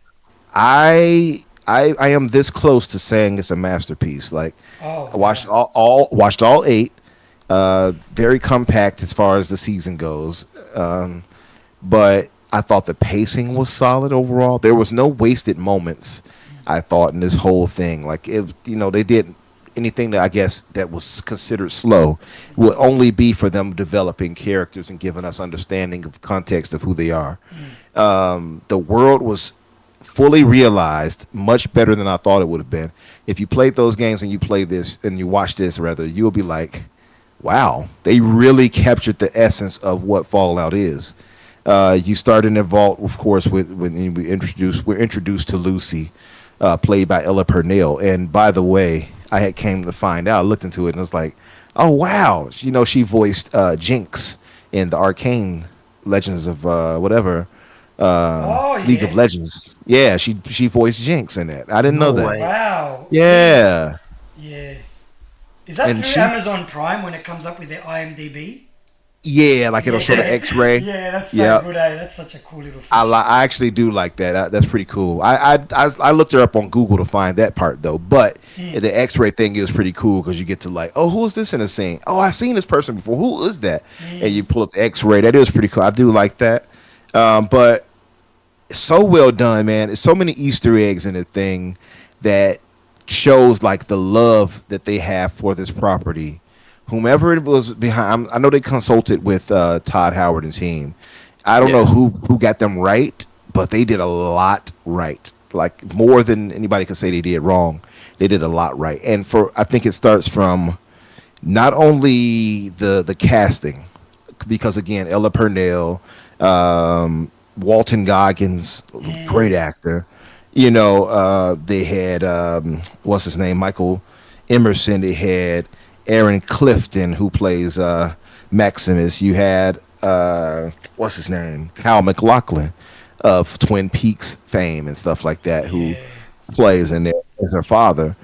I am this close to saying it's a masterpiece. Like, Oh I wow. watched all 8. Very compact as far as the season goes. But I thought the pacing was solid overall. There was no wasted moments. I thought in this whole thing, like, they did anything that I guess that was considered slow would only be for them developing characters and giving us understanding of context of who they are. The world was fully realized much better than I thought it would have been. If you played those games and you play this and you watch this, rather, you'll be like, wow, they really captured the essence of what Fallout is. You start in the vault, of course, when we're introduced to Lucy, played by Ella Purnell. And by the way, I had came to find out, I looked into it, and was like, oh wow, she voiced Jinx in the Arcane Legends of whatever Oh League of yeah. Legends. Yeah, she voiced Jinx in that. I didn't know No Oh that. way. wow. See, Yeah, yeah. Is that and through she Amazon Prime when it comes up with their IMDb? yeah, like it'll show the Yeah, X-ray. yeah. That's so Yeah, good, eh? That's such a cool little feature. I actually do like that. That's pretty cool. I looked her up on Google to find that part though, but the X-ray thing is pretty cool because you get to, like, oh, who is this in the scene? Oh, I've seen this person before. Who is that? And you pull up the X-ray. That is pretty cool. I do like that. But it's so well done, man. There's so many Easter eggs in the thing that shows, like, the love that they have for this property. Whomever it was behind, I know they consulted with Todd Howard and team. I don't know Yeah. who got them right, but they did a lot right. Like, more than anybody could say they did wrong. They did a lot right, and I think it starts from not only the casting, because again, Ella Purnell, Walton Goggins, great actor. They had what's his name, Michael Emerson. They had Aaron Clifton, who plays Maximus. You had what's his name, Cal McLaughlin of Twin Peaks fame and stuff like that, who Yeah, plays in there as her father.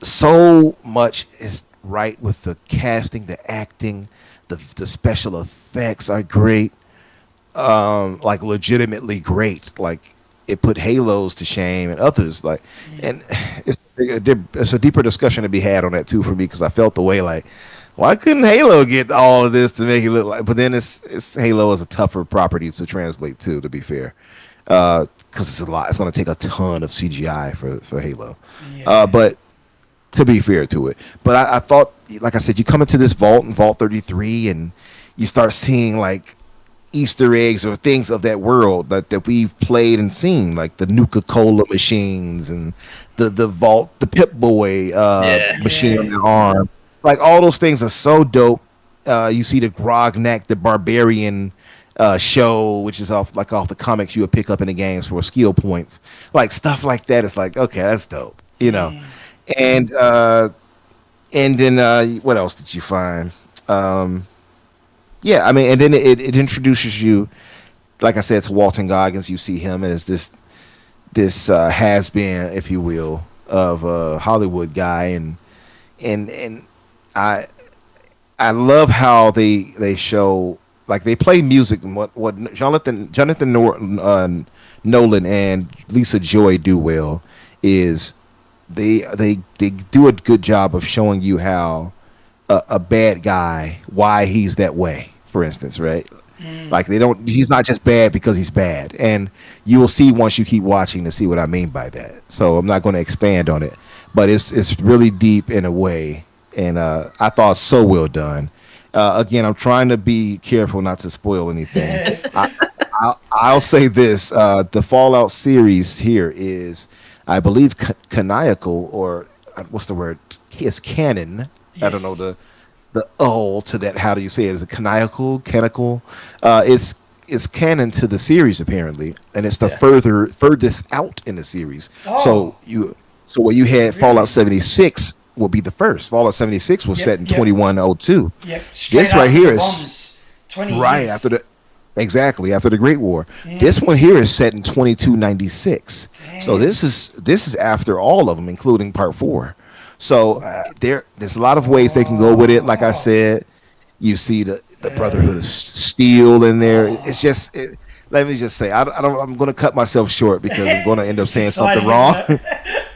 So much is right with the casting, the acting, the special effects are great, like legitimately great. Like, it put Halos to shame and others. Like, and it's a deeper discussion to be had on that too for me, because I felt the way, like, why couldn't Halo get all of this to make it look like? But then it's Halo is a tougher property to translate too. To be fair, because it's a lot. It's going to take a ton of CGI for Halo. yeah, But to be fair to it. But I thought, like I said, you come into this vault in Vault 33, and you start seeing, like, Easter eggs or things of that world that we've played and seen, like the Nuka Cola machines and the vault, the Pip Boy Yeah. machine on yeah, their arm. Like, all those things are so dope. You see the Grognak, the Barbarian show, which is off the comics you would pick up in the games for skill points. Like, stuff like that. It's like, okay, that's dope. And then what else did you find? Yeah, I mean, and then it introduces you, like I said, to Walton Goggins. You see him as this has been, if you will, of a Hollywood guy, and I I love how they show, like, they play music and what Jonathan Nolan and Lisa Joy do well is they do a good job of showing you how a bad guy, why he's that way, for instance, right? Like they don't he's not just bad because he's bad. And you will see once you keep watching to see what I mean by that. So I'm not going to expand on it, but it's really deep in a way, and I thought so well done. Again, I'm trying to be careful not to spoil anything. I'll say this: the Fallout series here is, I believe, canonical, or what's the word? It's canon. I don't know Yes. the to that. How do you say it? Is it canonical? It's canon to the series apparently, and it's the Yeah. furthest out in the series. So Oh, what you had Fallout really? 76 will be the first. Fallout 76 was Yep, set in yep, 2102. yep. Straight This right after the here is bombs. 20 right after years. the exactly after the Great War. This one here is set in 2296. So Damn. this is after all of them, including Part 4. So Wow. there's a lot of ways they can go with it. Like I Oh, said, you see the Brotherhood of Steel in there. It's oh. just let me just say I don't I'm going to cut myself short because I'm going to end up It's saying something exciting, isn't wrong. it?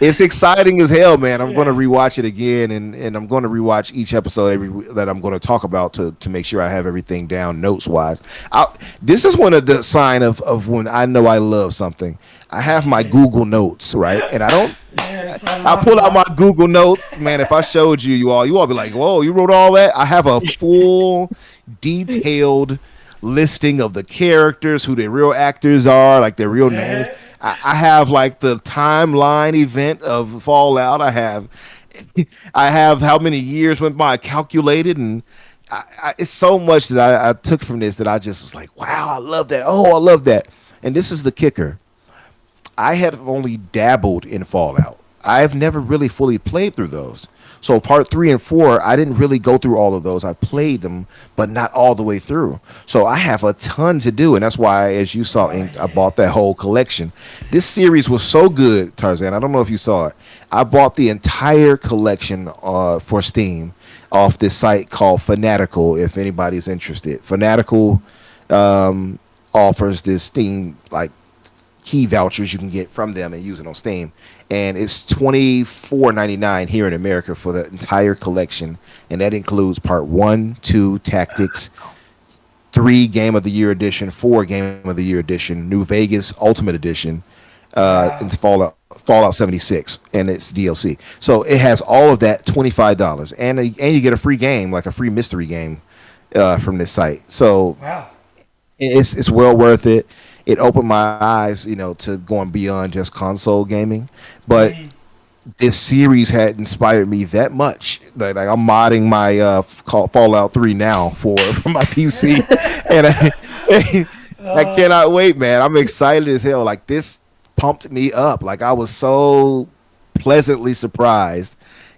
It's exciting as hell, man. I'm going to Yeah. rewatch it again, and I'm going to rewatch each episode that I'm going to talk about to make sure I have everything down notes wise. This is one of the sign of when I know I love something. I have my Google Notes, right, and I don't. Yes, I I love pull out my that. Google Notes, man. If I showed you all be like, "Whoa, you wrote all that?" I have a full, detailed listing of the characters, who their real actors are, like their real names. Yeah. I have like the timeline event of Fallout. I have how many years went by calculated, and it's so much that I took from this that I just was like, "Wow, I love that! Oh, I love that!" And this is the kicker: I had only dabbled in Fallout. I've never really fully played through those. So part 3 and 4, I didn't really go through all of those. I played them, but not all the way through. So I have a ton to do, and that's why, as you saw, Oh, Inked, I yeah. bought that whole collection. This series was so good, Tarzan. I don't know if you saw it. I bought the entire collection for Steam off this site called Fanatical. If anybody's interested, Fanatical offers this Steam like key vouchers you can get from them and use it on Steam. And it's $24.99 here in America for the entire collection, and that includes part 1, 2 Tactics, 3 Game of the Year Edition, 4 Game of the Year Edition, New Vegas Ultimate Edition, Wow. and Fallout 76, and it's DLC. So it has all of that, $25, and you get a free game, like a free mystery game, from this site. So Wow. it's well worth it. It opened my eyes, to going beyond just console gaming. But this series had inspired me that much that like, I'm modding my Fallout 3 now for my PC, and I cannot wait, man. I'm excited as hell. Like this pumped me up. Like I was so pleasantly surprised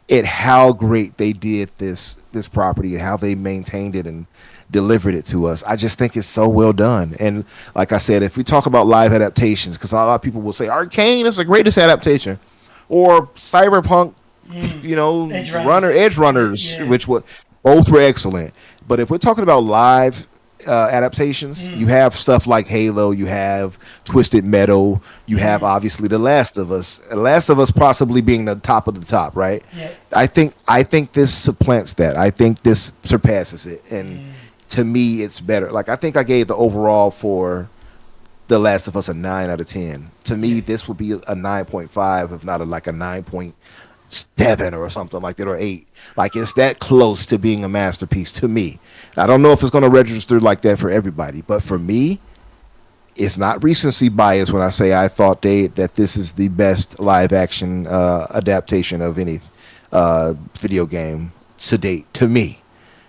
at how great they did this property and how they maintained it and delivered it to us. I just think it's so well done. And like I said, if we talk about live adaptations, because a lot of people will say Arcane is the greatest adaptation, or Cyberpunk, Edge Edge runners. Runners, Yeah. which were both were excellent. But if we're talking about live adaptations, you have stuff like Halo, you have Twisted Metal, you have obviously The Last of Us. The Last of Us possibly being the top of the top, right? Yeah. I think this supplants that. I think this surpasses it, and to me, it's better. Like I think I gave the overall for The Last of Us a 9 out of 10. To me, Yeah. this would be a 9.5, if not like a 9.7 or something like that, or 8. Like it's that close to being a masterpiece to me. I don't know if it's going to register like that for everybody, but for me, it's not recency bias when I say I thought that this is the best live action adaptation of any video game to date. To me,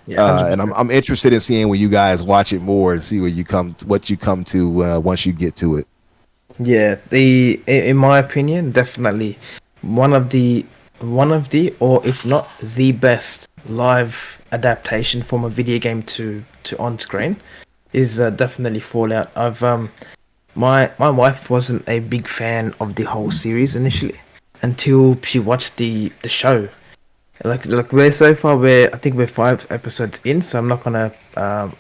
Yeah, 100%. and I'm interested in seeing when you guys watch it more and see what you come to once you get to it. Yeah, in my opinion, definitely one of the, or if not the best live adaptation from a video game to on screen is definitely Fallout. My wife wasn't a big fan of the whole series initially until she watched the show. Like we're so far, I think we're 5 episodes in, so I'm not gonna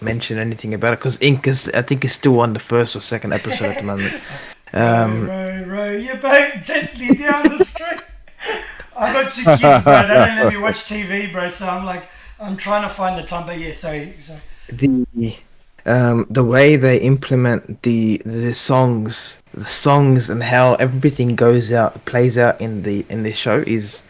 mention anything about it because Ink is, I think, is still on the first or second episode at the moment. Row your boat gently down the stream. I got two kids, bro. They don't let me watch TV, bro. So I'm trying to find the time. But yeah, sorry. the the way they implement the songs and how everything plays out in the show is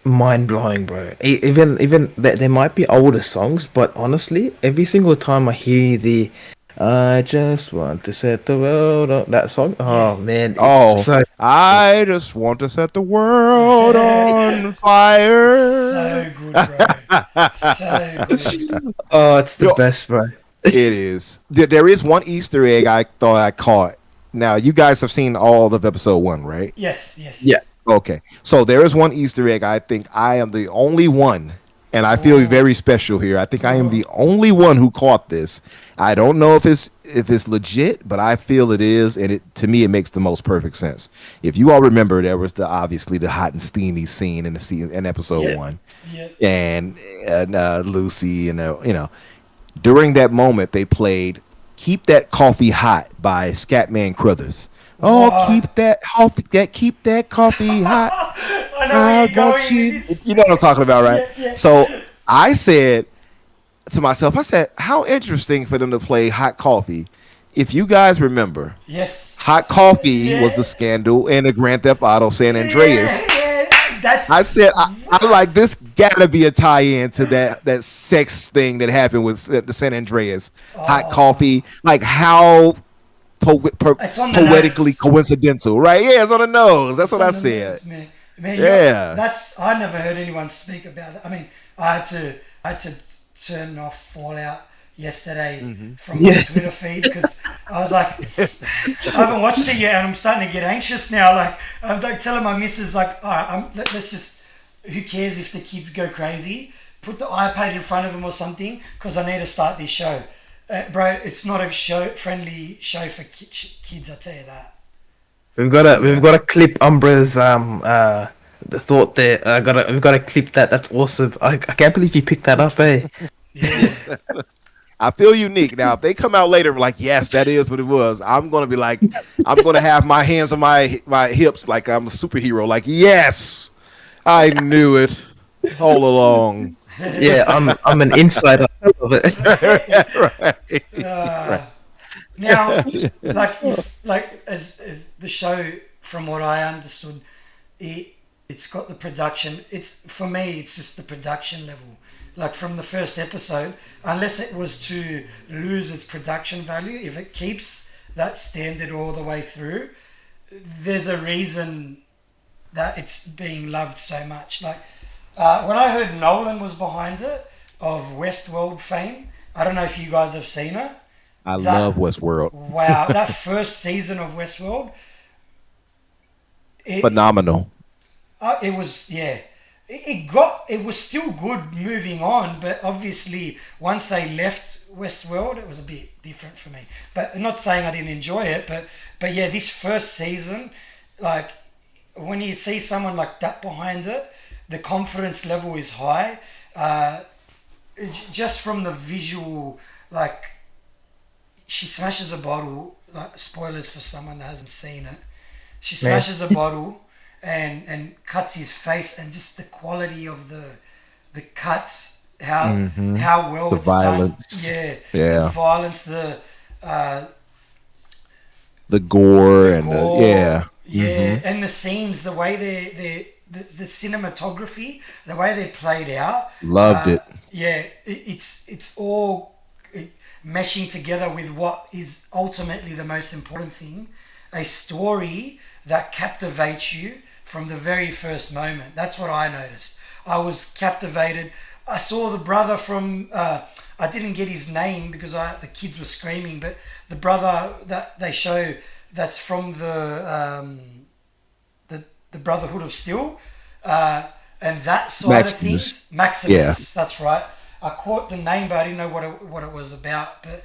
mind blowing, bro. Even there might be older songs, but honestly, every single time I hear the "I just want to set the world on" that song, Yeah, oh man, it's Oh, so I just want to set the world on so fire. good, bro. So good. oh, it's the Yo, best, bro. it is. There is one Easter egg I thought I caught. Now, you guys have seen all of episode 1, right? Yes, Yeah. yes. Okay. So there is one Easter egg. I think I am the only one, and I feel Oh, very special here. I think I am oh, the only one who caught this. I don't know if it's legit, but I feel it is, and to me it makes the most perfect sense. If you all remember, there was obviously the hot and steamy scene in episode yeah, 1, yeah. and Lucy and during that moment they played "Keep That Coffee Hot" by Scatman Crothers. Oh, What? keep that coffee hot. I know where I you're want going with you. this. You know what I'm talking about, right? Yeah, yeah. So I said to myself, I said, how interesting for them to play Hot Coffee. If you guys remember, Yes. Hot Coffee was Yeah. the scandal in the Grand Theft Auto San Yeah, Andreas. yeah. I That's said, I what? like this. Gotta be a tie-in to that sex thing that happened with the San Andreas. Hot Oh, Coffee, like how it's on the poetically nose. coincidental, right? Yeah, it's on the nose. That's It's what on I the said. nose, man. Man, Yeah. that's I never heard anyone speak about it. I mean, I had to turn off Fallout yesterday from my Yeah. Twitter feed because I was like, I haven't watched it yet, and I'm starting to get anxious now. Like, I'm like telling my missus, like, all right, let's just. Who cares if the kids go crazy? Put the iPad in front of them or something because I need to start this show. Bro, it's not a friendly show for kids. I tell you that. We've got to clip Umbra's the thought there. We've got to clip that. That's awesome. I can't believe you picked that up, eh? Yeah. I feel unique. Now, if they come out later like, yes, that is what it was, I'm gonna be like, I'm gonna have my hands on my hips like I'm a superhero. Like, yes, I knew it all along. Yeah, I'm an insider of it. Right. Now, as the show, from what I understood, it's got the production. It's for me, it's just the production level. Like from the first episode, unless it was to lose its production value, if it keeps that standard all the way through, there's a reason that it's being loved so much. Like when I heard Nolan was behind it, of Westworld fame, I don't know if you guys have seen it. I love That Westworld. wow, that first season of Westworld, it Phenomenal. it was yeah. It was still good moving on, but obviously once they left Westworld, it was a bit different for me. But not saying I didn't enjoy it, but yeah, this first season, like when you see someone like that behind it, the confidence level is high. Just from the visual, like she smashes a bottle. Like spoilers for someone that hasn't seen it. She Man. smashes a bottle and cuts his face, and just the quality of the cuts, how well The it's done. violence. Yeah, the Yeah. violence, The gore the and the gore, yeah. yeah, and the scenes, the way the cinematography, the way they're played out. Loved it. Yeah, it's all meshing together with what is ultimately the most important thing, a story that captivates you from the very first moment. That's what I noticed. I was captivated. I saw the brother from. I didn't get his name because the kids were screaming, but the brother that they show that's from the Brotherhood of Steel, and that side of Maximus. things, Maximus. That's right. I caught the name, but I didn't know what it was about. But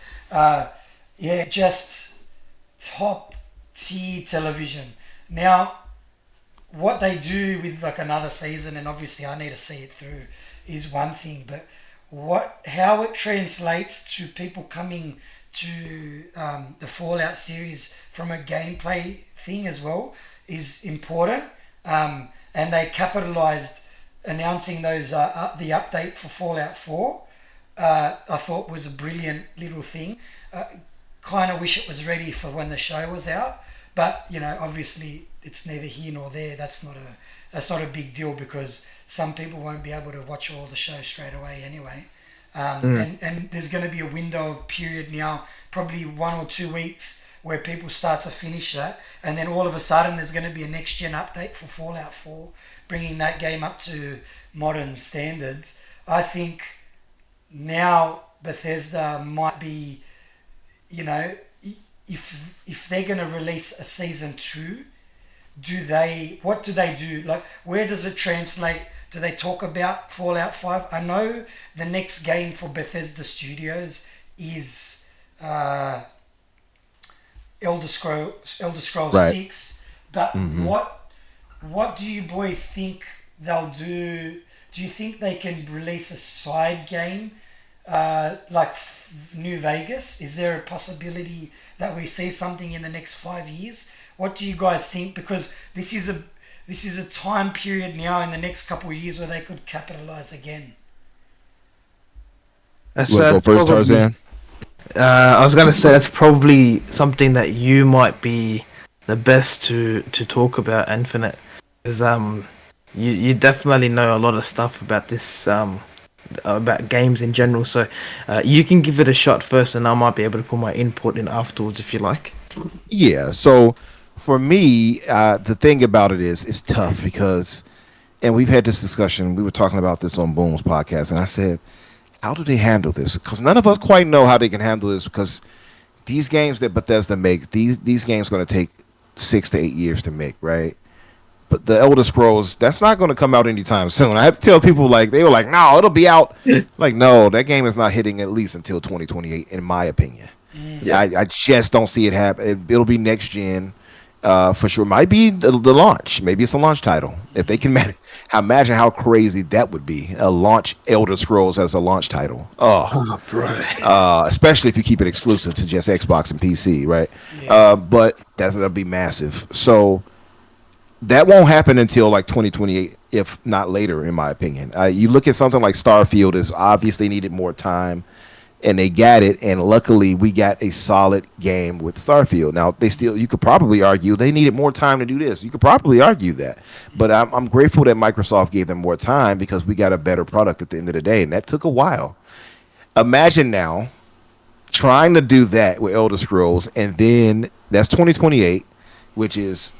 yeah, just top tier television. Now, what they do with like another season, and obviously I need to see it through, is one thing. But how it translates to people coming to the Fallout series from a gameplay thing as well is important. And they capitalized announcing the update for Fallout 4. I thought was a brilliant little thing. Kind of wish it was ready for when the show was out, but obviously it's neither here nor there. That's not a big deal because some people won't be able to watch all the show straight away anyway. And there's going to be a window of period now, probably 1 or 2 weeks, where people start to finish that, and then all of a sudden there's going to be a next gen update for Fallout 4, bringing that game up to modern standards. I think now Bethesda might be, if they're going to release a season 2, what do they do? Like, where does it translate? Do they talk about Fallout 5? I know the next game for Bethesda Studios is Elder Scrolls Right. 6, but what do you boys think they'll do? Do you think they can release a side game like New Vegas? Is there a possibility that we see something in the next 5 years? What do you guys think? Because this is a time period now in the next couple of years where they could capitalize again. That's You want to go first, probably- Tarzan? I was gonna say that's probably something that you might be the best to talk about, Infinite, because you definitely know a lot of stuff about this about games in general. So you can give it a shot first, and I might be able to put my input in afterwards if you like. Yeah. So for me, the thing about it is it's tough because, and we've had this discussion. We were talking about this on Boom's podcast, and I said, how do they handle this? Because none of us quite know how they can handle this because these games that Bethesda makes, these games are going to take 6 to 8 years to make, right? But the Elder Scrolls, that's not going to come out anytime soon. I have to tell people, like, they were like, no, it'll be out. Like, no, that game is not hitting at least until 2028, in my opinion. Yeah. I just don't see it happen. It'll be next gen for sure. Might be the launch. Maybe it's a launch title. If they can imagine how crazy that would be. A launch Elder Scrolls as a launch title. Oh, Right. especially if you keep it exclusive to just Xbox and PC, right? Yeah. But that'll be massive. So that won't happen until like 2028, if not later, in my opinion. You look at something like Starfield, is obviously needed more time, and they got it. And luckily, we got a solid game with Starfield. Now, you could probably argue they needed more time to do this. You could probably argue that, but I'm grateful that Microsoft gave them more time because we got a better product at the end of the day, and that took a while. Imagine now trying to do that with Elder Scrolls, and then that's 2028, which is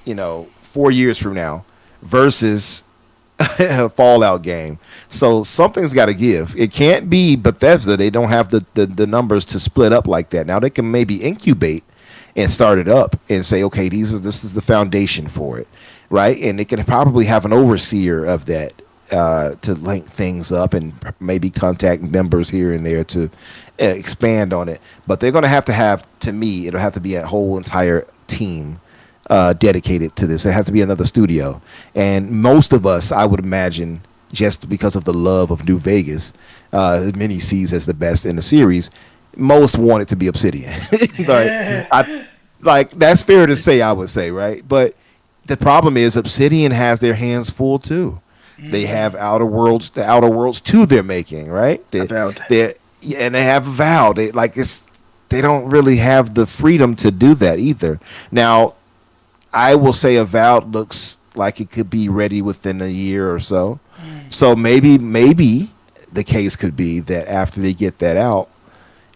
4 years from now, versus a Fallout game. So something's got to give. It can't be Bethesda. They don't have the numbers to split up like that. Now they can maybe incubate and start it up and say, okay, this is the foundation for it, right? And they can probably have an overseer of that to link things up and maybe contact members here and there to expand on it. But they're going to have, to me, it'll have to be a whole entire team dedicated to this. It has to be another studio, and most of us, I would imagine, just because of the love of New Vegas, many sees as the best in the series, most want it to be Obsidian. Like that's fair to say, I would say, right? But the problem is Obsidian has their hands full too. They have the Outer Worlds 2 they're making, right? Avowed. And they have Avowed. They don't really have the freedom to do that either. Now, I will say Avowed looks like it could be ready within a year or so. So maybe the case could be that after they get that out,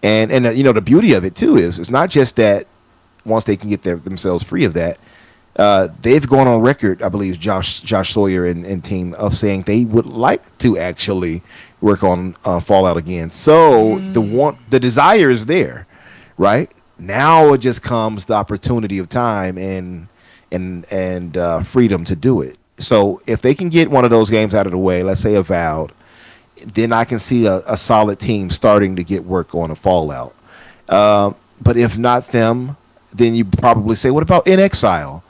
and the beauty of it too is it's not just that once they can get themselves free of that, they've gone on record, I believe Josh Sawyer and team, of saying they would like to actually work on Fallout again. So the desire is there, right? Now it just comes the opportunity of time and freedom to do it. So if they can get one of those games out of the way, let's say Avowed, then I can see a solid team starting to get work on a Fallout. But if not them, then you probably say, what about In Exile?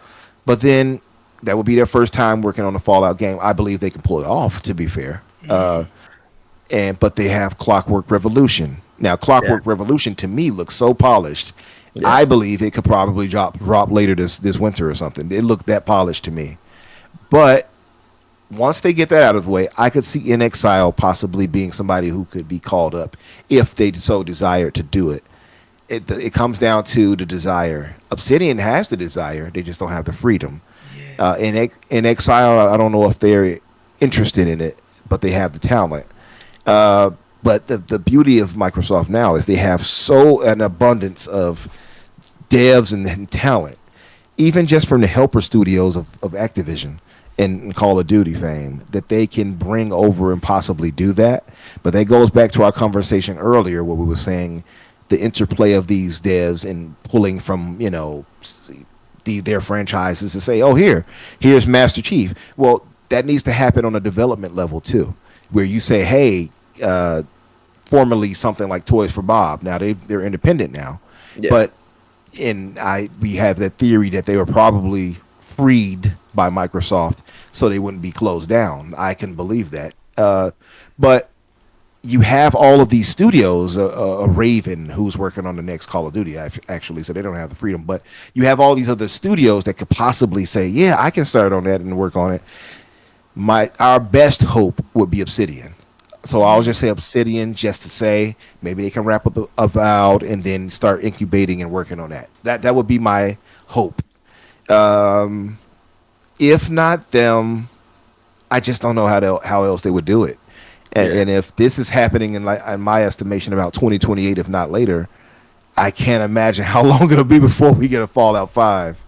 But then that would be their first time working on a Fallout game. I believe they can pull it off, to be fair. But they have Clockwork Revolution. Now, Yeah. Clockwork Revolution to me looks so polished. Yeah. I believe it could probably drop later this winter or something. It looked that polished to me. But once they get that out of the way, I could see In Exile possibly being somebody who could be called up if they so desired to do it. It comes down to the desire. Obsidian has the desire; they just don't have the freedom. Yeah. In Exile, I don't know if they're interested in it, but they have the talent. But the beauty of Microsoft now is they have so an abundance of devs and talent, even just from the helper studios of Activision and Call of Duty fame, that they can bring over and possibly do that. But that goes back to our conversation earlier where we were saying the interplay of these devs and pulling from, their franchises to say, oh, here's Master Chief. Well, that needs to happen on a development level too, where you say, hey, formerly something like Toys for Bob. Now they're independent now, Yeah. but we have that theory that they were probably freed by Microsoft so they wouldn't be closed down. I can believe that. But you have all of these studios, Raven, who's working on the next Call of Duty, actually, so they don't have the freedom. But you have all these other studios that could possibly say, "Yeah, I can start on that and work on it." Our best hope would be Obsidian. So I'll just say Obsidian, just to say maybe they can wrap up Avowed and then start incubating and working on that. That would be my hope. Um, if not them, I just don't know how else they would do it. Yeah. And if this is happening in my estimation about 2028, if not later, I can't imagine how long it'll be before we get a Fallout 5.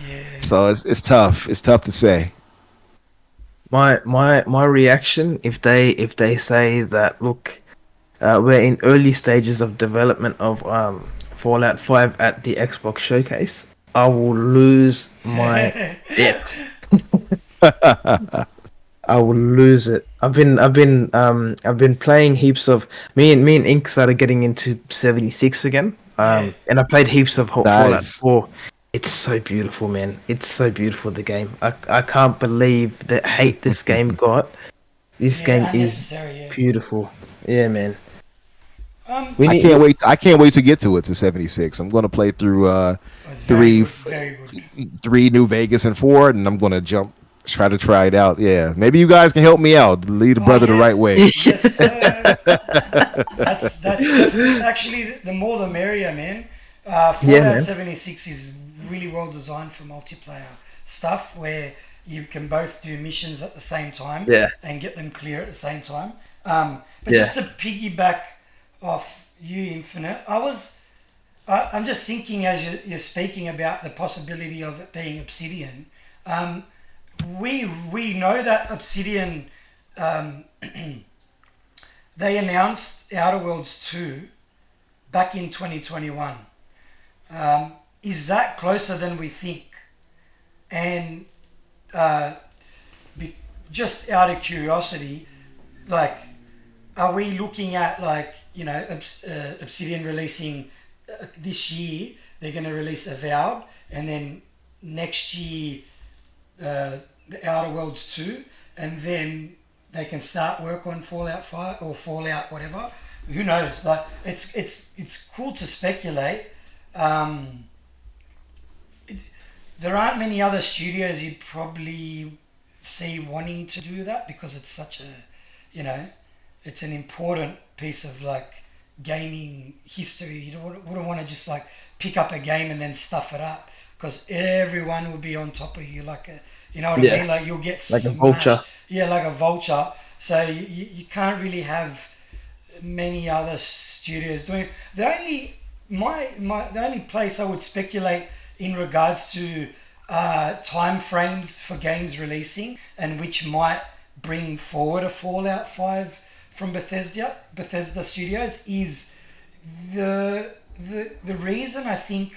Yeah. So it's tough. It's tough to say. My reaction if they say that, look, we're in early stages of development of Fallout 5 at the Xbox showcase, I will lose my it. I will lose it. I've been playing heaps of me and Ink started getting into 76 again. Yeah. And I played heaps of Fallout Nice. 4. It's so beautiful, man. It's so beautiful, the game. I can't believe the hate this game got. This game Yeah. is Unnecessary. Yeah. beautiful. Yeah, man. Um. We I need can't wait. I can't wait to get to it to 76. I'm going to play through It's very three, good. Very good. three New Vegas and 4, and I'm going to try it out. Yeah, maybe you guys can help me out, lead the Oh brother the yeah. right way. Yes, sir. That's actually the more the merrier, man. yeah, Fallout man. 76 is really well designed for multiplayer stuff where you can both do missions at the same time Yeah. and get them clear at the same time. But Yeah. just to piggyback off you, Infinite, I'm just thinking as you're speaking about the possibility of it being Obsidian. Um, we know that Obsidian, they announced Outer Worlds 2 back in 2021. Is that closer than we think? And uh, just out of curiosity, like, are we looking at, like, Obsidian releasing this year? They're going to release Avowed, and then next year the Outer Worlds 2, and then they can start work on Fallout 5 or Fallout whatever. Who knows? Like, it's cool to speculate. Um, there aren't many other studios you'd probably see wanting to do that because it's such a, it's an important piece of, like, gaming history. You wouldn't want to just, like, pick up a game and then stuff it up because everyone will be on top of you like a, you know what I Yeah. mean? Like, you'll get Like a smashed. vulture. Yeah, like a vulture. So you can't really have many other studios doing it. The only the only place I would speculate in regards to time frames for games releasing and which might bring forward a Fallout 5 from Bethesda Studios is the reason I think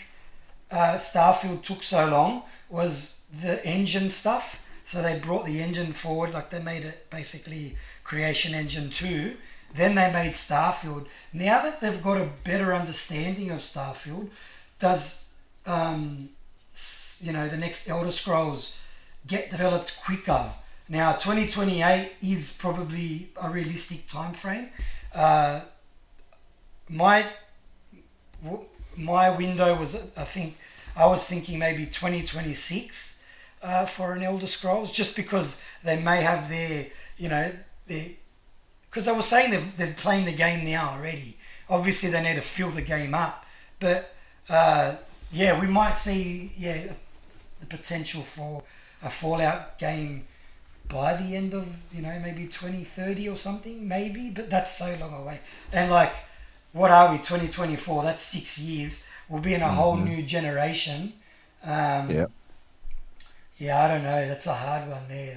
Starfield took so long was the engine stuff. So they brought the engine forward, like they made it basically Creation Engine 2. Then they made Starfield. Now that they've got a better understanding of Starfield, does the next Elder Scrolls get developed quicker? Now 2028 is probably a realistic time frame. my my window was, I think, I was thinking maybe 2026 for an Elder Scrolls, just because they may have their, you know, their, because they were saying they're playing the game now already. Obviously, they need to fill the game up, but yeah, we might see, yeah, the potential for a Fallout game by the end of, you know, maybe 2030 or something, maybe, but that's so long away. And like, what are we, 2024? That's 6 years. We'll be in a whole new generation. Yeah, Yeah, I don't know. That's a hard one there.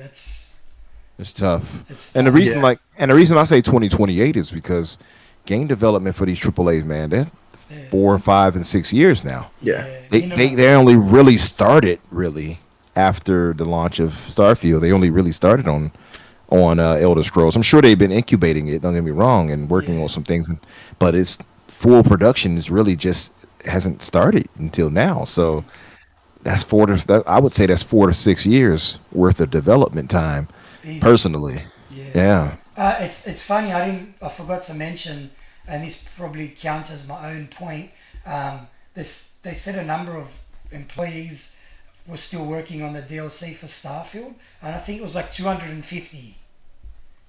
it's tough. It's And the tough. reason, Yeah. and the reason I say 2028 is because game development for these AAA's, man, they're Yeah, 4, 5, and 6 years now. Yeah. yeah, They only really started really after the launch of Starfield. They only really started on Elder Scrolls. I'm sure they've been incubating it. Don't get me wrong, and working yeah. on some things, but it's full production is really just hasn't started until now. So that's I would say that's 4 to 6 years worth of development time, Easy. personally. Yeah. Yeah. It's funny. I forgot to mention, and this probably counts as my own point. They said a number of employees were still working on the DLC for Starfield, and I think it was like 250.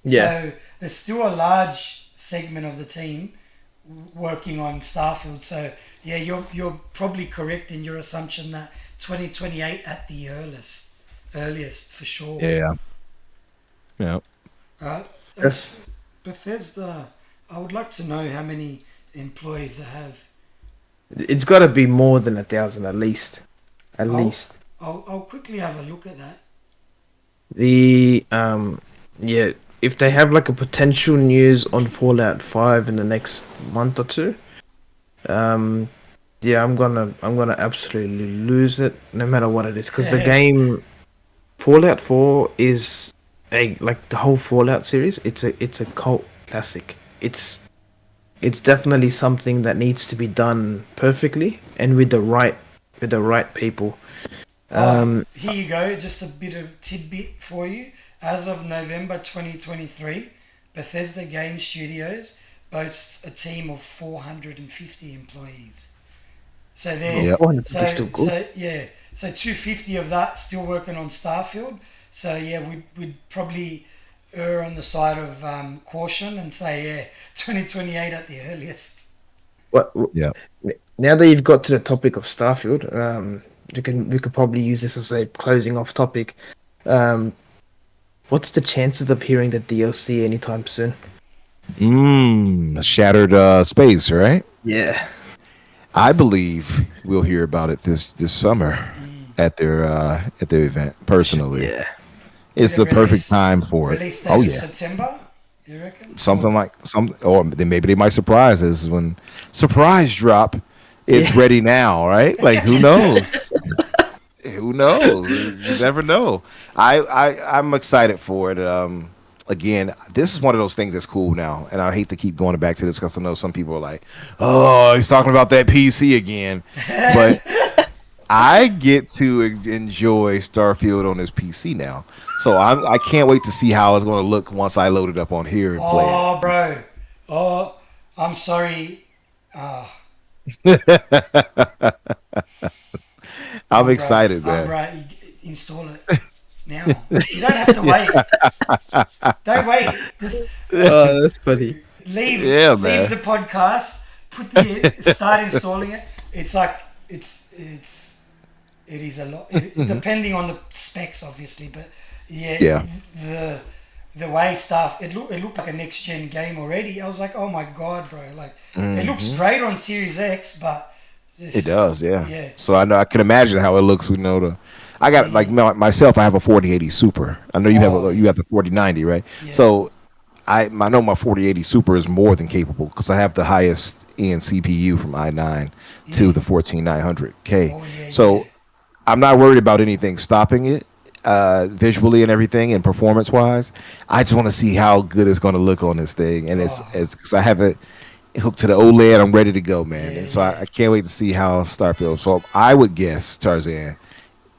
Yeah. So there's still a large segment of the team working on Starfield. So yeah, you're probably correct in your assumption that 2028 at the earliest for sure. Yeah. Yeah. Uh, I That's just, Bethesda, I would like to know how many employees they have. it's got to be more than 1,000 at least. At I'll, least. I'll quickly have a look at that. The yeah, if they have like a potential news on Fallout 5 in the next month or two, um yeah, I'm gonna absolutely lose it no matter what it is, because the game Fallout 4 is a like the whole Fallout series. It's a cult classic. It's definitely something that needs to be done perfectly and with the right people. Oh, Um, here you go. Just a bit of tidbit for you. As of November 2023, Bethesda Game Studios boasts a team of 450 employees. So well, they're Yep. 450 is still good. yeah, so 250 of that still working on Starfield. So yeah, we'd probably err on the side of caution and say yeah, 2028 at the earliest. What Yeah. now that you've got to the topic of Starfield, we could probably use this as a closing off topic. Um, what's the chances of hearing the DLC anytime soon? Shattered space, right? Yeah, I believe we'll hear about it this summer at their event. Personally, yeah, Would it's it the perfect time for it. release Oh date of yeah, September? You reckon? something like or then maybe they might surprise us when surprise drop. It's yeah. ready now, right? Like who knows? Who knows? You never know. I'm excited for it. Again, this is one of those things that's cool now, and I hate to keep going back to this because I know some people are like, "Oh, he's talking about that PC again," but I get to enjoy Starfield on this PC now, so I can't wait to see how it's going to look once I load it up on here and play Oh, bro. Oh, I'm sorry. Ah, it. I'm Umbra, excited, man. Umbra, install it now. You don't have to wait. Don't wait. Just Oh, that's funny. Yeah, leave man. the podcast. Start installing it. It's like it is a lot. Depending on the specs, obviously, but yeah, Yeah. the way stuff it looked like a next gen game already. I was like, oh my god, bro! Like it looks great on Series X, but It does, yeah. yeah. So I know I can imagine how it looks. We know I got like myself. I have a 4080 Super. I know Oh, you have the 4090, right? yeah. So I know my 4080 Super is more than capable because I have the highest end CPU from i9 to the 14900K. Oh yeah, yeah. So I'm not worried about anything stopping it visually and everything and performance wise. I just want to see how good it's going to look on this thing, and Oh, it's cause I have it hooked to the OLED. I'm ready to go, man. yeah, And so yeah. I can't wait to see how Starfield. So I would guess Tarzan,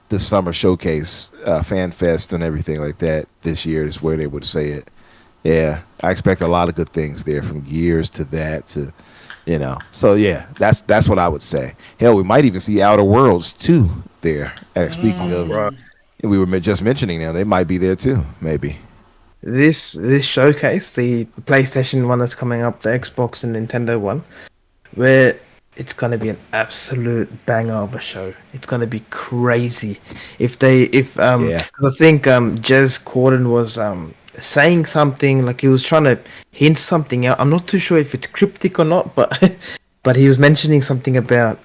the summer showcase, fan fest, and everything like that this year is where they would say it. Yeah, I expect a lot of good things there, from Gears to that to So yeah, that's what I would say. Hell, we might even see Outer Worlds too there. Speaking Oh, of, bro. we were just mentioning now, they might be there too, maybe. This showcase, the PlayStation one that's coming up, the Xbox and Nintendo one, where it's gonna be an absolute banger of a show. It's gonna be crazy. Yeah. 'Cause I think Jez Corden was saying something like he was trying to hint something out. I'm not too sure if it's cryptic or not, but but he was mentioning something about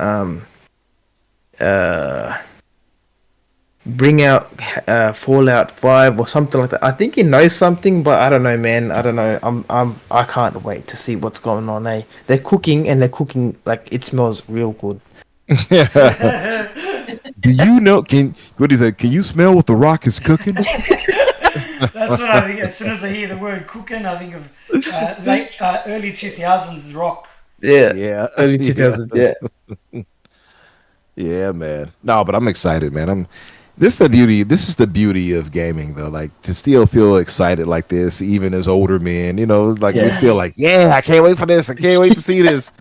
uh bring out Fallout 5 or something like that. I think he knows something, but I don't know, man. I don't know. I can't wait to see what's going on. They're cooking and they're cooking like it smells real good. Do you know? Can what is it? Can you smell what the Rock is cooking? That's what I think. As soon as I hear the word cooking, I think of early 2000s rock. Yeah, Yeah, early yeah, 2000s. Yeah, yeah, man. No, but I'm excited, man. This is the beauty. This is the beauty of gaming, though. Like to still feel excited like this, even as older men. Like we're yeah. still like, yeah, I can't wait for this. I can't wait to see this.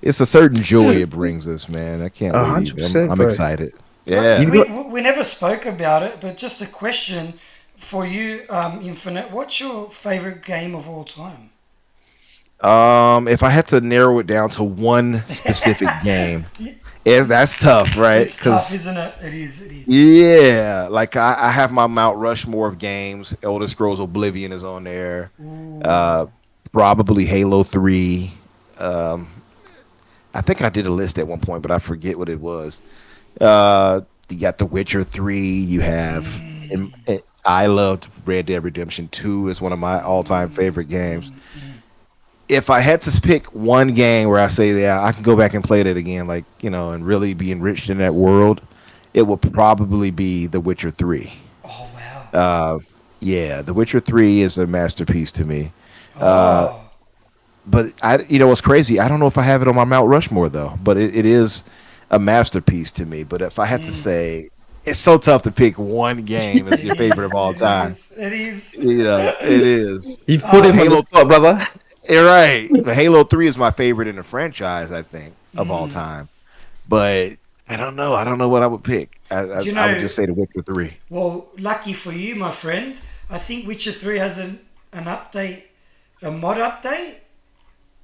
It's a certain joy it brings us, man. I can't wait. Either. 100%, I'm bro. excited. Lucky, Yeah. You got we never spoke about it, but just a question for you, Infinite. What's your favorite game of all time? If I had to narrow it down to one specific game, that's tough, right? It's tough, Because isn't it? It is. It is. yeah, like I have my Mount Rushmore of games. Elder Scrolls Oblivion is on there. Ooh. Uh, Probably Halo 3. Um, I think I did a list at one point, but I forget what it was. You got The Witcher 3. You have. I loved Red Dead Redemption 2. It's one of my all-time favorite games. If I had to pick one game where I say, yeah, I can go back and play that again, like, and really be enriched in that world, it would probably be The Witcher 3. Oh wow. Yeah, The Witcher 3 is a masterpiece to me. Oh. But what's crazy? I don't know if I have it on my Mount Rushmore though, but it is a masterpiece to me. But if I had to say, it's so tough to pick one game as your favorite of all time. It is. It is. you put him on the Halo, spot, brother. you're right. But Halo 3 is my favorite in the franchise, I think, of all time. But I don't know. I don't know what I would pick. Do you I would know? just say The Witcher 3. Well, lucky for you, my friend. I think Witcher 3 has an update, a mod update.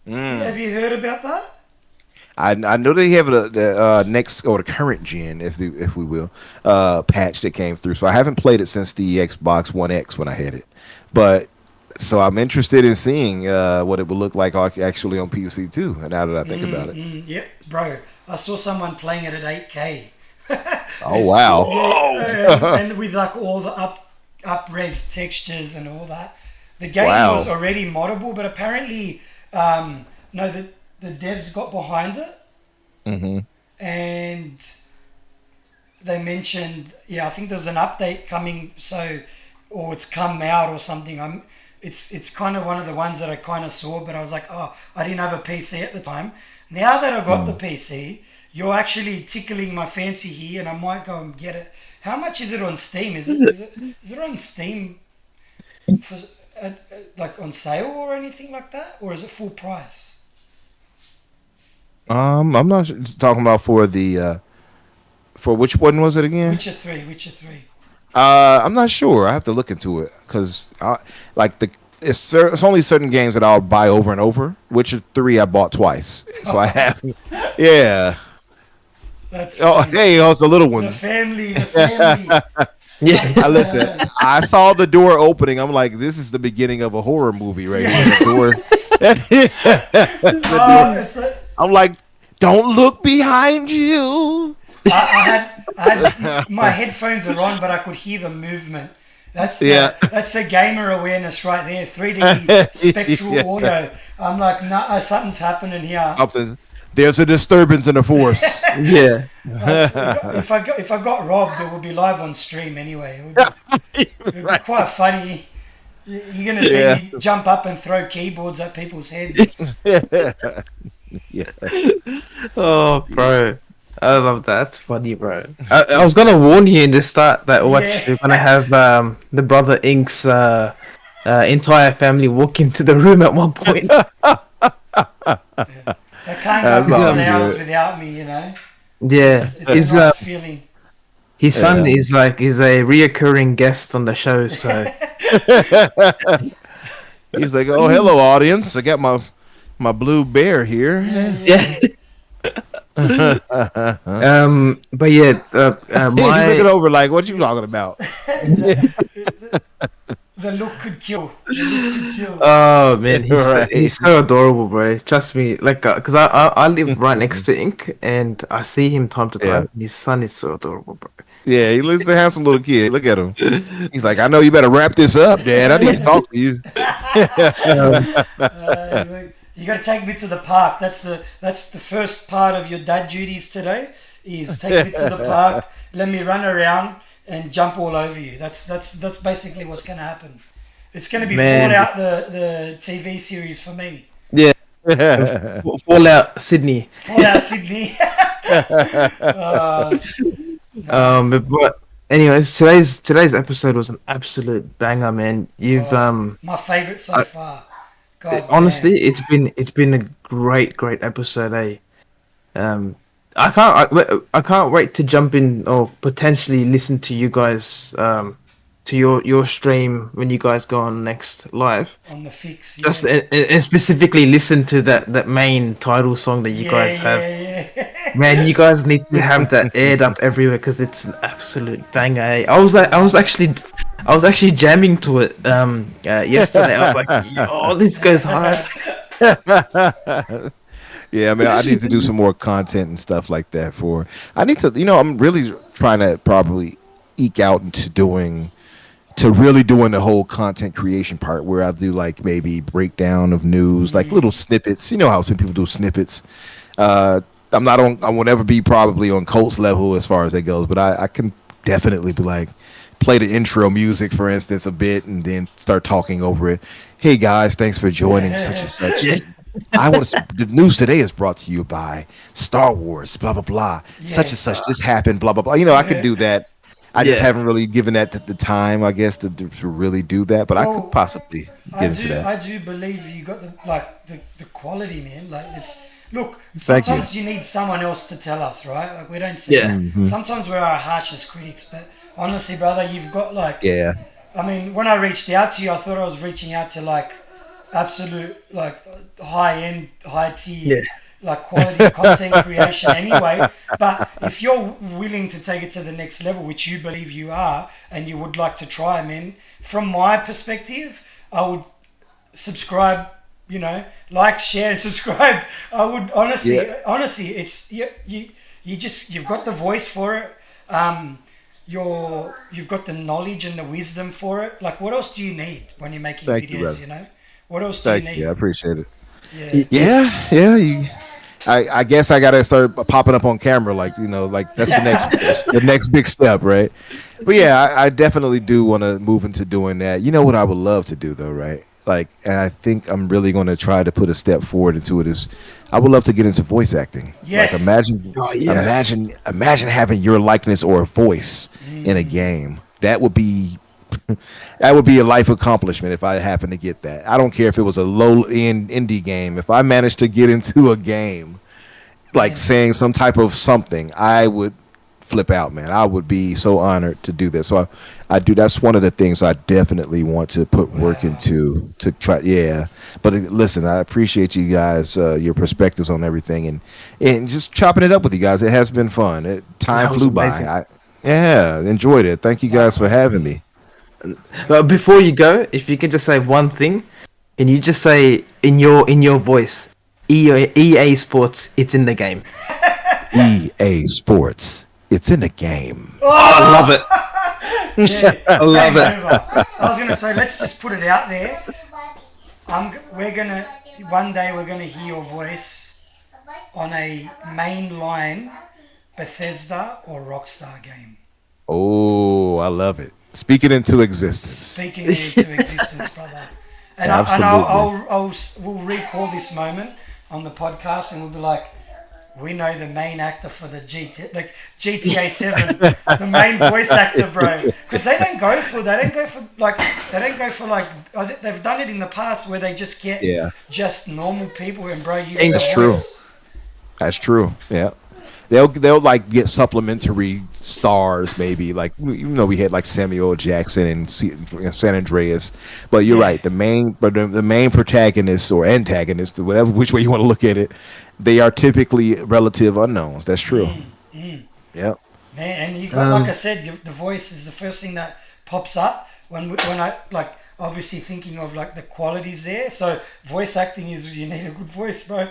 Have you heard about that? I know they have the next or the current gen, if we will, patch that came through. So I haven't played it since the Xbox One X when I had it, but so I'm interested in seeing what it would look like actually on PC too. And now that I think about it, Yep, bro. I saw someone playing it at 8K. oh wow, And with like all the up-res textures and all that. The game Wow. was already moddable, but apparently, no, the devs got behind it. And they mentioned, I think there was an update coming, or it's come out or something. It's kind of one of the ones that I kind of saw, but I was like, oh, I didn't have a PC at the time. Now that I got the PC, you're actually tickling my fancy here, and I might go and get it. How much is it on Steam? Is it on Steam for like on sale or anything like that, or is it full price? I'm not talking about for the for which one was it again? Witcher 3. I'm not sure. I have to look into it because it's only certain games that I'll buy over and over. Witcher 3 I bought twice, so I have. Yeah. That's Oh, funny. hey, it's the little The ones. family. Yeah. Listen, I saw the door opening. I'm like, this is the beginning of a horror movie right here. The door. It's a, I'm like, don't look behind you. I had my headphones are on, but I could hear the movement. That's the gamer awareness right there. 3D spectral audio. I'm like, nah, something's happening here. There's a disturbance in the force. Yeah. If I got robbed, it would be live on stream anyway. It would be quite funny. You're gonna see me jump up and throw keyboards at people's heads. Yeah. Oh, bro. I love that. That's funny, bro. I was gonna warn you in the start that you're gonna have the brother Ink's entire family walk into the room at one point. They can't go a That's He's couple all of hours good. without me, you know. yeah, It's a nice feeling. his son Yeah. is like is a reoccurring guest on the show, so He's like, "Oh, hello, audience. I got my blue bear Yeah, here." yeah. yeah. But yeah, He's looking my over like, "What you talking about?" The look could kill. The look could kill. oh man, Right. he's so adorable, bro. Trust me, like, cause I live right next to Ink, and I see him time to Yeah. time. His son is so adorable, bro. Yeah, he looks like a handsome little kid. Look at him. He's like, I know you better wrap this up, Dad. I need to talk to you. Um, You got to take me to the park. That's the first part of your dad duties today. Is take me to the park, let me run around and jump all over you. That's basically what's going to happen. It's going to be Man. Fallout the TV series for me. yeah, Fallout Sydney. Fallout Sydney. Oh, nice. But anyways, today's episode was an absolute banger, man. You've My favorite so far. God honestly, damn. it's been a great episode, eh? Um, I can't wait to jump in or potentially listen to you guys to your stream when you guys go on next live. On the fix, Just yeah. and specifically listen to that main title song that you Yeah, guys have. yeah. Man, you guys need to have that aired up everywhere because it's an absolute banger. Eh? I was actually jamming to it yesterday. I was like, yo, this goes hard. Yeah, I mean, I need to do some more content and stuff like that. I need to, I'm really trying to probably eke out to really doing the whole content creation part where I do like maybe breakdown of news, like little snippets. You know how some people do snippets. I won't ever be probably on Colts level as far as that goes, but I can definitely be like, play the intro music, for instance, a bit, and then start talking over it. Hey guys, thanks for joining such and such. Yeah. The news today is brought to you by Star Wars, blah blah blah, such Yeah. and such. This happened, blah blah blah. I could do that. I just Yeah. haven't really given that the time, I guess, to really do that. But I Well, could possibly get into that. I do believe you got the quality, man. Like it's look. Thank you. Sometimes you need someone else to tell us, right? Like we don't see. Yeah. Sometimes we're our harshest critics, but honestly, brother, you've got like. Yeah, I mean, when I reached out to you, I thought I was reaching out to like absolute like high end, high tier, Yeah. like quality content creation anyway. But if you're willing to take it to the next level, which you believe you are, and you would like to try, man, from my perspective, I would subscribe. Like, share, and subscribe. I would honestly, it's you've got the voice for it. You've got the knowledge and the wisdom for it. Like, what else do you need when you're making Thank you, videos? brother. What else do thank you you. need? I appreciate it. Yeah. Yeah. I guess I gotta start popping up on camera, like that's the next big step, right? But yeah, I definitely do want to move into doing that. You know what I would love to do though, right? Like, and I think I'm really going to try to put a step forward into it. Is I would love to get into voice acting. Yes. Like Oh, yes. imagine having your likeness or a voice in a game. That would be a life accomplishment if I happen to get that. I don't care if it was a low end indie game. If I managed to get into a game, like saying some type of something, I would flip out, man. I would be so honored to do that. So I do. That's one of the things I definitely want to put work into to try. Yeah. But listen, I appreciate you guys, your perspectives on everything, and just chopping it up with you guys. It has been fun. Time That was flew by. amazing. Enjoyed it. Thank you guys for having me. But before you go, if you can just say one thing, can you just say in your voice, EA Sports, it's in the game. EA Sports. It's in the game. I love it. Yeah. I love Game it. over. I was gonna say, let's just put it out there. One day we're gonna hear your voice on a mainline Bethesda or Rockstar game. Oh, I love it. Speak it into existence. Speaking it into existence, brother. And we'll recall this moment on the podcast, and we'll be like, we know the main actor for the GTA 7, the main voice actor, bro. Because they don't go for they've done it in the past where they just get just normal people, and bro, you got That's the true. voice. That's true. Yeah. They'll like get supplementary stars maybe like we had like Samuel Jackson and San Andreas, but you're Yeah. right, the main protagonist or antagonist, whatever which way you want to look at it, they are typically relative unknowns. That's true. Yep. Man, and you got, like I Um, said, the voice is the first thing that pops up when I like obviously thinking of like the qualities there. So voice acting is you need a good voice, bro.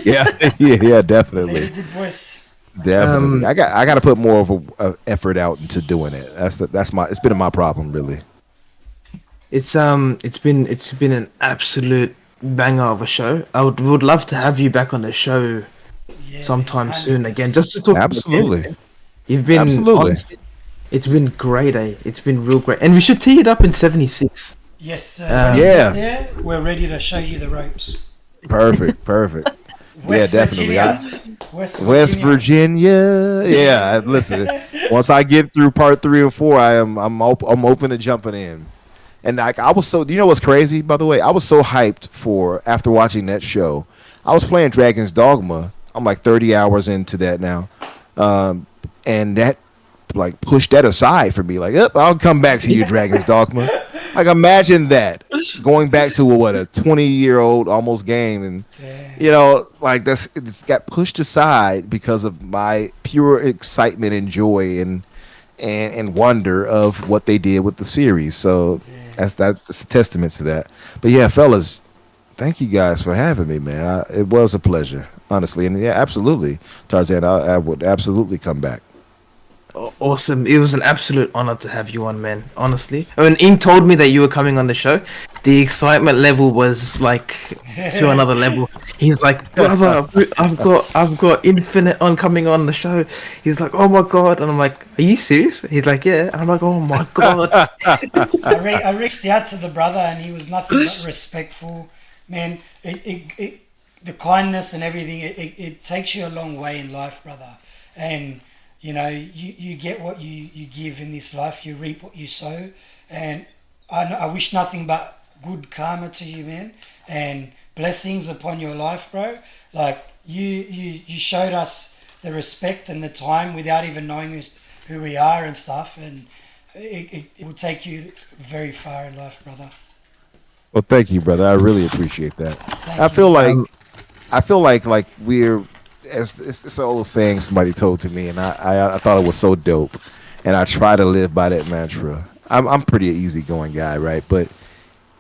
Yeah. Yeah, You need a definitely. good voice. Definitely. um, I got to put more of a effort out into doing it. That's my it's been my problem really. it's been an absolute banger of a show. I would love to have you back on the show Yeah, man, sometime hundred soon again, percent. just to talk about games. Absolutely. You've been Absolutely. honestly, it's been great, eh? It's been real great, and we should tee it up in 76. Yes, sir. When you Um, get Yeah. there, we're ready to show you the ropes. Perfect. Perfect. Yeah, West definitely. Virginia, West West Virginia. Virginia. Yeah, listen. Once I get through part 3 and 4, I'm open to jumping in. And like I was so, you know what's crazy? By the way, I was so hyped for after watching that show. I was playing Dragon's Dogma. I'm like 30 hours into that now, and that like pushed that aside for me. Like, I'll come back to you, Dragon's Dogma. Like, imagine that going back to what a 20-year-old almost game, and Damn. like it's got pushed aside because of my pure excitement and joy and wonder of what they did with the series. So that's a testament to that. But yeah, fellas, thank you guys for having me, man. It was a pleasure, honestly, and yeah, absolutely, Tarzan. I would absolutely come back. Awesome. It was an absolute honor to have you on, man. Honestly, when Ing told me that you were coming on the show, the excitement level was like to another level. He's like, brother, I've got Infinite on coming on the show. He's like, oh my god, and I'm like, are you serious? He's like, yeah. And I'm like, oh my god. I reached out to the brother and he was nothing but respectful. Man, the kindness and everything, it takes you a long way in life, brother. And, you get what you give in this life, you reap what you sow. And I wish nothing but good karma to you, man. And blessings upon your life, bro. Like, you showed us the respect and the time without even knowing who we are and stuff. And it will take you very far in life, brother. Well, thank you, brother. I really appreciate that. I Thank you, feel man. like um, like we're as it's an old saying somebody told to me, and I thought it was so dope, and I try to live by that mantra. I'm pretty easygoing guy, right? But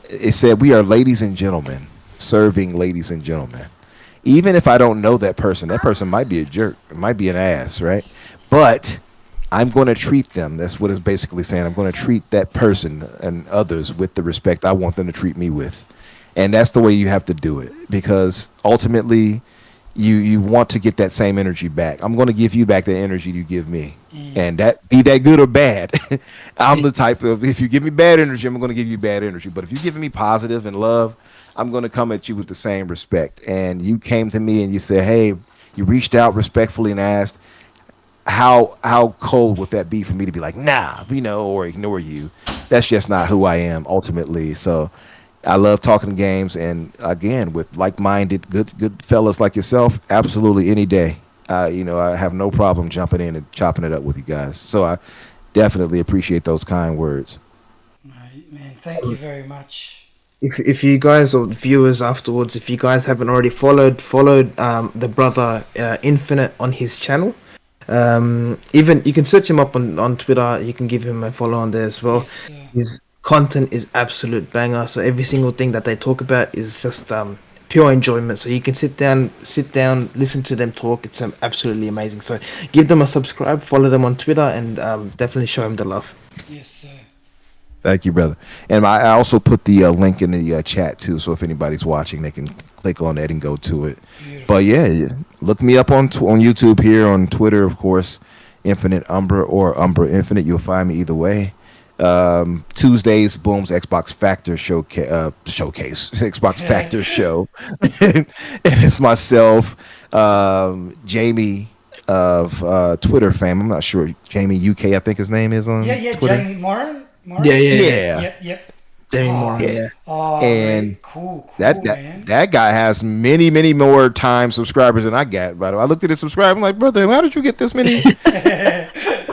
it said we are ladies and gentlemen serving ladies and gentlemen. Even if I don't know that person might be a jerk, it might be an ass, right? But I'm going to treat them. That's what it's basically saying. I'm going to treat that person and others with the respect I want them to treat me with. And that's the way you have to do it because ultimately you want to get that same energy back. I'm going to give you back the energy you give me. And that be that good or bad. I'm the type of if you give me bad energy, I'm going to give you bad energy. But if you're giving me positive and love, I'm going to come at you with the same respect. And you came to me and you said, "Hey," you reached out respectfully and asked, how cold would that be for me to be like, nah, or ignore you? That's just not who I am ultimately. So I love talking games, and again, with like-minded, good fellas like yourself, absolutely any day. I have no problem jumping in and chopping it up with you guys. So I definitely appreciate those kind words. Right, man, thank you very much. if you guys or viewers afterwards, if you guys haven't already followed the brother Infinite on his channel, even you can search him up on Twitter. You can give him a follow on there as well. Yes, His content is absolute banger. So every single thing that they talk about is just pure enjoyment. So you can sit down, listen to them talk. It's absolutely amazing. So give them a subscribe, follow them on Twitter, and definitely show him the love. yes, sir. Thank you, brother. And I also put the link in the chat too, so if anybody's watching, they can click on that and go to it. Beautiful. But yeah, look me up on YouTube here, on Twitter, of course, Infinite Umbra or Umbra Infinite. You'll find me either way. Tuesdays, Boom's Xbox Factor showcase, Xbox Factor show, and it's myself, Jamie of Twitter fame. I'm not sure, Jamie UK, I think his name is on Yeah, Twitter. Jamie Moran. Yeah, yeah, yeah. Yeah, Yep. Demi Moore, Oh, Yeah, yeah. oh, and great, cool, that cool, that man. that guy has many, many more time subscribers than I got. By the way, I looked at his subscriber. I'm like, brother, how did you get this many?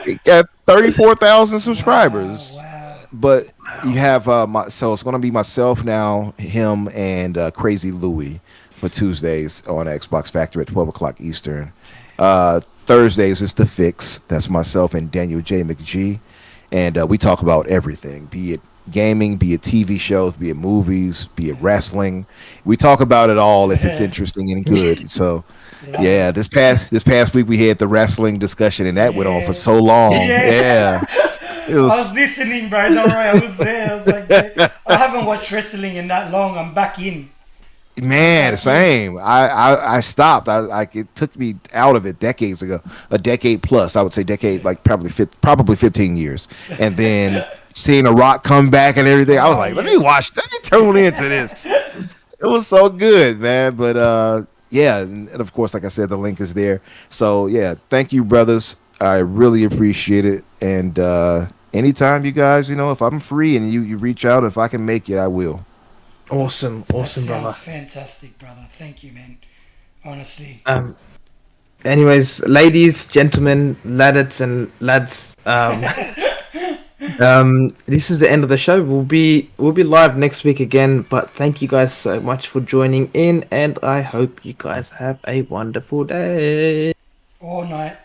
He got 34,000 Wow, subscribers. wow. But you Wow. have so it's gonna be myself now, him, and Crazy Louie for Tuesdays on Xbox Factory at 12 o'clock Eastern. Thursdays is the Fix. That's myself and Daniel J. McGee, and we talk about everything, be it gaming, be it TV shows, be it movies, be it wrestling. We talk about it all if it's interesting and good. So Love yeah, it. this past week we had the wrestling discussion, and that went on for Yeah, so long. yeah. Yeah, it I was was. listening, bro. Don't worry, I was there. I was like, I haven't watched wrestling in that long. I'm back in. I'm Man, the back in. same. I stopped. I like it took me out of it decades ago, a decade plus. I would say decade, Yeah. like probably 15 years, and then seeing a Rock come back and everything, I was Oh like, yeah. let me tune into this. It was so good, man. But yeah, and of course, like I said, the link is there. So yeah, thank you, brothers. I really appreciate it. And anytime you guys, if I'm free and you reach out, if I can make it, I will. Awesome, That awesome, sounds brother. fantastic, brother. Thank you, man. Honestly. Um, anyways, ladies, gentlemen, lads and lads, this is the end of the show. We'll be live next week again, but thank you guys so much for joining in, and I hope you guys have a wonderful day. All night.